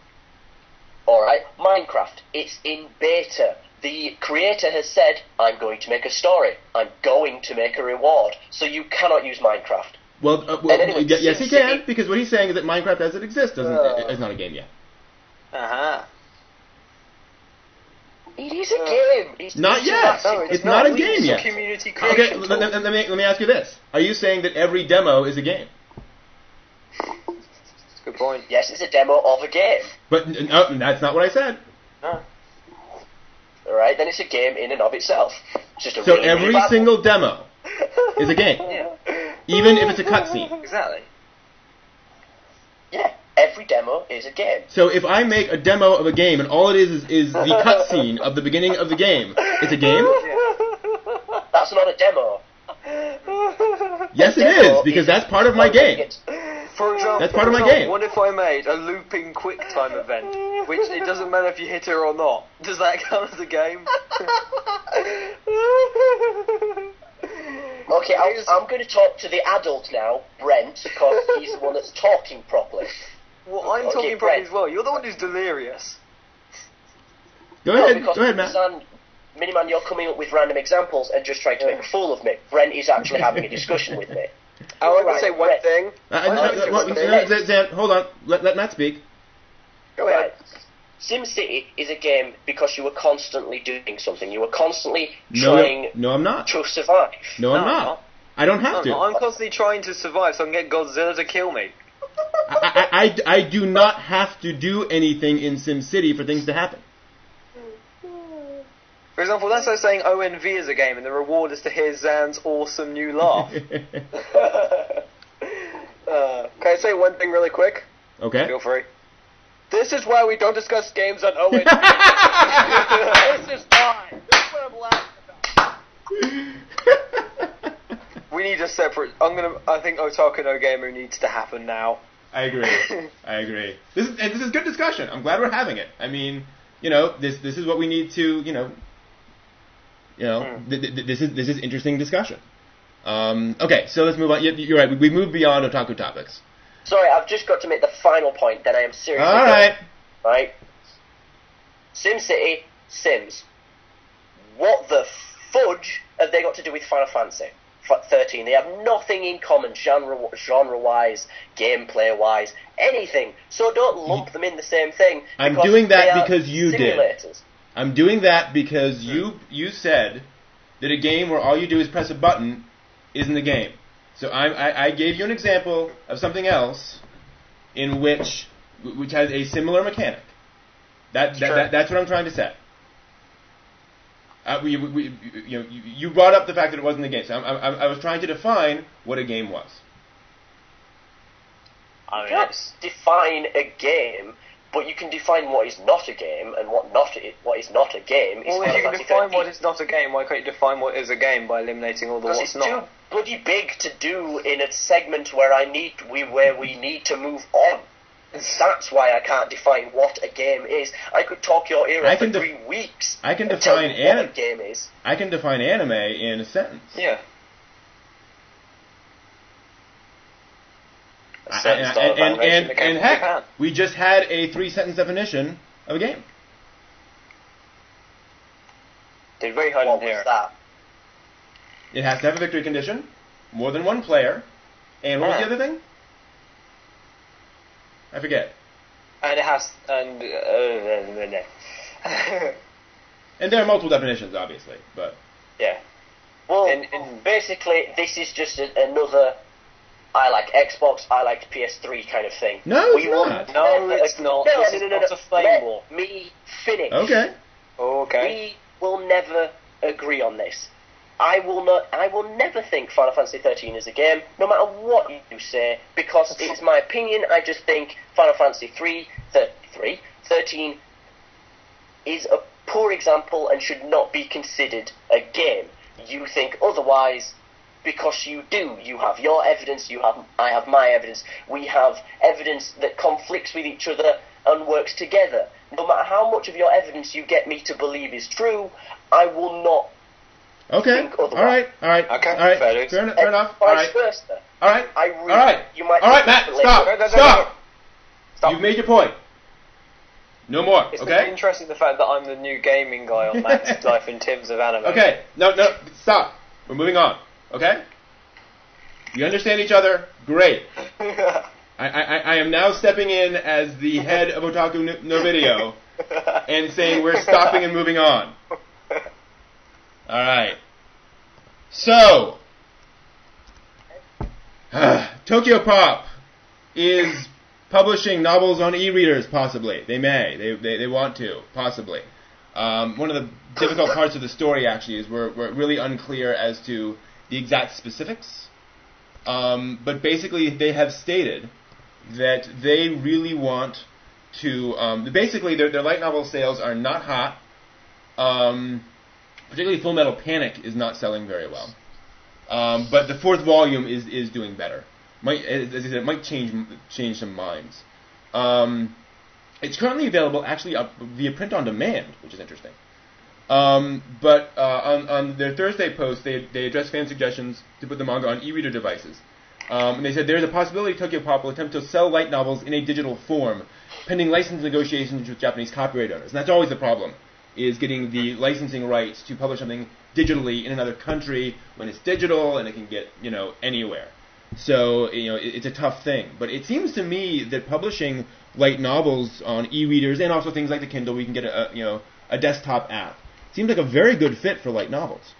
Alright, Minecraft. It's in beta. The creator has said, I'm going to make a story. I'm going to make a reward. So you cannot use Minecraft. Well, anyway, yes, he can, because what he's saying is that Minecraft as it exists is not a game yet. Uh-huh. It is a game. It's not yet. No, it's not a game it's yet. Community Okay, creation. let me ask you this: are you saying that every demo is a game? That's a good point. Yes, it's a demo of a game. But no, that's not what I said. No. Alright, then it's a game in and of itself. It's just a So really, every really bad single demo is a game, Yeah. even if it's a cutscene. Exactly. Yeah, every demo is a game. So if I make a demo of a game and all it is the cutscene of the beginning of the game, it's a game? That's not a demo. Yes, it is, because that's part of my game. For example, That's part of my game. What if I made a looping quick time event, which it doesn't matter if you hit it or not? Does that count as a game? Okay, I'm going to talk to the adult now, Brent, because he's the one that's talking properly. Well, I'm talking properly as well. You're the one who's delirious. Go ahead, Matt. Miniman, you're coming up with random examples and just trying to make a fool of me. Brent is actually having a discussion with me. I want to say one thing. Zan, hold on. Let Matt speak. Go ahead. Right. SimCity is a game because you were constantly doing something. You were constantly trying I'm not. to survive. No, I'm not. I don't have to. I'm constantly trying to survive so I can get Godzilla to kill me. I do not have to do anything in SimCity for things to happen. For example, that's like saying ONV is a game and the reward is to hear Zan's awesome new laugh. Can I say one thing really quick? Okay. Feel free. This is why we don't discuss games on ONV. This is fine. This is what I'm laughing about. We need a separate. I think Otaku no Gamer needs to happen now. I agree. This is good discussion. I'm glad we're having it. I mean, this is what we need to, this is interesting discussion. Okay, so let's move on. You're right. We moved beyond otaku topics. Sorry, I've just got to make the final point, then I am seriously All right. Right? SimCity, Sims. What the fudge have they got to do with Final Fantasy 13? They have nothing in common, genre-wise, gameplay-wise, anything. So don't lump them in the same thing. I'm doing that they are because you simulators. did. I'm doing that because you said that a game where all you do is press a button isn't a game. So I gave you an example of something else in which has a similar mechanic. That's what I'm trying to say. You brought up the fact that it wasn't a game, so I was trying to define what a game was. You can't define a game, but you can define what is not a game, and what is not a game is. Well, if you can define what is not a game, why can't you define what is a game by eliminating all the what's not? Because it's too bloody big to do in a segment where we need to move on. That's why I can't define what a game is. I could talk your ear off for 3 weeks. I can define what a game is. I can define anime in a sentence. Yeah. And heck, we just had a 3-sentence definition of a game. Did we? I didn't hear. What was that? It has to have a victory condition, more than one player, and what was the other thing? I forget. And it has and there are multiple definitions, obviously, but yeah. Well, basically, this is just another. I like Xbox, I like PS3 kind of thing. No, it's not. No, it's not. No, it's a flame war. Let me finish. Okay. Okay. We will never agree on this. I will never think Final Fantasy 13 is a game, no matter what you say, because it's my opinion. I just think Final Fantasy 13 is a poor example and should not be considered a game. You think otherwise, because you do. You have your evidence, I have my evidence. We have evidence that conflicts with each other and works together. No matter how much of your evidence you get me to believe is true, I will not. Okay. All right. Okay. All right. Fair enough. All right. Versa. All right. All right. You might. All right, Matt. Stop. Stop. You've made your point. No more. It's okay. interesting the fact that I'm the new gaming guy on Matt's Life in Tim's of Anime. Okay. No. Stop. We're moving on. Okay. You understand each other. Great. I am now stepping in as the head of Otaku no Video and saying we're stopping and moving on. Alright. So, Tokyopop is publishing novels on e-readers, possibly. They may. They want to, possibly. One of the difficult parts of the story, actually, is we're really unclear as to the exact specifics. But basically, they have stated that they really want to... basically, their light novel sales are not hot. Particularly Full Metal Panic is not selling very well. But the 4th volume is doing better. As I said, it might change some minds. It's currently available, actually, via print on demand, which is interesting. But on their Thursday post, they addressed fan suggestions to put the manga on e-reader devices. And they said there is a possibility Tokyopop will attempt to sell light novels in a digital form, pending license negotiations with Japanese copyright owners. And that's always the problem, is getting the licensing rights to publish something digitally in another country when it's digital and it can get, anywhere. So, it's a tough thing. But it seems to me that publishing light novels on e-readers and also things like the Kindle, we can get a desktop app. Seems like a very good fit for light novels.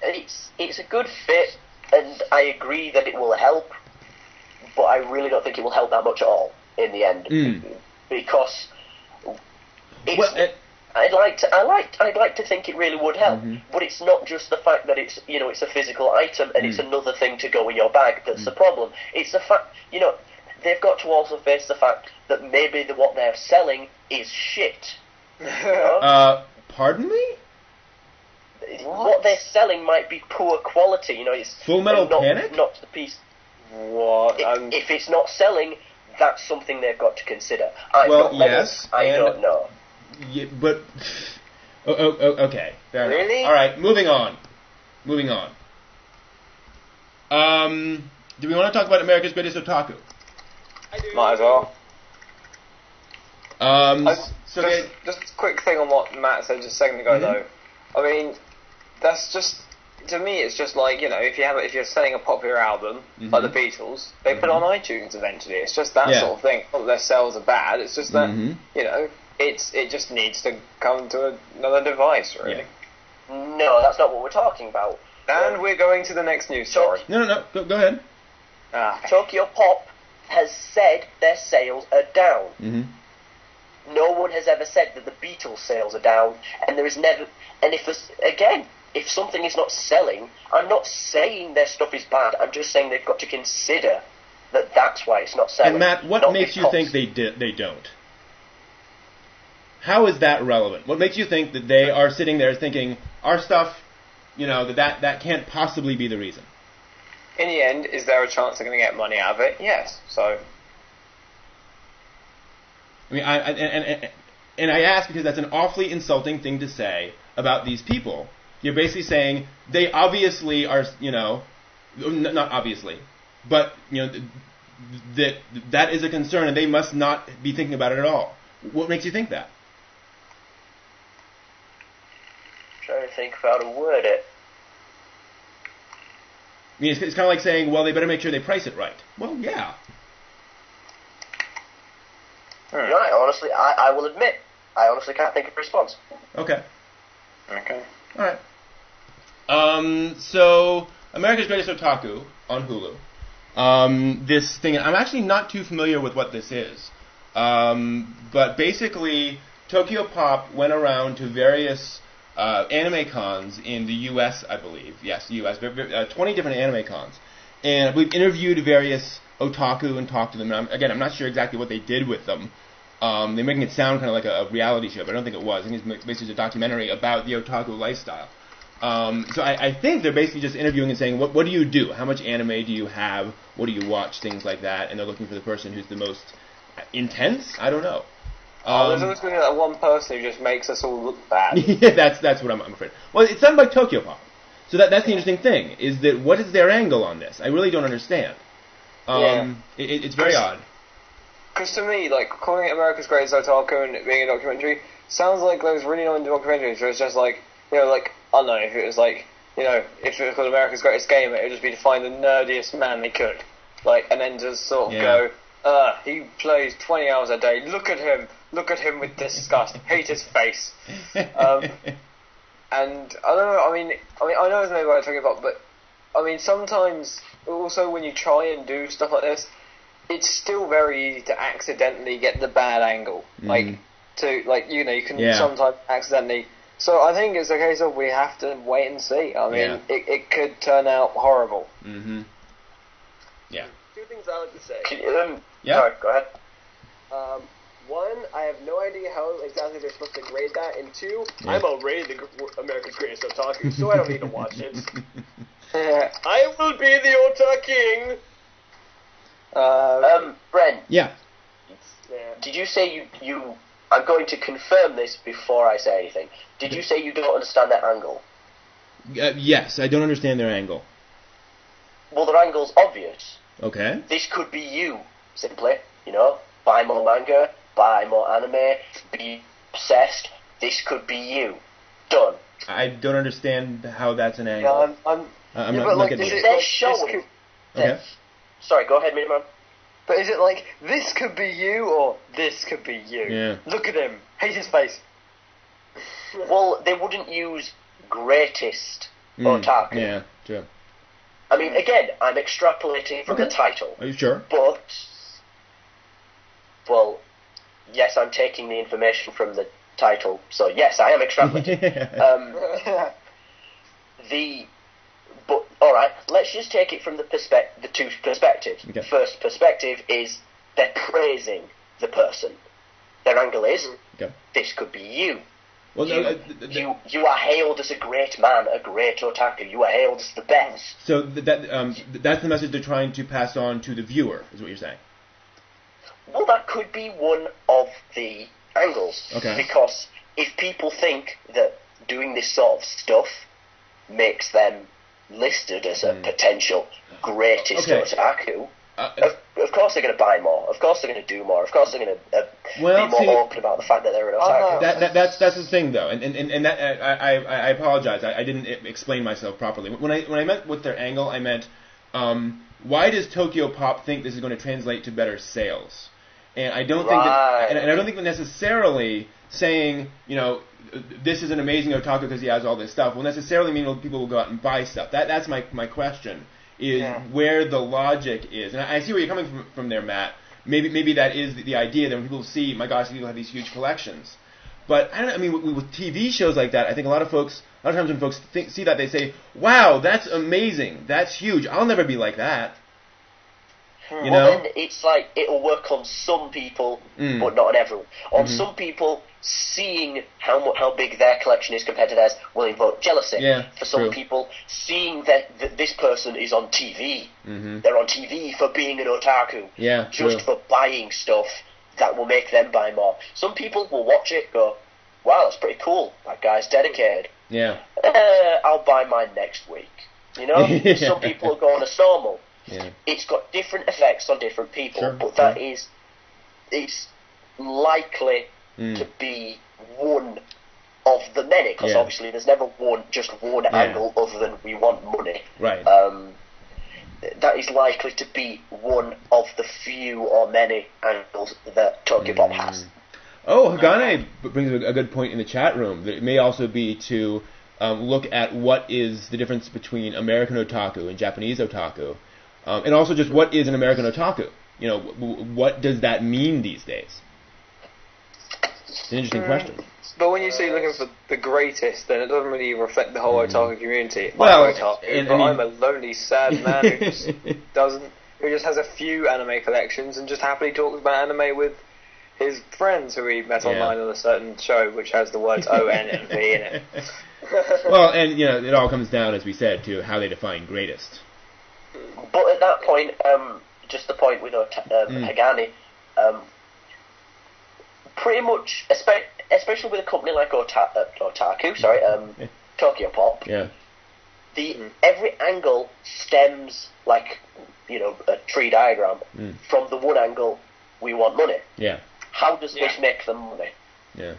It's a good fit, and I agree that it will help, but I really don't think it will help that much at all in the end, because I'd like to think it really would help, but it's not just the fact that it's it's a physical item and it's another thing to go in your bag that's the problem. It's the fact they've got to also face the fact that maybe what they're selling is shit. Pardon me? What they're selling might be poor quality. It's Full Metal Panic? Not the piece. What? If it's not selling, that's something they've got to consider. I don't know. Yeah, but okay, fair enough. Really? All right, moving on. Do we want to talk about America's Greatest Otaku? I do. Might as well. Just a quick thing on what Matt said just a second ago, though. I mean, that's just, to me, it's just like, if you're selling a popular album, like the Beatles, they put it on iTunes eventually. It's just that sort of thing. Not that their sales are bad, it's just that, it just needs to come to another device, really. No, that's not what we're talking about. And we're going to the next news story. No. Go ahead. Tokyopop has said their sales are down. Mm-hmm. No one has ever said that the Beatles sales are down, and there is never. And if something is not selling, I'm not saying their stuff is bad. I'm just saying they've got to consider that that's why it's not selling. And Matt, what makes you think they don't? How is that relevant? What makes you think that they are sitting there thinking our stuff, that can't possibly be the reason? In the end, is there a chance they're going to get money out of it? Yes. So. I mean, I ask because that's an awfully insulting thing to say about these people. You're basically saying they obviously are, not obviously, but that is a concern and they must not be thinking about it at all. What makes you think that? Trying to think of how to word it. I mean, it's kind of like saying, well, they better make sure they price it right. Well, yeah. Right, honestly, I will admit, I honestly can't think of a response. Okay. All right. So, America's Greatest Otaku on Hulu. This thing, I'm actually not too familiar with what this is. But basically, Tokyopop went around to various anime cons in the U.S., I believe. Yes, the U.S. 20 different anime cons. And we've interviewed various otaku and talked to them. And I'm not sure exactly what they did with them. They're making it sound kind of like a reality show, but I don't think it was. I think it's basically a documentary about the otaku lifestyle. So I think they're basically just interviewing and saying, what do you do? How much anime do you have? What do you watch? Things like that. And they're looking for the person who's the most intense? I don't know. There's always going to be that one person who just makes us all look bad. Yeah, that's what I'm afraid. Well, it's done by Tokyopop. So that's the interesting thing, is that what is their angle on this? I really don't understand. It's very odd. Because to me, like, calling it America's Greatest Otaku and it being a documentary sounds like those really known documentaries where it's just like, I don't know, if it was like, if it was called America's Greatest Gamer, it would just be to find the nerdiest man they could. And then just sort of go, he plays 20 hours a day, look at him with disgust, hate his face. And I don't know, I mean, I know it's maybe what I'm talking about, but, I mean, sometimes, also when you try and do stuff like this, it's still very easy to accidentally get the bad angle. You can sometimes accidentally. So I think it's a case of we have to wait and see. I mean, it could turn out horrible. Mm-hmm. Yeah. Two things I like to say. Sorry, go ahead. One, I have no idea how exactly they're supposed to grade that, and two, I'm already America's Greatest Otaku, so I don't need to watch it. I will be the Ota King! Brent. Yeah. Did you say you... I'm going to confirm this before I say anything. Did you say you don't understand their angle? Yes, I don't understand their angle. Well, their angle's obvious. Okay. This could be you, simply. Buy more manga, buy more anime, be obsessed. This could be you. Done. I don't understand how that's an angle. Yeah, I'm not getting it. They're showing... Okay. Sorry, go ahead, Miniman. But is it like, this could be you, or this could be you? Yeah. Look at him. Hate his face. Well, they wouldn't use greatest otaku. Yeah, true. I mean, again, I'm extrapolating from the title. Are you sure? But, well, yes, I'm taking the information from the title, so yes, I am extrapolating. But, alright, let's just take it from the two perspectives. Okay. First perspective is they're praising the person. Their angle is, this could be you. Well, you are hailed as a great man, a great otaku. You are hailed as the best. So that's the message they're trying to pass on to the viewer, is what you're saying. Well, that could be one of the angles. Okay. Because if people think that doing this sort of stuff makes them listed as a potential greatest otaku, of course they're going to buy more. Of course they're going to do more. Of course they're going to be more open about the fact that they're an otaku. That's the thing, though, and that I apologize. I didn't explain myself properly. When I meant with their angle, I meant why does Tokyopop think this is going to translate to better sales? And I don't think that, and I don't think that necessarily saying, this is an amazing otaku because he has all this stuff will necessarily mean people will go out and buy stuff. That's my question, is where the logic is. And I see where you're coming from there, Matt. Maybe that is the idea that when people see, my gosh, people have these huge collections. But with TV shows like that, I think a lot of times when folks see that, they say, wow, that's amazing, that's huge, I'll never be like that. Then it's like it'll work on some people, but not on everyone. On some people, seeing how big their collection is compared to theirs will invoke jealousy. Yeah, for some people, seeing that this person is on TV, they're on TV for being an otaku, just for buying stuff that will make them buy more. Some people will watch it, go, wow, that's pretty cool. That guy's dedicated. Yeah. I'll buy mine next week. Some people will go on a normal. Yeah. It's got different effects on different people, but that is, it's likely to be one of the many, because obviously there's never just one angle other than we want money. Right. That is likely to be one of the few or many angles that Tokyopop has. Oh, Hagane brings a good point in the chat room. That it may also be to look at what is the difference between American otaku and Japanese otaku. And also just what is an American otaku? What does that mean these days? It's an interesting question. But when you say looking for the greatest, then it doesn't really reflect the whole otaku community. Well, I'm otaku, I'm a lonely, sad man who just has a few anime collections and just happily talks about anime with his friends who he met online on a certain show, which has the words O, N, and V in it. Well, and it all comes down, as we said, to how they define greatest. But at that point, just the point with Hagane, pretty much, especially with a company like Otaku, Tokyopop, every angle stems like, a tree diagram from the one angle we want money. Yeah. How does this make them money? Yeah.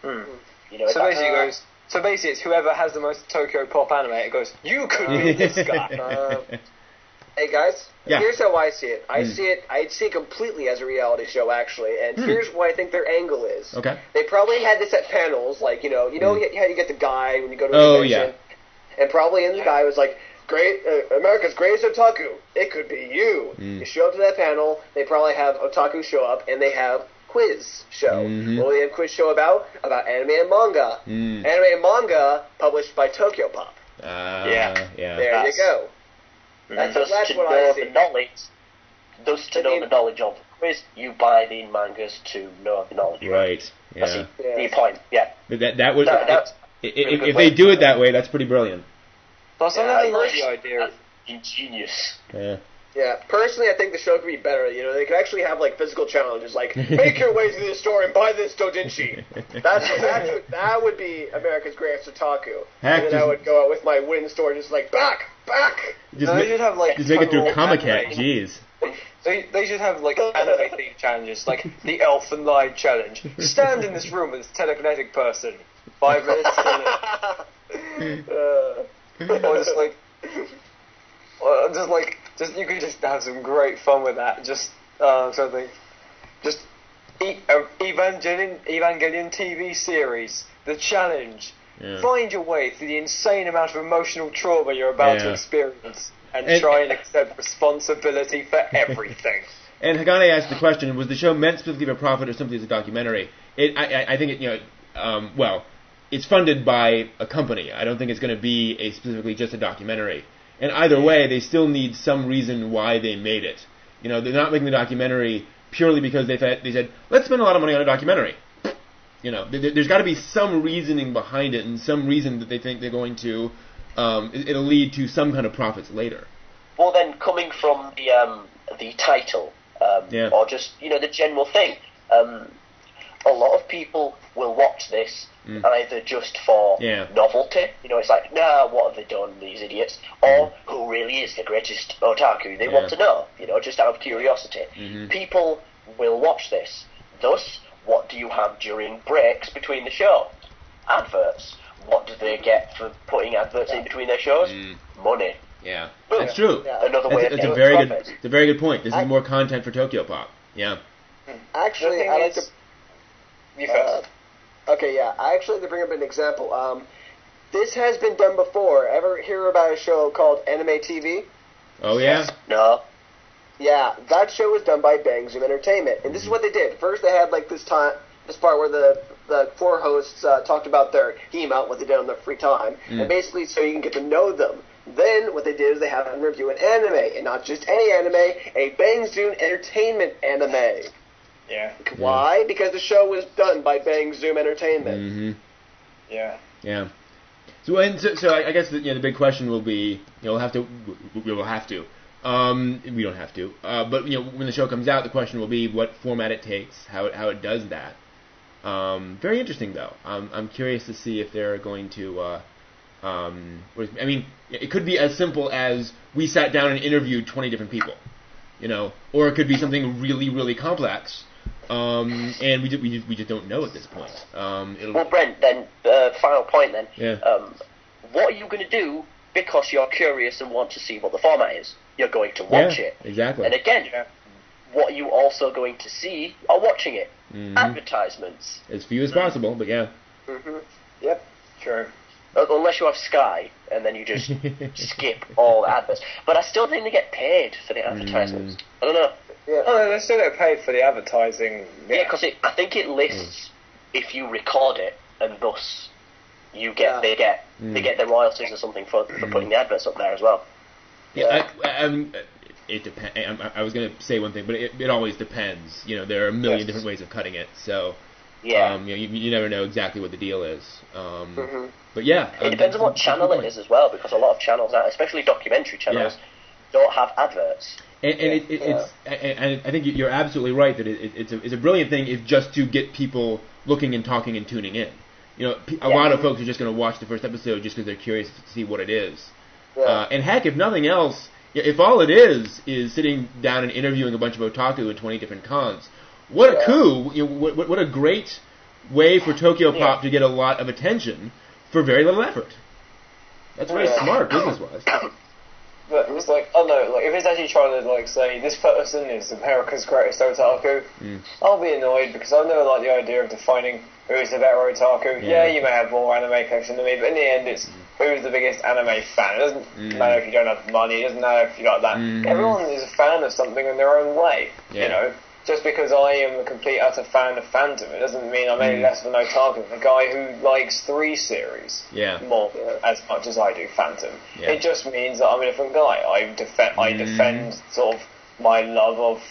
So basically it's whoever has the most Tokyopop anime, it goes, you could be this guy. Hey guys, here's how I see it. I see it completely as a reality show, actually, and here's what I think their angle is. Okay. They probably had this at panels, like, how you get the guy when you go to a convention, and probably in the guy was like, America's Greatest Otaku, it could be you. You show up to that panel, they probably have otaku show up, and they have quiz show. What do they have quiz show about? About anime and manga. Anime and manga published by Tokyopop. There you go. That's what I see. Thus, to know the knowledge of the quiz, you buy the mangas to know the knowledge. Right. Yeah. That's the point. Yeah. But that would if they do it that way, that's pretty brilliant. Plus, I like the idea of ingenious. Yeah. Yeah, personally, I think the show could be better. They could actually have physical challenges, like make your way to the store and buy this doujinshi. That would be America's Greatest Otaku. Heck, and then I would go out with my wooden store, just back. They should have just make it through Comic-Con. Jeez. They should have anime themed challenges, like the Elf and Lie challenge. Stand in this room with this telekinetic person. 5 minutes. You could just have some great fun with that. Evangelion TV series, the challenge. Yeah. Find your way through the insane amount of emotional trauma you're about to experience, and try and accept responsibility for everything. And Hagane asked the question: was the show meant specifically for profit or simply as a documentary? I think it. It's funded by a company. I don't think it's going to be specifically just a documentary. And either way, they still need some reason why they made it. They're not making the documentary purely because they said, let's spend a lot of money on a documentary. There's got to be some reasoning behind it and some reason that they think they're going to, it'll lead to some kind of profits later. Well, then, coming from the title, or just, the general thing, a lot of people will watch this either just for novelty, it's like, what have they done, these idiots, or who really is the greatest otaku? They want to know, just out of curiosity. People will watch this. Thus, what do you have during breaks between the show? Adverts. What do they get for putting adverts in between their shows? Money. Yeah, that's true. Another way of it's a very good point. This is more content for Tokyopop. Yeah. Actually, I like to... You first. Okay, yeah. I actually like to bring up an example. This has been done before. Ever hear about a show called Anime TV? Oh, yeah? No. Yeah, that show was done by Bang Zoom Entertainment. And this is what they did. First, they had like this part where the four hosts talked about their email, what they did on their free time, and basically so you can get to know them. Then what they did is they had them review an anime, and not just any anime, a Bang Zoom Entertainment anime. Yeah. Why? Because the show was done by Bang Zoom Entertainment. Mm-hmm. Yeah. Yeah. So I guess the big question will be, we don't have to, but when the show comes out, the question will be what format it takes, how it does that. Very interesting though. I'm curious to see if they're going to. I mean, it could be as simple as we sat down and interviewed 20 different people, or it could be something really, really complex. And we just don't know at this point. Well, Brent, then, final point then. Yeah. What are you going to do because you're curious and want to see what the format is? You're going to watch it. Exactly. And again, what are you also going to see are watching it. Mm-hmm. Advertisements. As few as possible, but yeah. Mm-hmm. Yep. True. Unless you have Sky, and then you just skip all adverts. But I still think they get paid for the advertisements. I don't know. Yeah. Oh, they still get paid for the advertising. Yeah, because I think it lists if you record it, and thus they get their royalties or something for putting the adverts up there as well. Yeah, I mean, it depends. I was going to say one thing, but it always depends. There are a million different ways of cutting it, so you never know exactly what the deal is. But yeah, it depends on what channel it is as well, because a lot of channels, especially documentary channels, don't have adverts. And I think you're absolutely right that it's a brilliant thing if just to get people looking and talking and tuning in. A lot of folks are just going to watch the first episode just because they're curious to see what it is. Yeah. And heck, if nothing else, if all it is sitting down and interviewing a bunch of otaku in 20 different cons, what a coup! What a great way for Tokyopop to get a lot of attention for very little effort. That's very smart business-wise. But it's like, oh no, if it's actually trying to say this person is America's greatest otaku, I'll be annoyed because I never like the idea of defining who is the better otaku. Yeah, you may have more anime collection than me, but in the end it's who's the biggest anime fan. It doesn't matter if you don't have money, it doesn't matter if you like that. Everyone is a fan of something in their own way, Just because I am a complete utter fan of fandom, it doesn't mean I'm any less of an otaku than a guy who likes 3 series more as much as I do Phantom. Yeah. It just means that I'm a different guy. I defend sort of my love of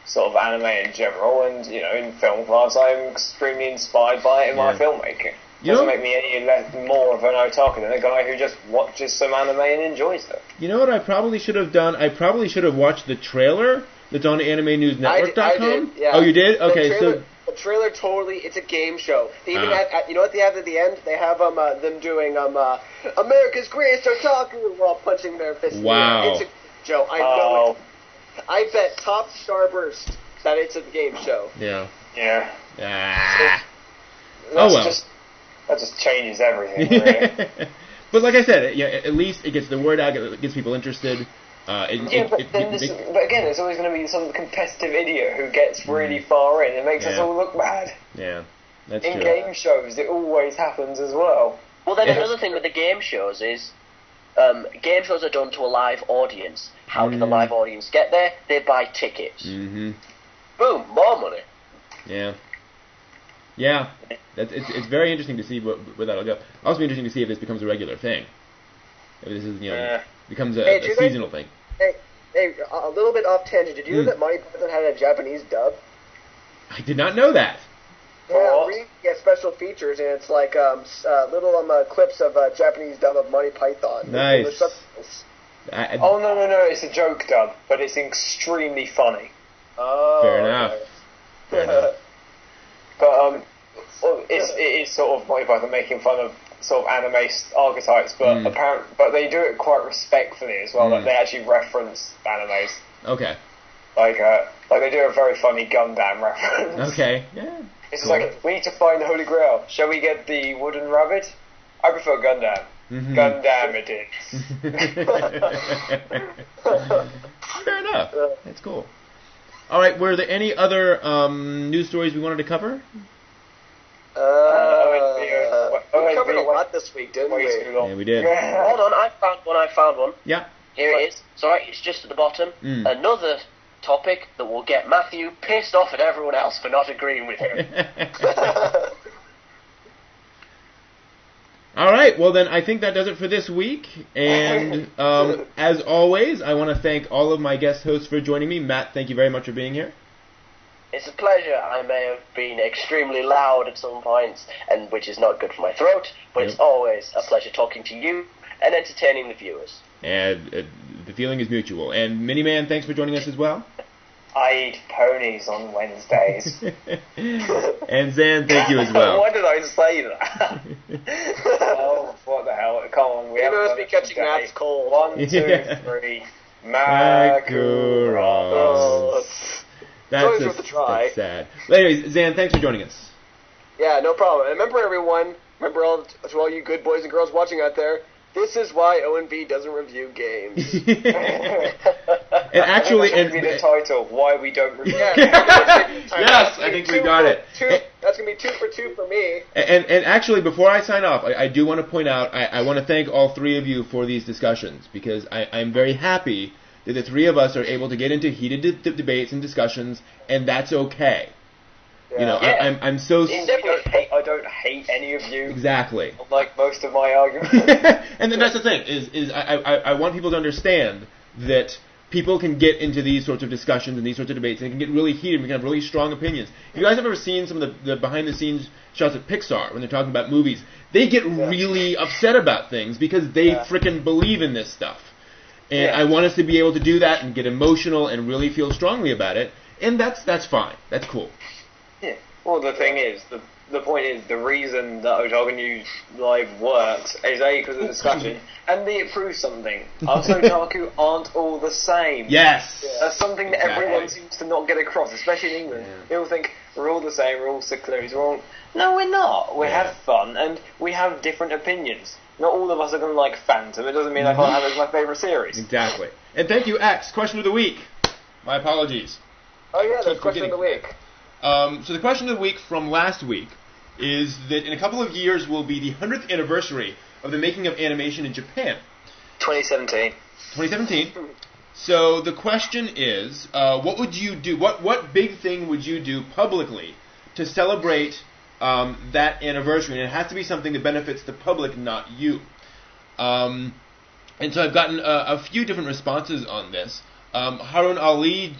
sort of anime in general, and in film class I'm extremely inspired by it in my filmmaking. It doesn't make me any more of an otaku than a guy who just watches some anime and enjoys it. You know what I probably should have done? I probably should have watched the trailer that's on AnimeNewsNetwork.com? I did, yeah. Oh, you did? Okay, the trailer totally, it's a game show. They even have, you know what they have at the end? They have them doing America's Greatest Otaku while punching their fist in the air. It's a show. I know it. I bet top Starburst that it's a game show. Yeah. Yeah. That just changes everything, really. But like I said, at least it gets the word out, it gets people interested. But again, there's always going to be some competitive idiot who gets really far in and makes us all look bad. Yeah, that's true. In game shows, it always happens as well. Well, then another thing with the game shows is game shows are done to a live audience. How do the live audience get there? They buy tickets. Mm-hmm. Boom, more money. Yeah. Yeah, it's very interesting to see where that'll go. Also, interesting to see if this becomes a regular thing. If this is becomes a seasonal thing. Hey, a little bit off tangent. Did you know that Monty Python had a Japanese dub? I did not know that. Yeah, we get special features, and it's like little clips of Japanese dub of Monty Python. Nice. Oh no! It's a joke dub, but it's extremely funny. Oh, fair enough. Fair enough. But it is sort of Monty Python making fun of sort of anime archetypes, but but they do it quite respectfully as well. Like they actually reference animes. Okay. Like they do a very funny Gundam reference. Okay. Yeah. It's like, we need to find the Holy Grail. Shall we get the wooden rabbit? I prefer Gundam. Mm-hmm. Gundam it is. Fair enough. That's cool. All right, were there any other news stories we wanted to cover? We covered a lot this week, didn't we? Yeah, we did. Hold on, I found one. Yeah. Here it is. Sorry, it's just at the bottom. Another topic that will get Matthew pissed off at everyone else for not agreeing with him. All right, well then I think that does it for this week. And as always, I want to thank all of my guest hosts for joining me. Matt, thank you very much for being here. It's a pleasure. I may have been extremely loud at some points, and which is not good for my throat, but It's always a pleasure talking to you and entertaining the viewers. And the feeling is mutual. And Miniman, thanks for joining us as well. I eat ponies on Wednesdays. And Zan, thank you as well. Why did I say that? Oh, what the hell? Come on, we must be catching Matt's cold. 1, 2, 3. Macaroons. That's sad. But anyways, Zan, thanks for joining us. Yeah, no problem. And remember, everyone, to all you good boys and girls watching out there, this is why ONB doesn't review games. And actually, that should be the title, Why We Don't Review Games. Yes, I think we got it. That's going to be 2 for 2 for me. And actually, before I sign off, I do want to point out, I want to thank all three of you for these discussions, because I'm very happy that the three of us are able to get into heated debates and discussions, and that's okay. Yeah. You know, I'm so... I don't hate any of you. Exactly. Unlike most of my arguments. And then that's the thing, is I want people to understand that people can get into these sorts of discussions and these sorts of debates, and it can get really heated, and we can have really strong opinions. If you guys have ever seen some of the behind-the-scenes shots at Pixar, when they're talking about movies, they get really upset about things because they frickin' believe in this stuff. And I want us to be able to do that and get emotional and really feel strongly about it, and that's fine. That's cool. Yeah. Well, the thing is, the point is, the reason that Otaku News Live works is A, because of discussion, and B, it proves something. Us Otaku aren't all the same. Yes! That's something that everyone seems to not get across, especially in England. People think, we're all the same, we're all sicklers, No, we're not. We have fun, and we have different opinions. Not all of us are going to like Phantom. It doesn't mean I can't have it as my favourite series. Exactly. And thank you, X. Question of the week. My apologies. Oh yeah, that's question of the week. So the question of the week from last week is that in a couple of years will be the 100th anniversary of the making of animation in Japan. 2017. 2017. So the question is, what would you do? What big thing would you do publicly to celebrate that anniversary? And it has to be something that benefits the public, not you. And so I've gotten a few different responses on this. Harun Ali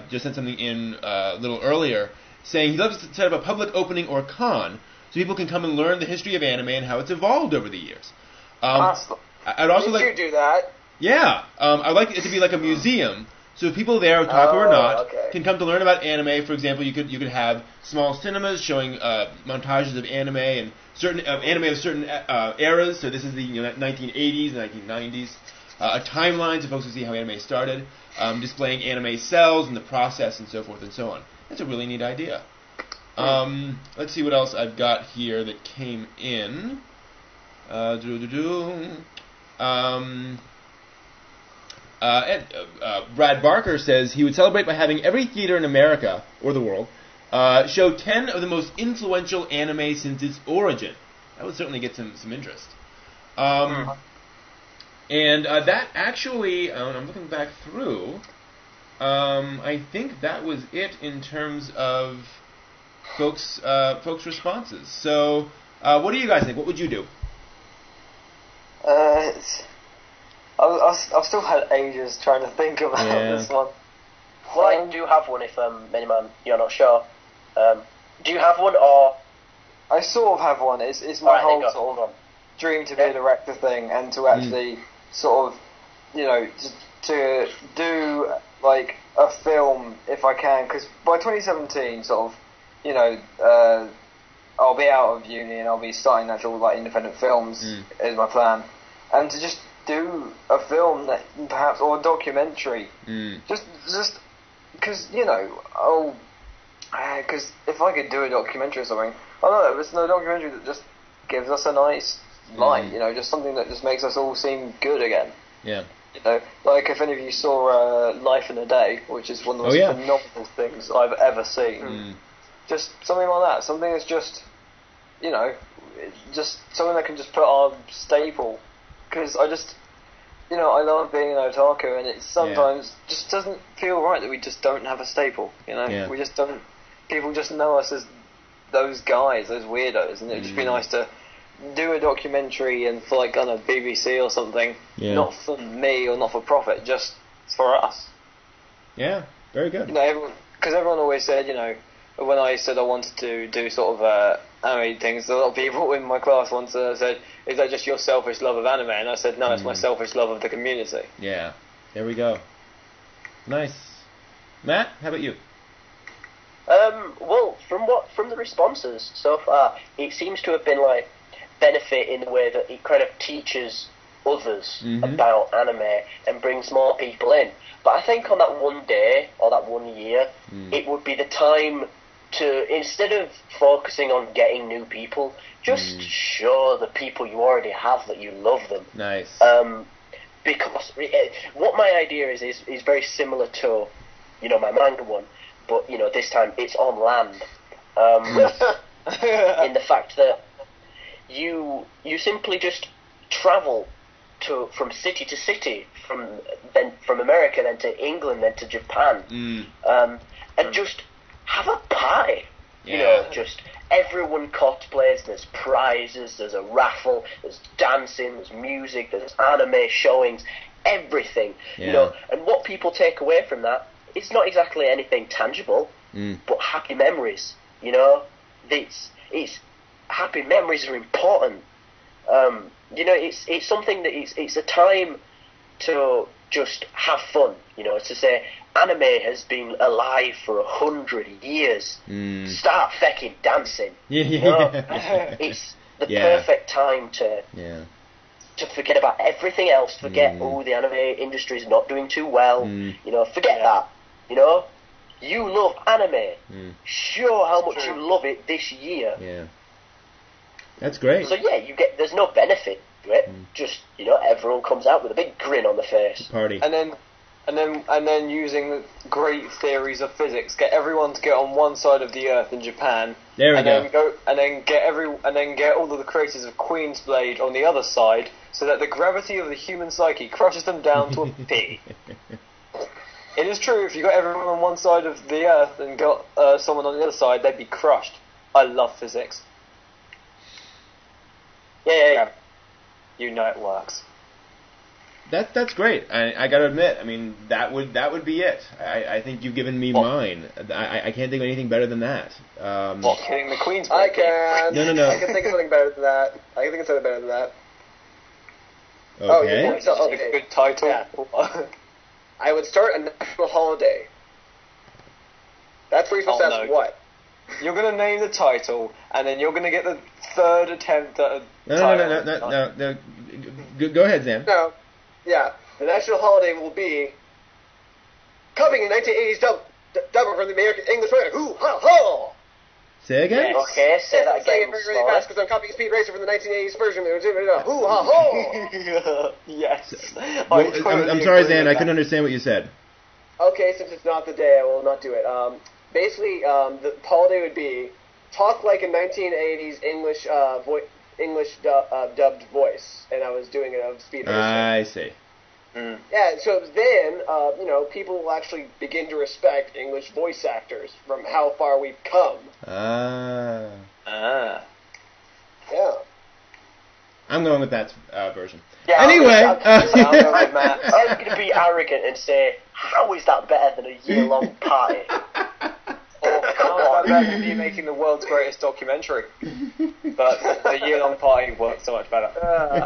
just sent something in a little earlier, saying he loves to set up a public opening or con so people can come and learn the history of anime and how it's evolved over the years. Awesome. I'd also like you do that. Yeah, I'd like it to be like a museum, so people there, otaku or not, can come to learn about anime. For example, you could have small cinemas showing montages of anime and certain anime of certain eras. So this is the 1980s, 1990s. A timeline so folks can see how anime started, displaying anime cells and the process and so forth and so on. That's a really neat idea. Let's see what else I've got here that came in. Brad Barker says he would celebrate by having every theater in America, or the world, show 10 of the most influential anime since its origin. That would certainly get some interest. And that actually, I'm looking back through, I think that was it in terms of folks' responses. So, what do you guys think? What would you do? I've still had ages trying to think about this one. Well, I do have one if, Miniman, you're not sure. Do you have one, or...? I sort of have one. It's my whole sort of dream to be a director thing, and to actually sort of, to do, like, a film, if I can, because by 2017, sort of, I'll be out of uni and I'll be starting actual, like, independent films, is my plan. And to just do a film that perhaps, or a documentary, just because because if I could do a documentary or something, I don't know, it's no documentary that just gives us a nice light, just something that just makes us all seem good again. Yeah. You know, like if any of you saw Life in a Day, which is one of the most phenomenal things I've ever seen. Just something like that. Something that's just, you know, just something that can just put on staple. Because I just, you know, I love being an otaku, and it sometimes just doesn't feel right that we just don't have a staple. You know, we just don't. People just know us as those guys, those weirdos, and it'd just be nice to do a documentary and for like on a BBC or something, not for me or not for profit, just for us. Yeah, very good. You know, because everyone always said, you know, when I said I wanted to do sort of anime things, a lot of people in my class once said, "Is that just your selfish love of anime?" And I said, "No, it's my selfish love of the community." Yeah, there we go. Nice, Matt. How about you? Well, from the responses so far, it seems to have been like benefit in the way that it kind of teaches others about anime and brings more people in. But I think on that one day or that 1 year, it would be the time to, instead of focusing on getting new people, just show the people you already have that you love them. Nice. Because what my idea is very similar to, you know, my manga one, but, you know, this time it's on land. In the fact that you simply just travel from city to city, from America, then to England, then to Japan, and just have a party. You know, just everyone cosplays, there's prizes, there's a raffle, there's dancing, there's music, there's anime showings, everything. You know, and what people take away from that, it's not exactly anything tangible, but happy memories. You know, it's happy memories are important. You know, it's something that it's a time to just have fun. You know, to say anime has been alive for 100 years. Start fecking dancing. You know? It's the perfect time to forget about everything else. Forget the anime industry is not doing too well. You know, forget that. You know, you love anime. Show how much you love it this year. Yeah. That's great. So there's no benefit to it. Just, you know, everyone comes out with a big grin on the face. Party. And then using great theories of physics, get everyone to get on one side of the Earth in Japan. There we go. And then get all of the creators of Queen's Blade on the other side, so that the gravity of the human psyche crushes them down to a pea. It is true. If you got everyone on one side of the Earth and got someone on the other side, they'd be crushed. I love physics. Yeah. You know it works. That's great. I gotta admit, I mean, that would be it. I think you've given me mine. I can't think of anything better than that. What, hitting the Queen's I Blade? can. No. I can think of something better than that. Okay. It's a good title. Yeah. I would start a national holiday. That's where you're supposed to ask what. You're going to name the title, and then you're going to get the third attempt at a title. No. Go ahead, Zan. No. Yeah. The national holiday will be coming in 1980s dub from the American English version. Hoo ha ha! Say again? Yes. Okay, say that I'm saying again. it really fast because I'm copying Speed Racer from the 1980s version. Hoo ha ha! Yes. Well, I'm sorry, Zan. I couldn't understand what you said. Okay, since it's not the day, I will not do it. Basically, the holiday would be talk like a 1980s English dubbed voice, and I was doing it of Speed Racer. I see. Yeah, so then, you know, people will actually begin to respect English voice actors from how far we've come. Yeah. I'm going with that version. Yeah, anyway, I'm going to be arrogant and say, how is that better than a year-long party? How is that better than you making the world's greatest documentary? But the year-long party works so much better.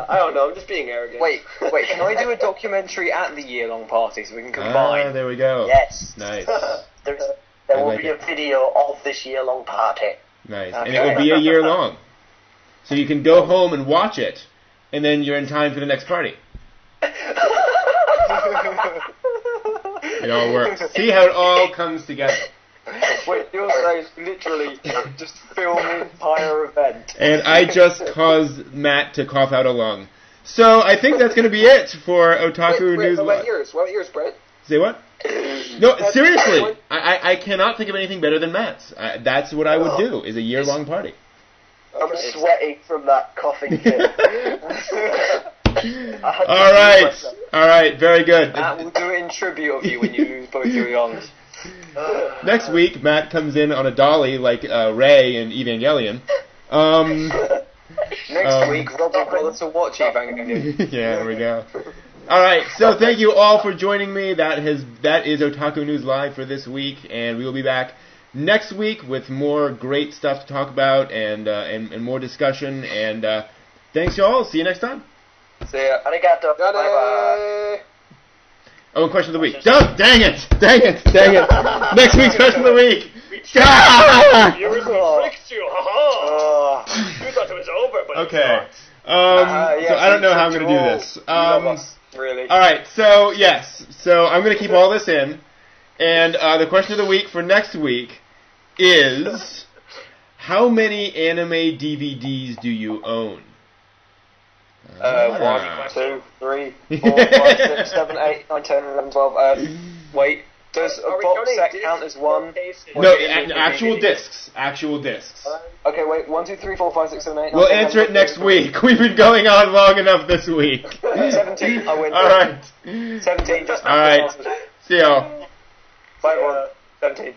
I don't know, I'm just being arrogant. Wait, can I do a documentary at the year-long party so we can combine? There we go. Yes. Nice. There will be a video of this year-long party. Nice. Okay. And it will be a year long. So you can go home and watch it, and then you're in time for the next party. It all works. See how it all comes together. Wait, you're saying literally just film the entire event. And I just caused Matt to cough out a lung. So I think that's going to be it for Otaku News What Live. about yours, Brett? Say what? No, seriously. I cannot think of anything better than Matt's. That's what I would do, is a year-long party. I'm sweating from that coughing fit. All right, very good. Matt will do it in tribute of you when you lose both your arms. Next week, Matt comes in on a dolly like Ray in Evangelion. Next week, Robin got us to watch Evangelion. Yeah, there we go. All right, so thank you all for joining me. That is Otaku News Live for this week, and we will be back next week with more great stuff to talk about and more discussion. And thanks, y'all. See you next time. See ya. Arigato. Bye-bye. Oh, and question of the week. Oh, dang it! Next week's question of the week. We tricked you. You thought it was over, but okay. it's not. So I don't know how I'm going to do this. Really. All right. So yes. So I'm going to keep all this in, and the question of the week for next week is: how many anime DVDs do you own? 1, 2, 3, 4, 5, 6, 7, 8, 9, 10, 11, 12. Wait, does a box set count as one? No, actual discs. Okay, wait. 1, 2, 3, 4, 5, 6, 7, 8. 9, We'll 10, answer 11, it next week. We've been going on long enough this week. 17. I win. All right. 17. Just all right. See y'all. 5, 1, 17.